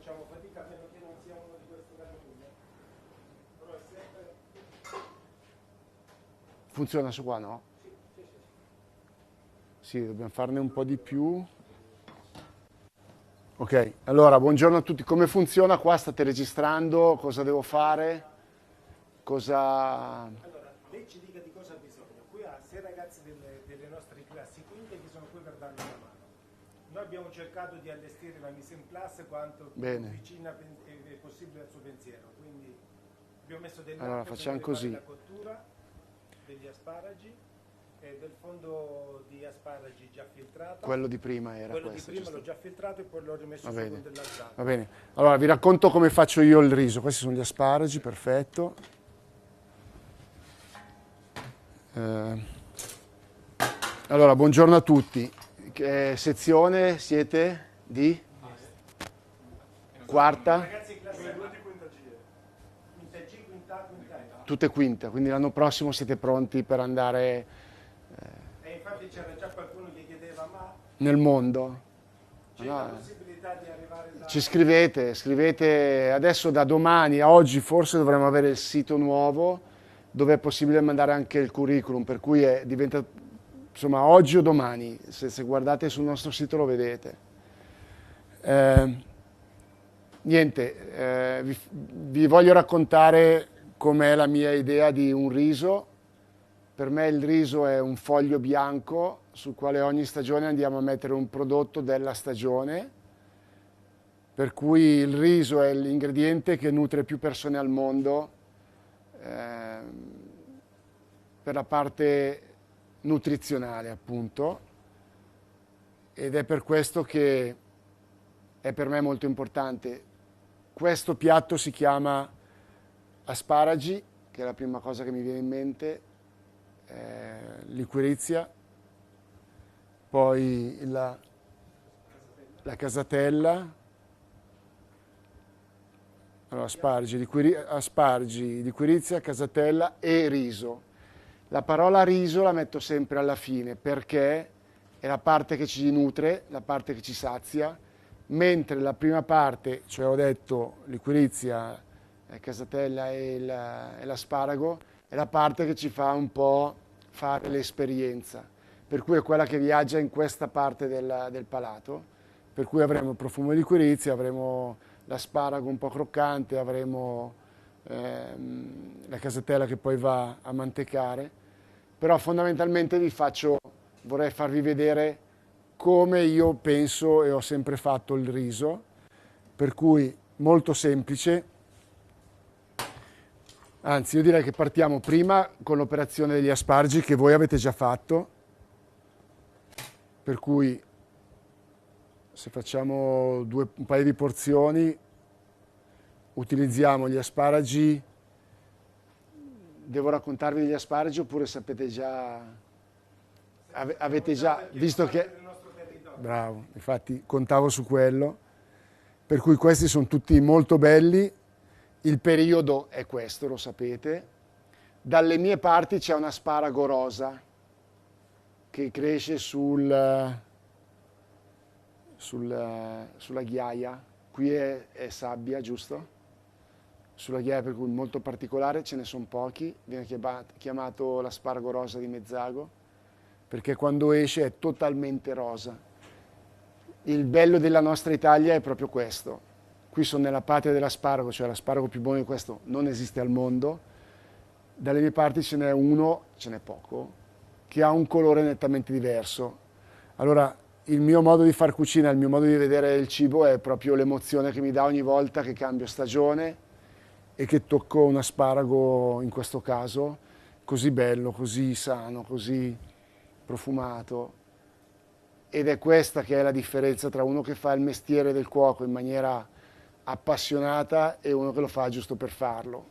facciamo fatica a meno che non sia uno di questi raggiunti. Però è sempre... Funziona su qua, no? Sì, dobbiamo farne un po' di più. Ok, allora buongiorno a tutti. Come funziona qua? State registrando? Cosa devo fare? Cosa... Allora, lei ci dica di cosa ha bisogno. Qui ha 6 ragazzi delle nostre classi quinte che sono qui per darle una mano. Noi abbiamo cercato di allestire la mise en place quanto più vicina è possibile al suo pensiero. Quindi abbiamo messo allora, facciamo così. La cottura degli asparagi e del fondo di asparagi già filtrato. Quello di prima era quello questo. Di prima l'ho già filtrato e poi l'ho rimesso su con dell'alzata. Va bene. Allora vi racconto come faccio io il riso. Questi sono gli asparagi, perfetto. Allora, buongiorno a tutti. Che sezione siete? Di? Quarta? Ragazzi, classe 2 di quinta G, quinta E. Tutte quinta, quindi l'anno prossimo siete pronti per andare E infatti c'era già qualcuno che chiedeva, ma nel mondo? c'è la possibilità di arrivare da... Ci scrivete adesso da domani a oggi forse dovremo avere il sito nuovo dove è possibile mandare anche il curriculum, per cui diventa, insomma, oggi o domani, se guardate sul nostro sito lo vedete. Niente, vi voglio raccontare com'è la mia idea di un riso. Per me il riso è un foglio bianco sul quale ogni stagione andiamo a mettere un prodotto della stagione, per cui il riso è l'ingrediente che nutre più persone al mondo per la parte nutrizionale, appunto, ed è per questo che è per me molto importante. Questo piatto si chiama asparagi, che è la prima cosa che mi viene in mente, liquirizia, poi la casatella. Allora, asparagi, liquirizia, casatella e riso. La parola riso la metto sempre alla fine perché è la parte che ci nutre, la parte che ci sazia, mentre la prima parte, cioè ho detto liquirizia, casatella e l'asparago, è la parte che ci fa un po' fare l'esperienza, per cui è quella che viaggia in questa parte del palato, per cui avremo il profumo di liquirizia, avremo l'asparago un po' croccante, avremo la casatella che poi va a mantecare, però fondamentalmente vorrei farvi vedere come io penso e ho sempre fatto il riso, per cui molto semplice. Anzi, io direi che partiamo prima con l'operazione degli asparagi che voi avete già fatto, per cui se facciamo un paio di porzioni, utilizziamo gli asparagi. Devo raccontarvi gli asparagi oppure sapete già? Avete già visto che... Bravo, infatti contavo su quello. Per cui questi sono tutti molto belli. Il periodo è questo, lo sapete. Dalle mie parti c'è un asparago rosa che cresce sulla ghiaia. Qui è sabbia, giusto? Sulla ghiaia, per cui molto particolare, ce ne sono pochi. Viene chiamato l'asparago rosa di Mezzago, perché quando esce è totalmente rosa. Il bello della nostra Italia è proprio questo. Qui sono nella patria dell'asparago, cioè l'asparago più buono di questo non esiste al mondo. Dalle mie parti ce n'è uno, ce n'è poco, che ha un colore nettamente diverso. Allora, il mio modo di far cucina, il mio modo di vedere il cibo è proprio l'emozione che mi dà ogni volta che cambio stagione e che tocco un asparago, in questo caso, così bello, così sano, così profumato. Ed è questa che è la differenza tra uno che fa il mestiere del cuoco in maniera appassionata e uno che lo fa giusto per farlo.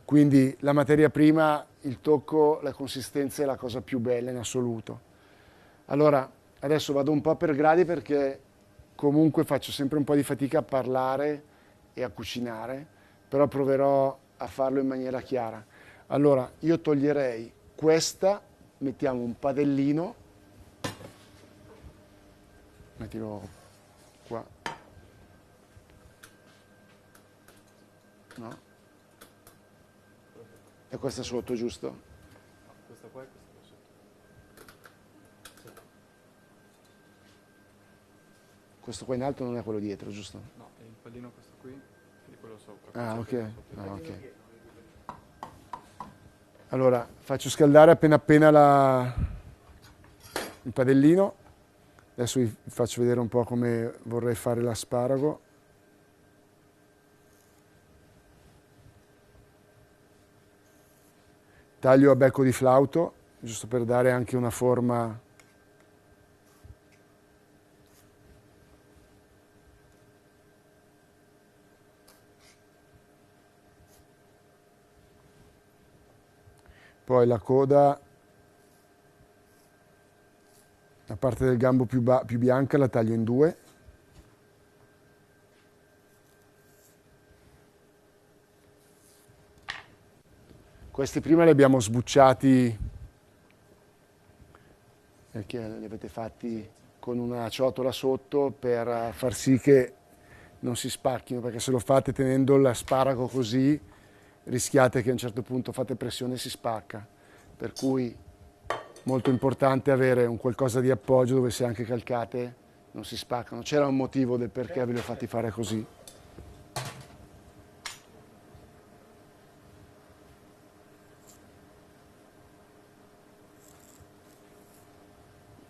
Quindi la materia prima, il tocco, la consistenza è la cosa più bella in assoluto. Allora, adesso vado un po' per gradi perché comunque faccio sempre un po' di fatica a parlare e a cucinare, però proverò a farlo in maniera chiara. Allora, io toglierei questa, mettiamo un padellino, mettilo qua, No? E questa sotto, giusto? No, questa qua e questa qua sotto. Questo qua in alto non è quello dietro, giusto? No, è il pallino questo qui e quello sopra. Ah, ok. Sopra. Ah, ok. Allora, faccio scaldare appena appena il padellino. Adesso vi faccio vedere un po' come vorrei fare l'asparago. Taglio a becco di flauto, giusto per dare anche una forma. Poi la coda, la parte del gambo più bianca la taglio in due. Questi prima li abbiamo sbucciati, perché li avete fatti con una ciotola sotto per far sì che non si spacchino, perché se lo fate tenendo l'asparago così rischiate che a un certo punto fate pressione e si spacca. Per cui molto importante avere un qualcosa di appoggio dove se anche calcate non si spaccano. C'era un motivo del perché ve li ho fatti fare così.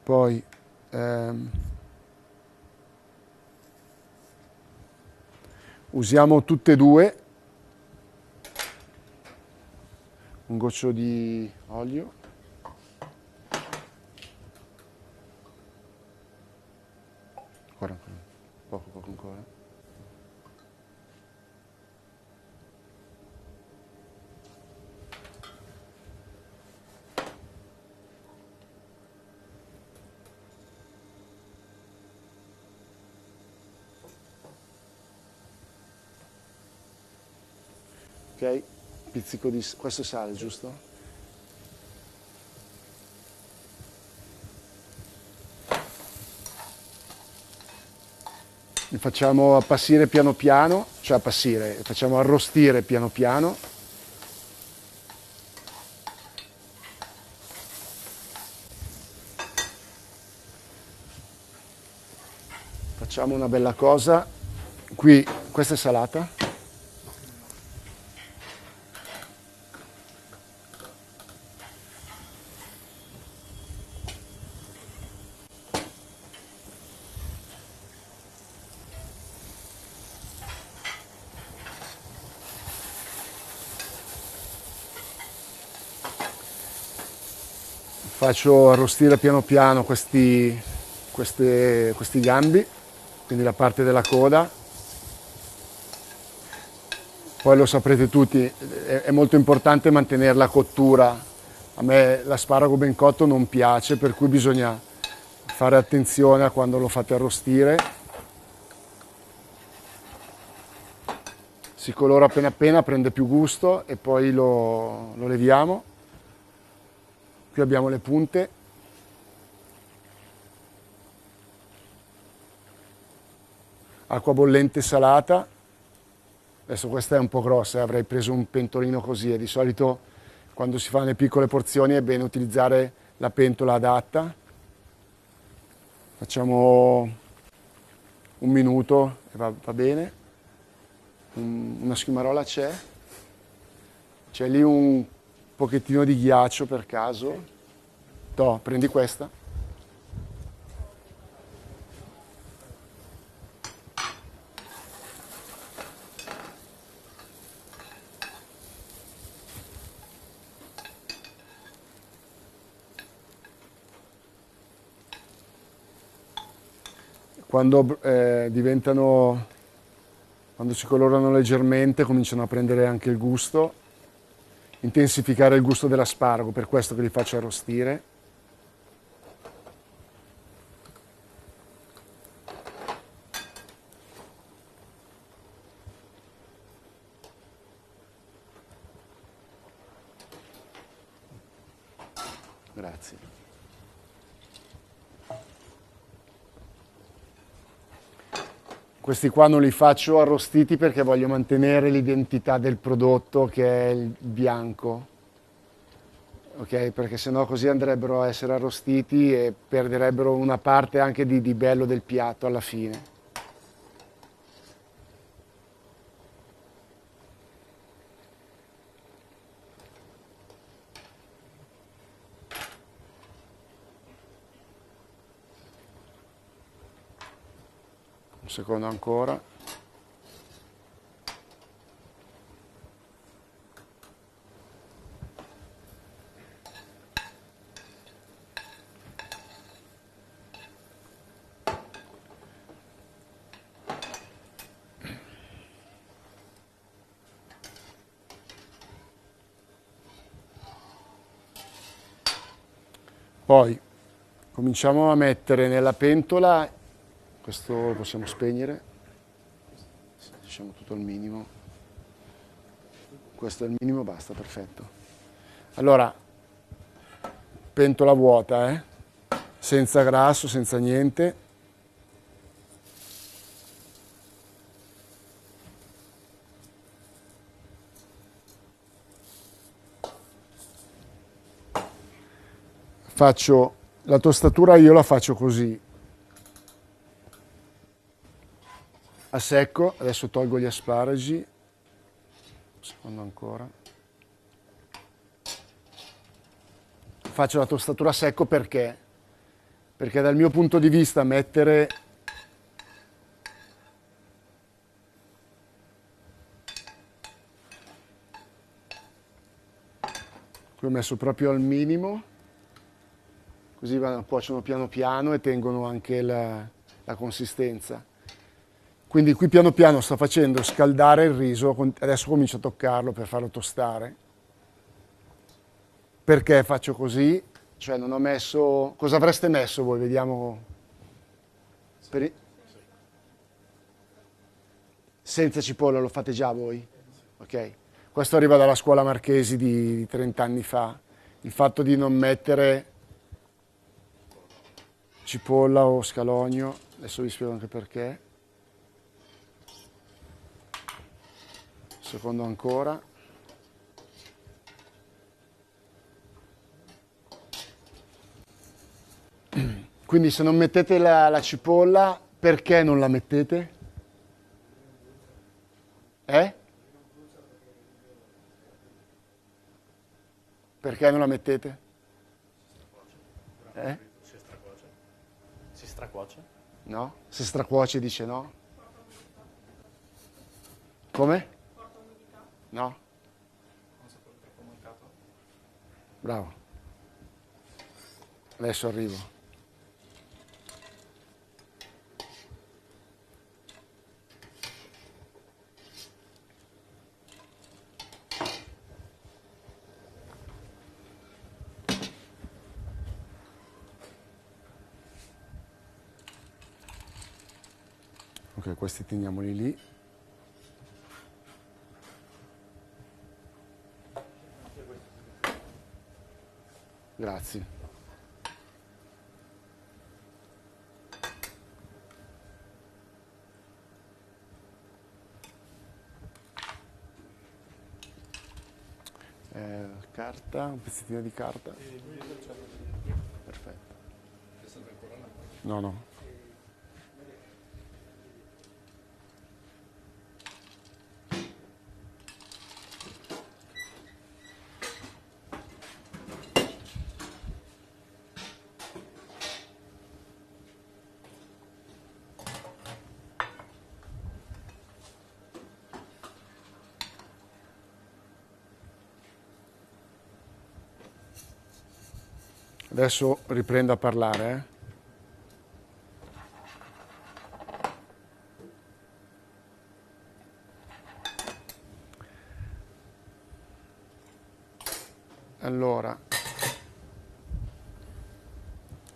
Poi usiamo tutte e due un goccio di olio. Ancora, poco ancora. Ok, pizzico di... questo è sale, giusto? Li facciamo appassire piano piano, cioè appassire, facciamo arrostire piano piano. Facciamo una bella cosa. Qui, questa è salata. Faccio arrostire piano piano questi gambi, quindi la parte della coda. Poi lo saprete tutti, è molto importante mantenere la cottura. A me l'asparago ben cotto non piace, per cui bisogna fare attenzione a quando lo fate arrostire. Si colora appena appena, prende più gusto e poi lo leviamo. Qui abbiamo le punte. Acqua bollente salata. Adesso questa è un po' grossa, avrei preso un pentolino così e di solito quando si fanno le piccole porzioni è bene utilizzare la pentola adatta. Facciamo un minuto e va bene. Una schiumarola c'è. C'è lì un pochettino di ghiaccio per caso. Toh, prendi questa. Quando quando si colorano leggermente cominciano a prendere anche il gusto, intensificare il gusto dell'asparago, per questo che li faccio arrostire. Grazie. Questi qua non li faccio arrostiti perché voglio mantenere l'identità del prodotto, che è il bianco. Ok, perché sennò così andrebbero a essere arrostiti e perderebbero una parte anche di bello del piatto alla fine. Un secondo ancora. Poi cominciamo a mettere nella pentola, questo lo possiamo spegnere, lasciamo tutto al minimo, questo è il minimo, basta, perfetto. Allora, pentola vuota, senza grasso, senza niente. Faccio la tostatura, io la faccio così, a secco. Adesso tolgo gli asparagi, un secondo ancora. Faccio la tostatura a secco perché dal mio punto di vista mettere qui ho messo proprio al minimo, così cuociono piano piano e tengono anche la consistenza. Quindi qui piano piano sto facendo scaldare il riso, adesso comincio a toccarlo per farlo tostare. Perché faccio così? Cioè non ho messo... Cosa avreste messo voi? Vediamo. Senza cipolla lo fate già voi? Ok. Questo arriva dalla scuola Marchesi di 30 anni fa. Il fatto di non mettere cipolla o scalogno, adesso vi spiego anche perché. Un secondo ancora. Quindi se non mettete la cipolla, perché non la mettete? Perché non la mettete? Si stracuoce? No? Se stracuoce dice no? Come? No? Bravo. Adesso arrivo. Ok, questi teniamoli lì. Grazie. Carta, un pezzettino di carta. Perfetto. No, no. Adesso riprendo a parlare. Allora,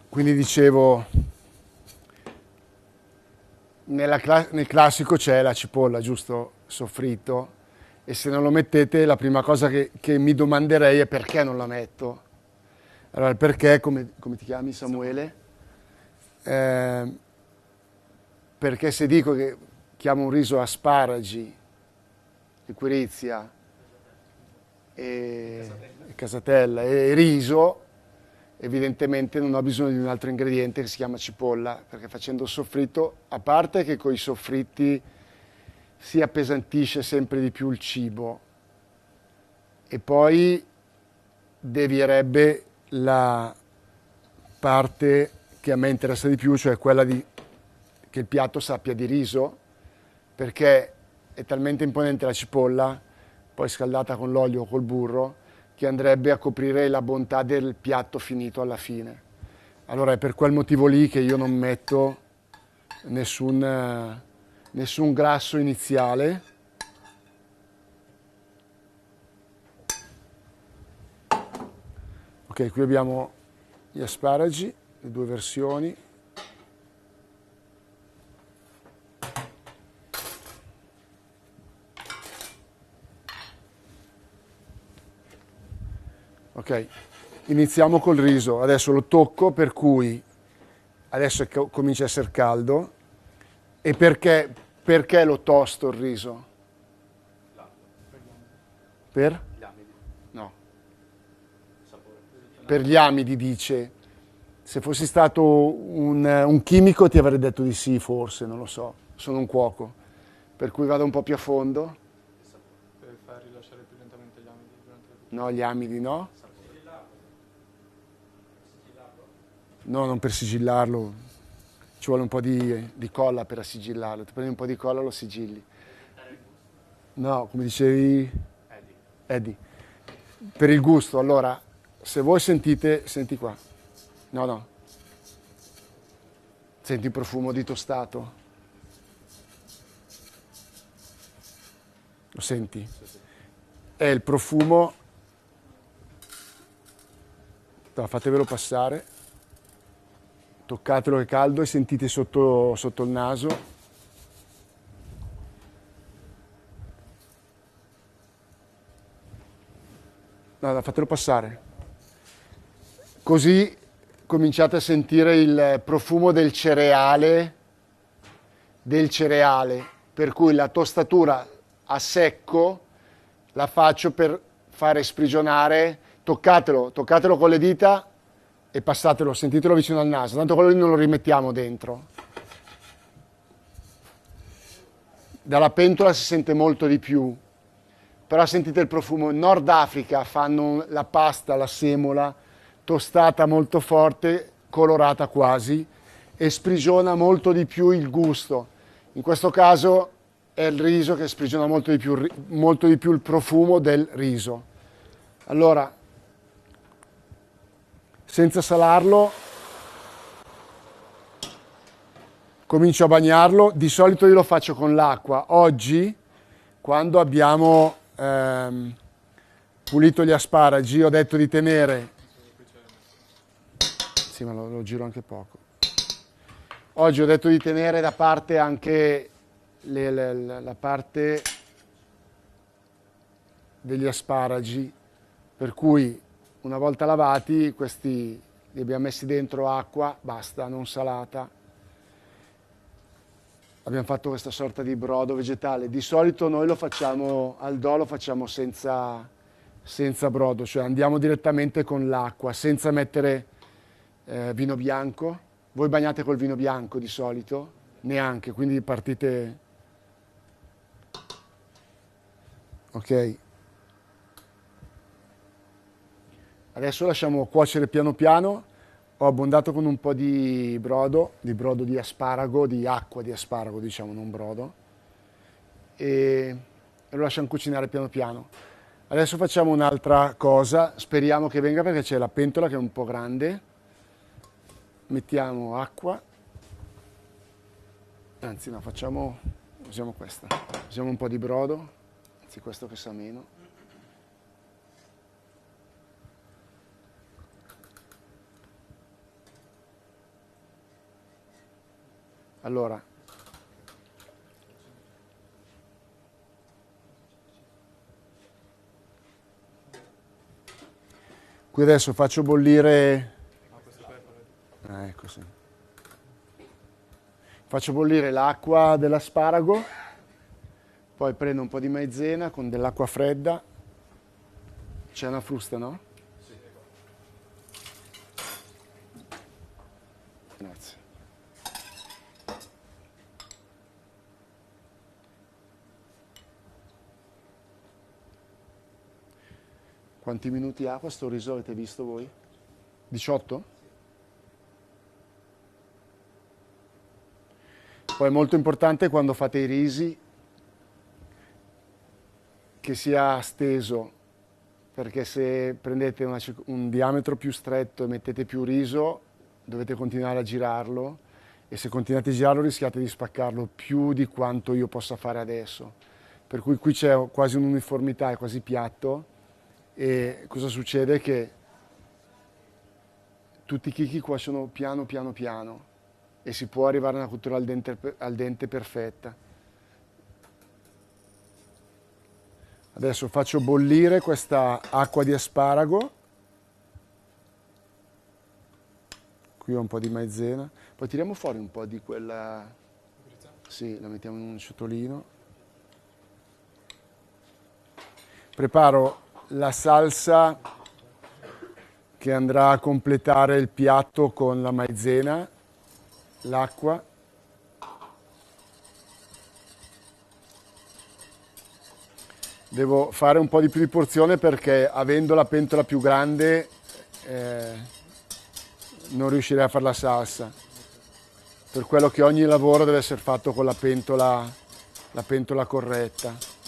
quindi dicevo, nel classico c'è la cipolla, giusto? Soffritto, e se non lo mettete la prima cosa che mi domanderei è perché non la metto. Allora, perché, come ti chiami Samuele? Perché se dico che chiamo un riso asparagi, liquirizia e casatella e riso, evidentemente non ho bisogno di un altro ingrediente che si chiama cipolla, perché facendo il soffritto, a parte che con i soffritti si appesantisce sempre di più il cibo e poi devierebbe la parte che a me interessa di più, cioè quella che il piatto sappia di riso, perché è talmente imponente la cipolla, poi scaldata con l'olio o col burro, che andrebbe a coprire la bontà del piatto finito alla fine. Allora è per quel motivo lì che io non metto nessun grasso iniziale. Ok, qui abbiamo gli asparagi, le due versioni. Ok, iniziamo col riso, adesso lo tocco, per cui adesso comincia a essere caldo. E perché lo tosto il riso? Per? No. Per gli amidi, dice. Se fossi stato un chimico ti avrei detto di sì, forse, non lo so, sono un cuoco. Per cui vado un po' più a fondo. Per far rilasciare più lentamente gli amidi durante la cottura. No, gli amidi no. No, non per sigillarlo, ci vuole un po' di colla per sigillarlo, ti prendi un po' di colla e lo sigilli. No, come dicevi? Eddie. Per il gusto, allora, se voi sentite, senti qua, no, senti il profumo di tostato? Lo senti? È il profumo, fatevelo passare. Toccatelo che è caldo e sentite sotto il naso. No, fatelo passare. Così cominciate a sentire il profumo del cereale, per cui la tostatura a secco la faccio per fare sprigionare, toccatelo con le dita e passatelo, sentitelo vicino al naso, tanto quello lì non lo rimettiamo dentro. Dalla pentola si sente molto di più, però sentite il profumo. In Nord Africa fanno la pasta, la semola, tostata molto forte, colorata quasi, e sprigiona molto di più il gusto. In questo caso è il riso che sprigiona molto di più il profumo del riso. Allora, senza salarlo, comincio a bagnarlo. Di solito io lo faccio con l'acqua. Oggi, quando abbiamo pulito gli asparagi, ho detto di tenere... Sì, ma lo giro anche poco. Oggi ho detto di tenere da parte anche la parte degli asparagi, per cui una volta lavati questi li abbiamo messi dentro acqua, basta, non salata. Abbiamo fatto questa sorta di brodo vegetale. Di solito noi lo facciamo al do, lo facciamo senza brodo, cioè andiamo direttamente con l'acqua, senza mettere vino bianco. Voi bagnate col vino bianco di solito? Neanche, quindi partite... Ok. Adesso lasciamo cuocere piano piano. Ho abbondato con un po' di brodo di asparago, di acqua di asparago, diciamo, non brodo. E lo lasciamo cucinare piano piano. Adesso facciamo un'altra cosa, speriamo che venga perché c'è la pentola che è un po' grande. Mettiamo acqua. Anzi no, usiamo questa. Usiamo un po' di brodo, anzi questo che sa meno. Allora, qui adesso faccio bollire... ecco sì. Faccio bollire l'acqua dell'asparago, poi prendo un po' di maizena con dell'acqua fredda. C'è una frusta, no? Sì. Grazie. Quanti minuti ha questo riso, avete visto voi? 18? Poi è molto importante quando fate i risi che sia steso, perché se prendete un diametro più stretto e mettete più riso, dovete continuare a girarlo, e se continuate a girarlo rischiate di spaccarlo più di quanto io possa fare adesso. Per cui qui c'è quasi un'uniformità, è quasi piatto, e cosa succede? Che tutti i chicchi cuociono piano piano piano e si può arrivare a una cottura al dente perfetta. Adesso faccio bollire questa acqua di asparago. Qui ho un po' di maizena. Poi tiriamo fuori un po' di quella... Sì, la mettiamo in un ciotolino. Preparo la salsa che andrà a completare il piatto con la maizena, l'acqua. Devo fare un po' di più di porzione perché avendo la pentola più grande non riuscirei a fare la salsa. Per quello che ogni lavoro deve essere fatto con la pentola corretta.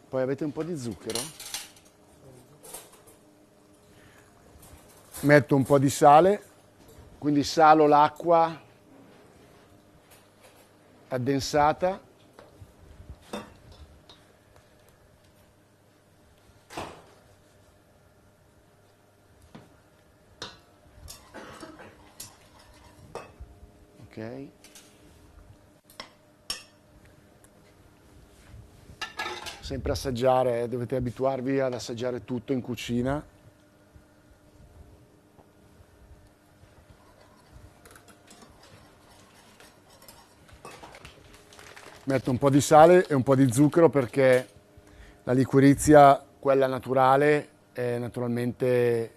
Poi avete un po' di zucchero? Metto un po' di sale. Quindi salo l'acqua addensata. Ok. Sempre assaggiare, dovete abituarvi ad assaggiare tutto in cucina. Metto un po' di sale e un po' di zucchero perché la liquirizia, quella naturale, naturalmente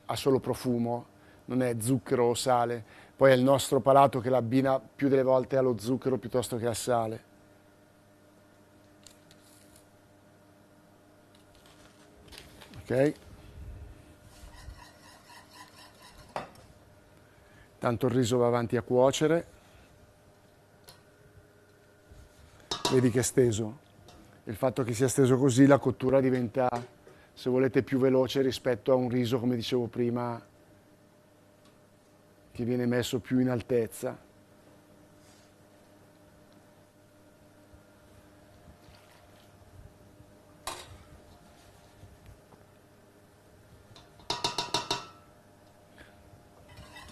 ha solo profumo, non è zucchero o sale. Poi è il nostro palato che l'abbina più delle volte allo zucchero piuttosto che al sale. Ok? Tanto il riso va avanti a cuocere. Vedi che è steso. Il fatto che sia steso così, la cottura diventa, se volete, più veloce rispetto a un riso, come dicevo prima, che viene messo più in altezza.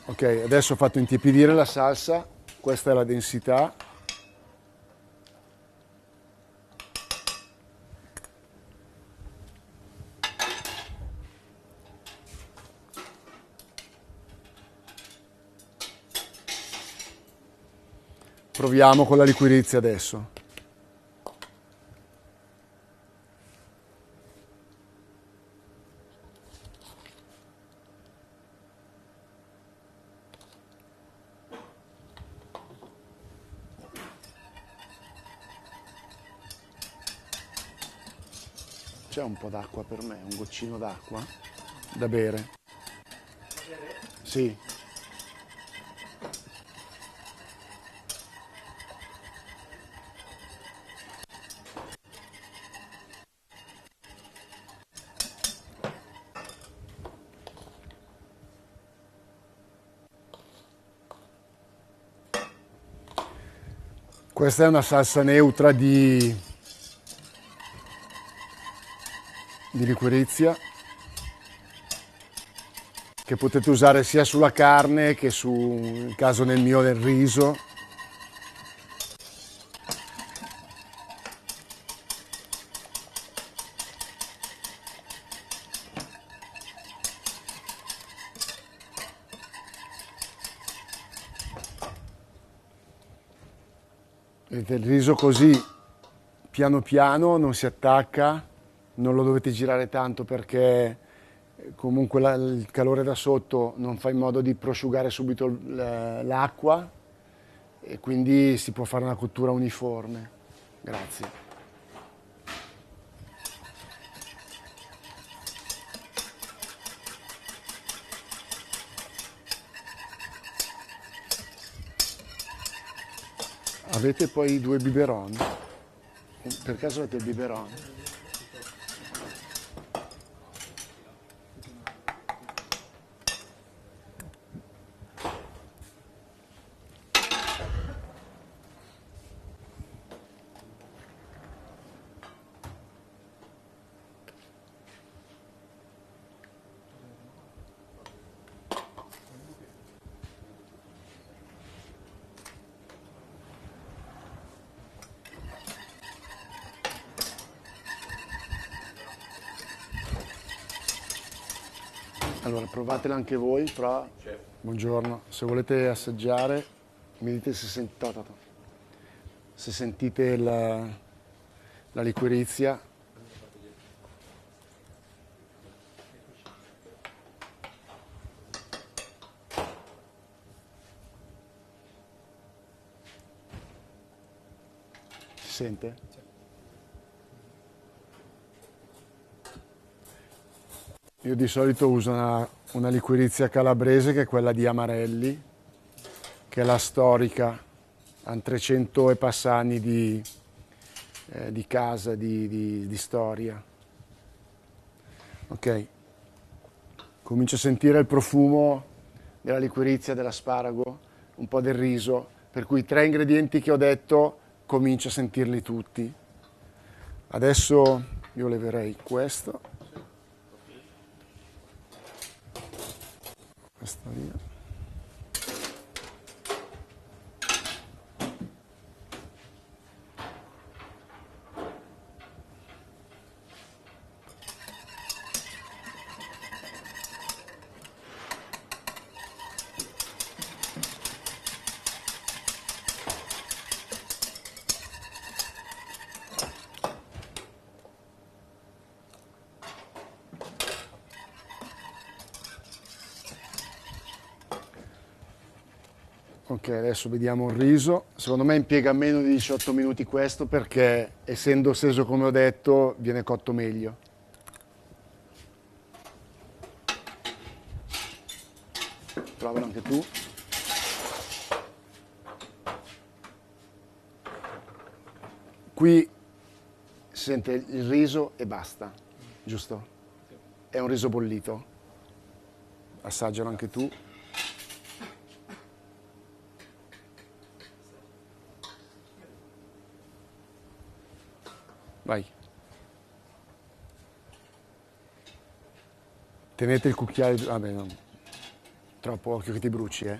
Ok, adesso ho fatto intiepidire la salsa, questa è la densità. Proviamo con la liquirizia adesso. C'è un po' d'acqua per me, un goccino d'acqua da bere? Sì. Questa è una salsa neutra di liquirizia che potete usare sia sulla carne che nel caso nel mio del riso. Vedete, il riso così piano piano non si attacca, non lo dovete girare tanto perché comunque il calore da sotto non fa in modo di prosciugare subito l'acqua e quindi si può fare una cottura uniforme. Grazie. Avete poi 2 biberon? Per caso avete il biberon? Allora, provatela anche voi, però buongiorno, se volete assaggiare mi dite se sentite la liquirizia. Si sente? Io di solito uso una liquirizia calabrese che è quella di Amarelli, che è la storica, hanno 300 e passanni di casa, di storia. Ok, comincio a sentire il profumo della liquirizia, dell'asparago, un po' del riso, per cui 3 ingredienti che ho detto comincio a sentirli tutti. Adesso io leverei questo. Questa via. Ok, adesso vediamo il riso. Secondo me impiega meno di 18 minuti questo perché, essendo steso come ho detto, viene cotto meglio. Provalo anche tu. Qui si sente il riso e basta, giusto? È un riso bollito. Assaggialo anche tu. Vai. Tenete il cucchiaio, vabbè no, troppo occhio che ti bruci, eh.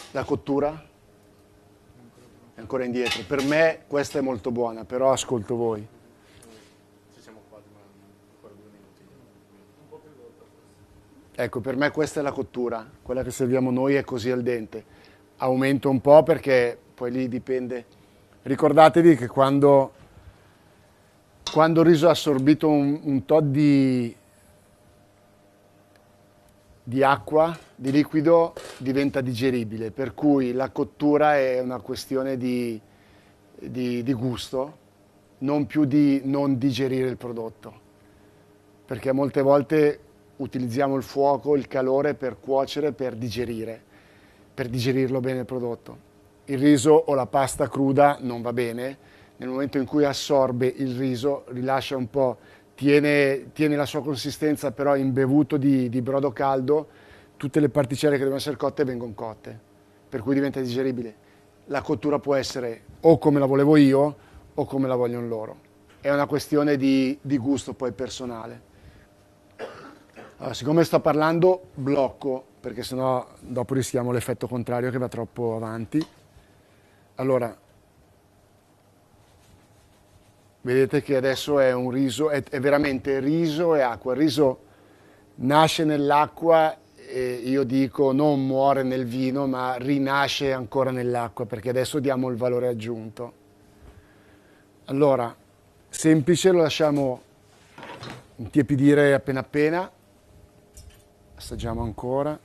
La cottura? È ancora indietro. Per me questa è molto buona, però ascolto voi. Ecco, per me questa è la cottura, quella che serviamo noi è così al dente. Aumento un po' perché poi lì dipende. Ricordatevi che quando il riso ha assorbito un tot di acqua, di liquido, diventa digeribile, per cui la cottura è una questione di gusto, non più di non digerire il prodotto, perché molte volte utilizziamo il fuoco, il calore per cuocere, per digerirlo bene il prodotto. Il riso o la pasta cruda non va bene, nel momento in cui assorbe il riso, rilascia un po', tiene la sua consistenza però imbevuto di brodo caldo, tutte le particelle che devono essere cotte vengono cotte, per cui diventa digeribile. La cottura può essere o come la volevo io o come la vogliono loro. È una questione di gusto poi personale. Allora, siccome sto parlando, blocco, perché sennò dopo rischiamo l'effetto contrario che va troppo avanti. Allora, vedete che adesso è un riso, è veramente riso e acqua. Il riso nasce nell'acqua io dico non muore nel vino, ma rinasce ancora nell'acqua, perché adesso diamo il valore aggiunto. Allora, semplice, lo lasciamo intiepidire appena appena, assaggiamo ancora.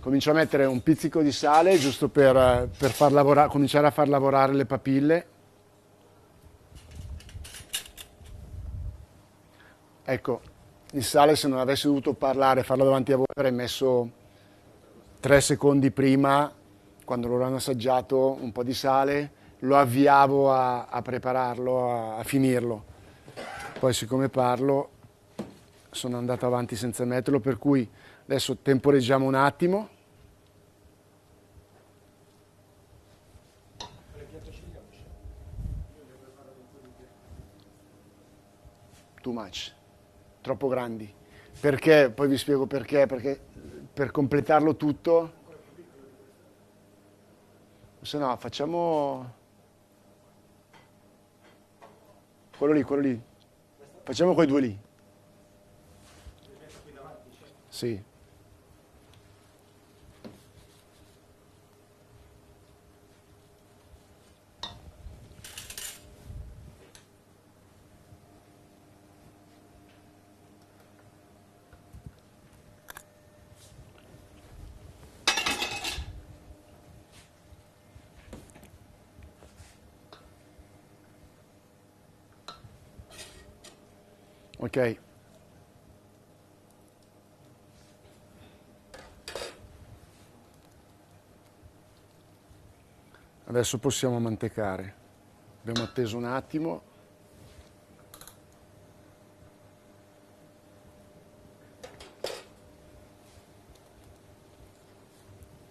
Comincio a mettere un pizzico di sale, giusto per cominciare a far lavorare le papille. Ecco, il sale, se non avessi dovuto parlare e farlo davanti a voi, avrei messo 3 secondi prima, quando loro hanno assaggiato, un po' di sale, lo avviavo a prepararlo, a finirlo. Poi, siccome parlo, sono andato avanti senza metterlo, per cui adesso temporeggiamo un attimo. Too much, troppo grandi. Perché? Poi vi spiego perché. Perché per completarlo tutto, se no facciamo quello lì. Facciamo quei 2 lì. Sì. Ok. Adesso possiamo mantecare. Abbiamo atteso un attimo.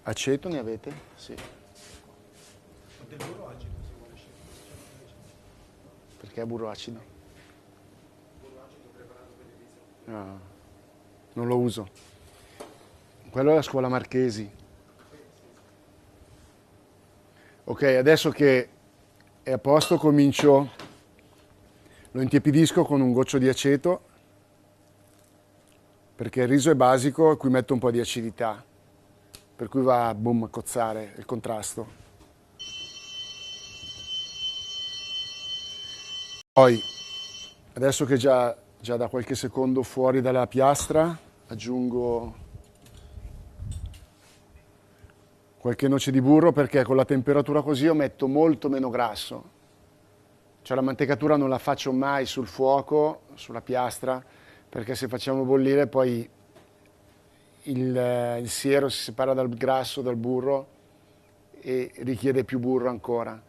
Aceto ne avete? Sì. Del burro acido, se vuole scegliere. Perché è burro acido? Burro acido preparato per il riso. No, non lo uso. Quello è la scuola Marchesi. Ok, adesso che è a posto comincio, lo intiepidisco con un goccio di aceto, perché il riso è basico e qui metto un po' di acidità, per cui va boom, a cozzare il contrasto. Poi, adesso che già da qualche secondo fuori dalla piastra, aggiungo qualche noce di burro, perché con la temperatura così io metto molto meno grasso. Cioè la mantecatura non la faccio mai sul fuoco, sulla piastra, perché se facciamo bollire poi il siero si separa dal grasso, dal burro, e richiede più burro ancora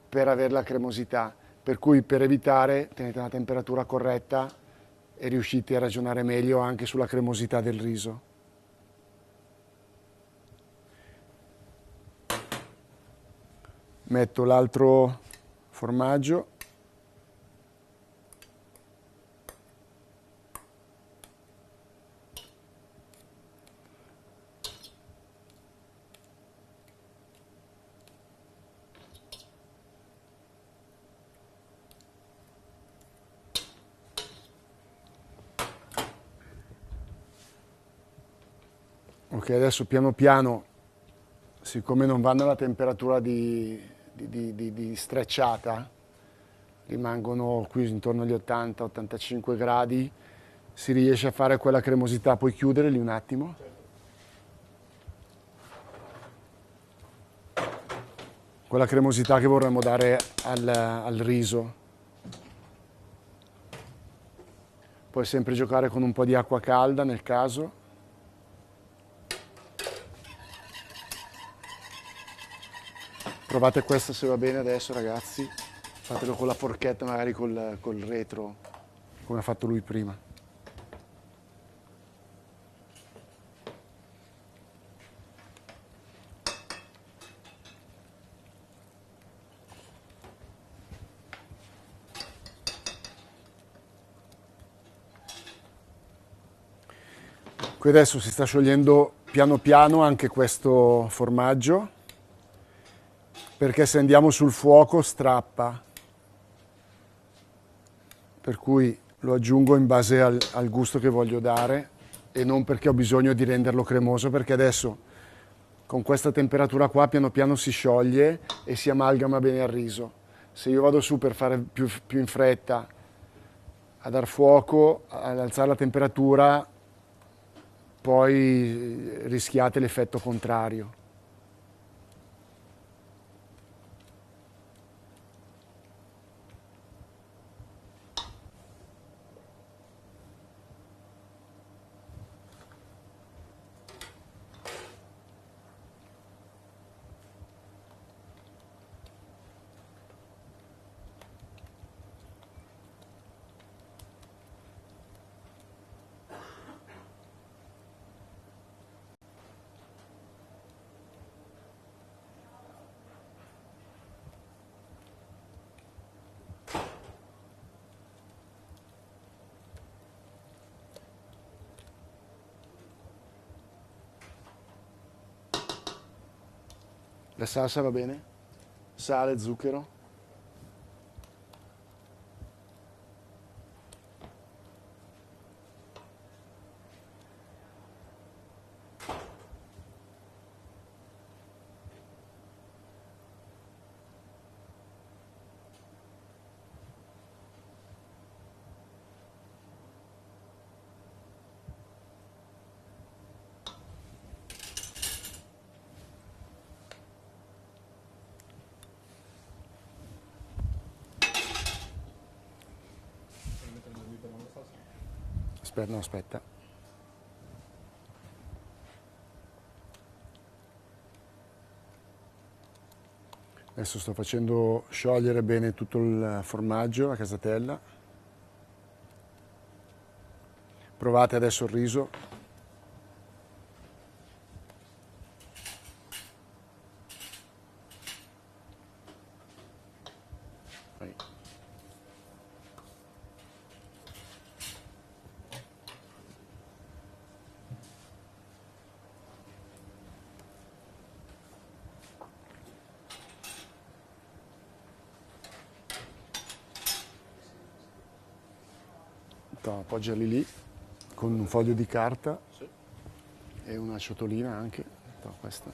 per avere la cremosità. Per cui, per evitare, tenete una temperatura corretta e riuscite a ragionare meglio anche sulla cremosità del riso. Metto l'altro formaggio. Ok, adesso piano piano, siccome non vanno alla temperatura di strecciata, rimangono qui intorno agli 80-85 gradi, si riesce a fare quella cremosità. Puoi chiudere lì un attimo? Quella cremosità che vorremmo dare al riso. Puoi sempre giocare con un po' di acqua calda nel caso. Provate questo se va bene adesso, ragazzi. Fatelo con la forchetta, magari col retro, come ha fatto lui prima. Qui adesso si sta sciogliendo piano piano anche questo formaggio, perché se andiamo sul fuoco strappa, per cui lo aggiungo in base al gusto che voglio dare e non perché ho bisogno di renderlo cremoso, perché adesso con questa temperatura qua piano piano si scioglie e si amalgama bene al riso. Se io vado su per fare più in fretta, a dar fuoco, ad alzare la temperatura, poi rischiate l'effetto contrario. La salsa va bene? Sale, zucchero? Aspetta, no, aspetta. Adesso sto facendo sciogliere bene tutto il formaggio, la casatella. Provate adesso il riso. Appoggiali lì con un foglio di carta e una ciotolina anche. Questa.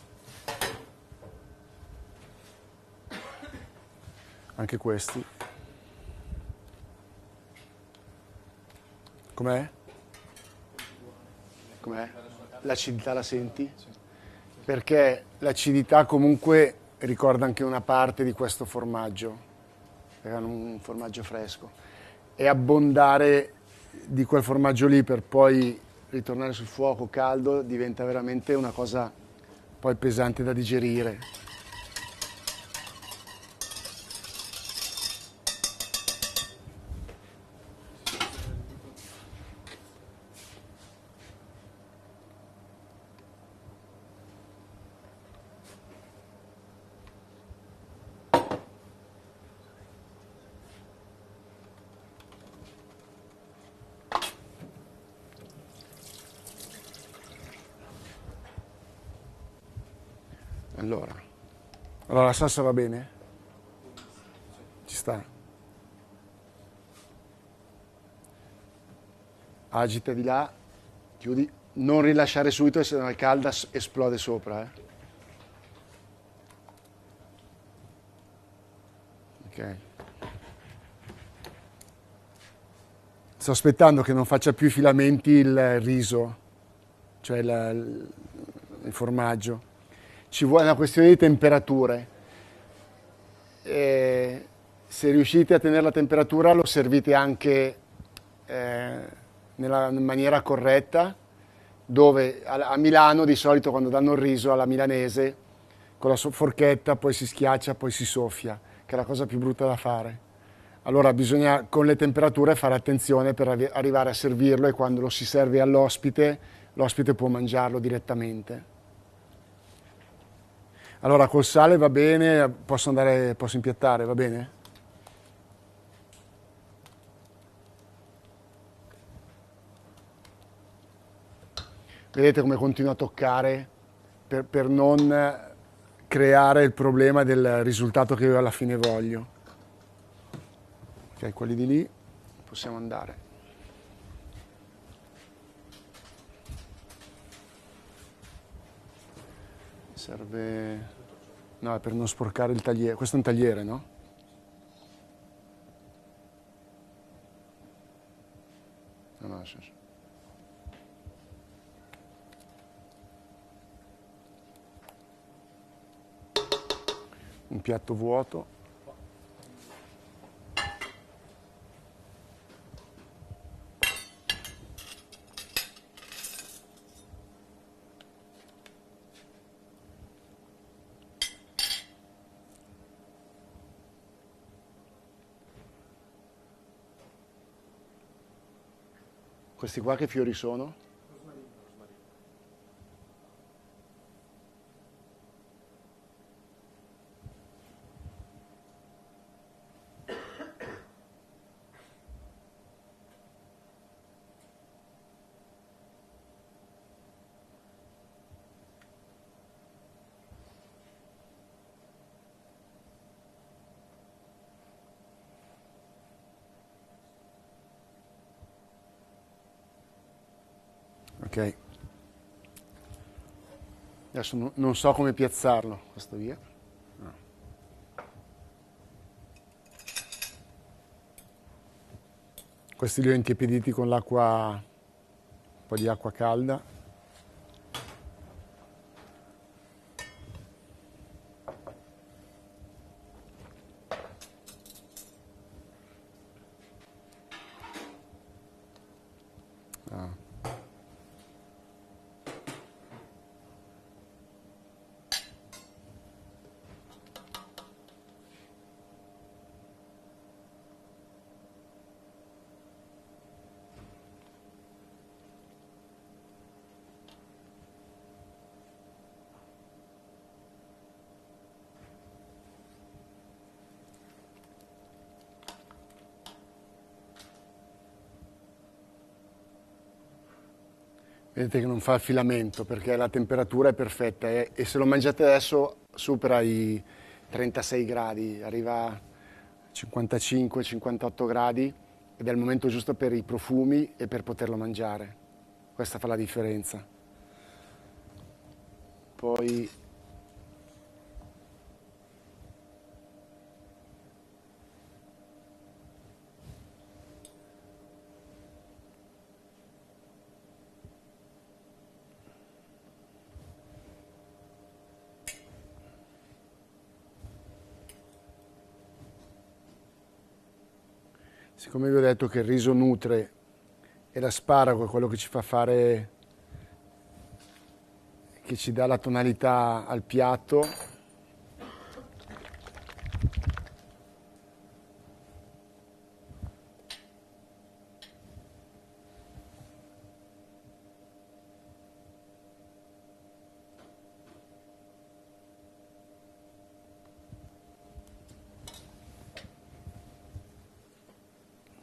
Anche questi. Com'è? Com'è? L'acidità la senti? Perché l'acidità comunque ricorda anche una parte di questo formaggio, perché è un formaggio fresco. E abbondare di quel formaggio lì per poi ritornare sul fuoco caldo diventa veramente una cosa poi pesante da digerire. Allora la salsa va bene? Ci sta? Agita di là, chiudi, non rilasciare subito, se no è calda esplode sopra. Ok. Sto aspettando che non faccia più filamenti il riso, cioè il formaggio. Ci vuole una questione di temperature. Se riuscite a tenere la temperatura lo servite anche nella maniera corretta, dove a Milano di solito quando danno il riso alla milanese con la forchetta poi si schiaccia, poi si soffia, che è la cosa più brutta da fare. Allora bisogna con le temperature fare attenzione per arrivare a servirlo, e quando lo si serve all'ospite, l'ospite può mangiarlo direttamente. Allora col sale va bene, posso impiattare, va bene? Vedete come continuo a toccare per non creare il problema del risultato che io alla fine voglio. Ok, quelli di lì possiamo andare. Serve... No, è per non sporcare il tagliere. Questo è un tagliere, no? No, sì. Un piatto vuoto. Questi qua che fiori sono? Ok. Adesso non so come piazzarlo, questo via. No. Questi li ho intiepiditi con l'acqua, un po' di acqua calda. Ah. Vedete che non fa il filamento perché la temperatura è perfetta e se lo mangiate adesso supera i 36 gradi, arriva a 55-58 gradi ed è il momento giusto per i profumi e per poterlo mangiare. Questa fa la differenza. Poi siccome vi ho detto che il riso nutre e l'asparago è quello che ci fa fare, che ci dà la tonalità al piatto,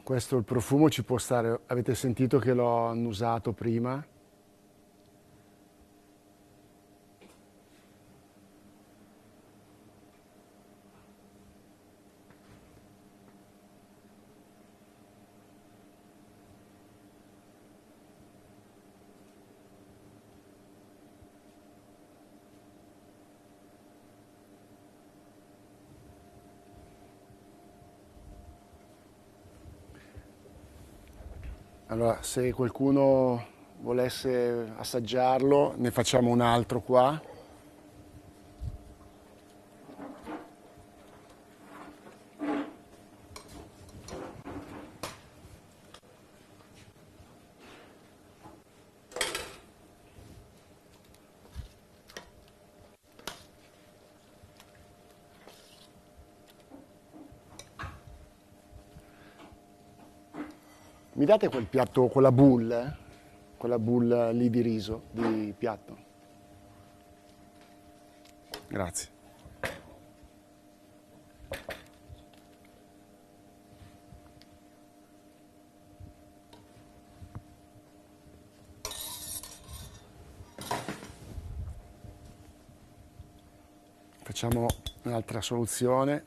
questo il profumo ci può stare, avete sentito che l'ho annusato prima? Allora, se qualcuno volesse assaggiarlo, ne facciamo un altro qua. Mi date quel piatto, quella boule lì di riso, di piatto? Grazie. Facciamo un'altra soluzione.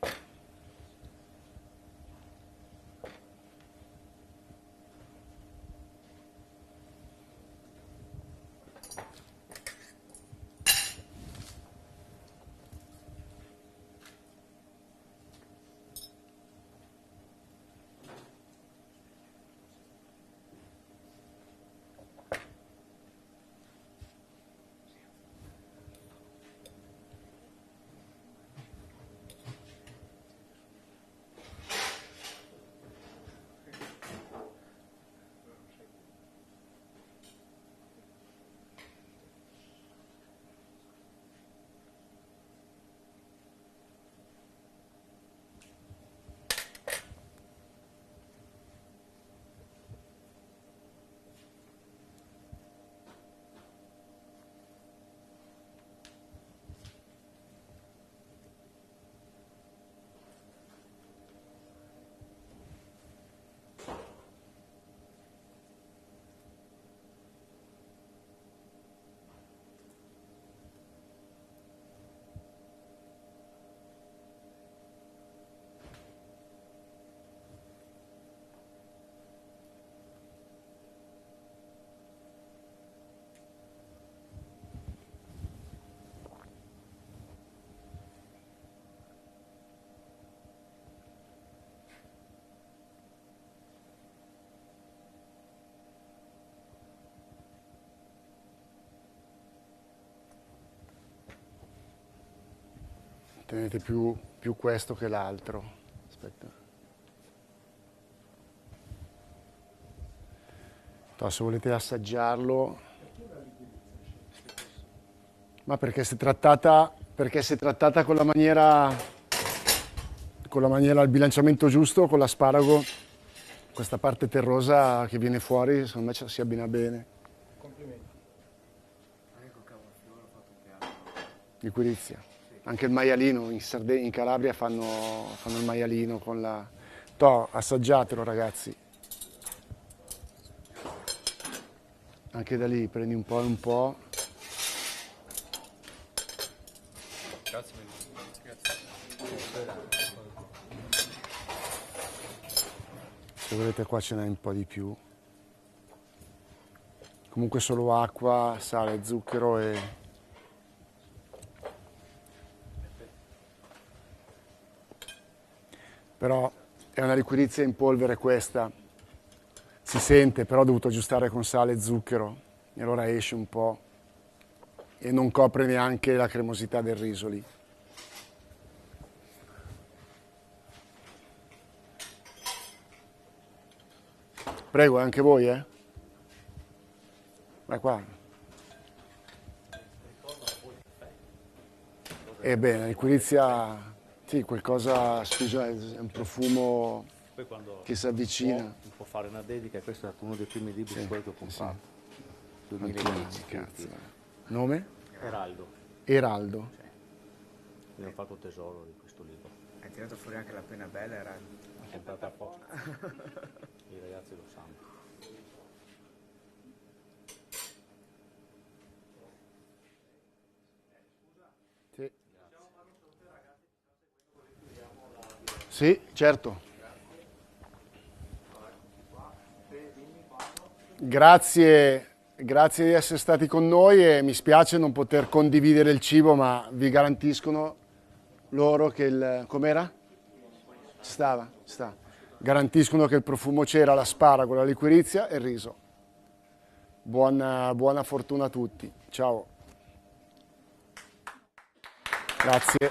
Tenete più questo che l'altro. Aspetta. Se volete assaggiarlo. Ma perché si è trattata con la maniera al bilanciamento giusto, con l'asparago, questa parte terrosa che viene fuori, secondo me si abbina bene. Complimenti. Liquirizia. Anche il maialino, in Calabria fanno il maialino con la... assaggiatelo ragazzi. Anche da lì prendi un po' e un po'. Grazie. Se volete qua ce n'è un po' di più. Comunque solo acqua, sale, zucchero e... Però è una liquirizia in polvere questa. Si sente, però ho dovuto aggiustare con sale e zucchero. E allora esce un po'. E non copre neanche la cremosità del riso lì. Prego, anche voi, eh? Vai qua. Ebbene, la liquirizia, sì, qualcosa, scusa, è un profumo che si avvicina. Può fare una dedica, questo è stato uno dei primi libri che ho comprato. Sì. 2010. Cazzo. Nome? Eraldo. Eraldo. Mi ho fatto tesoro di questo libro. Hai tirato fuori anche la penna bella, Eraldo. L'ho comprata apposta. I ragazzi lo sanno. Sì. Sì, certo. Grazie di essere stati con noi e mi spiace non poter condividere il cibo, ma vi garantiscono loro che il... com'era? Sta. Garantiscono che il profumo c'era, l'asparago, la liquirizia e il riso. Buona fortuna a tutti. Ciao. Grazie.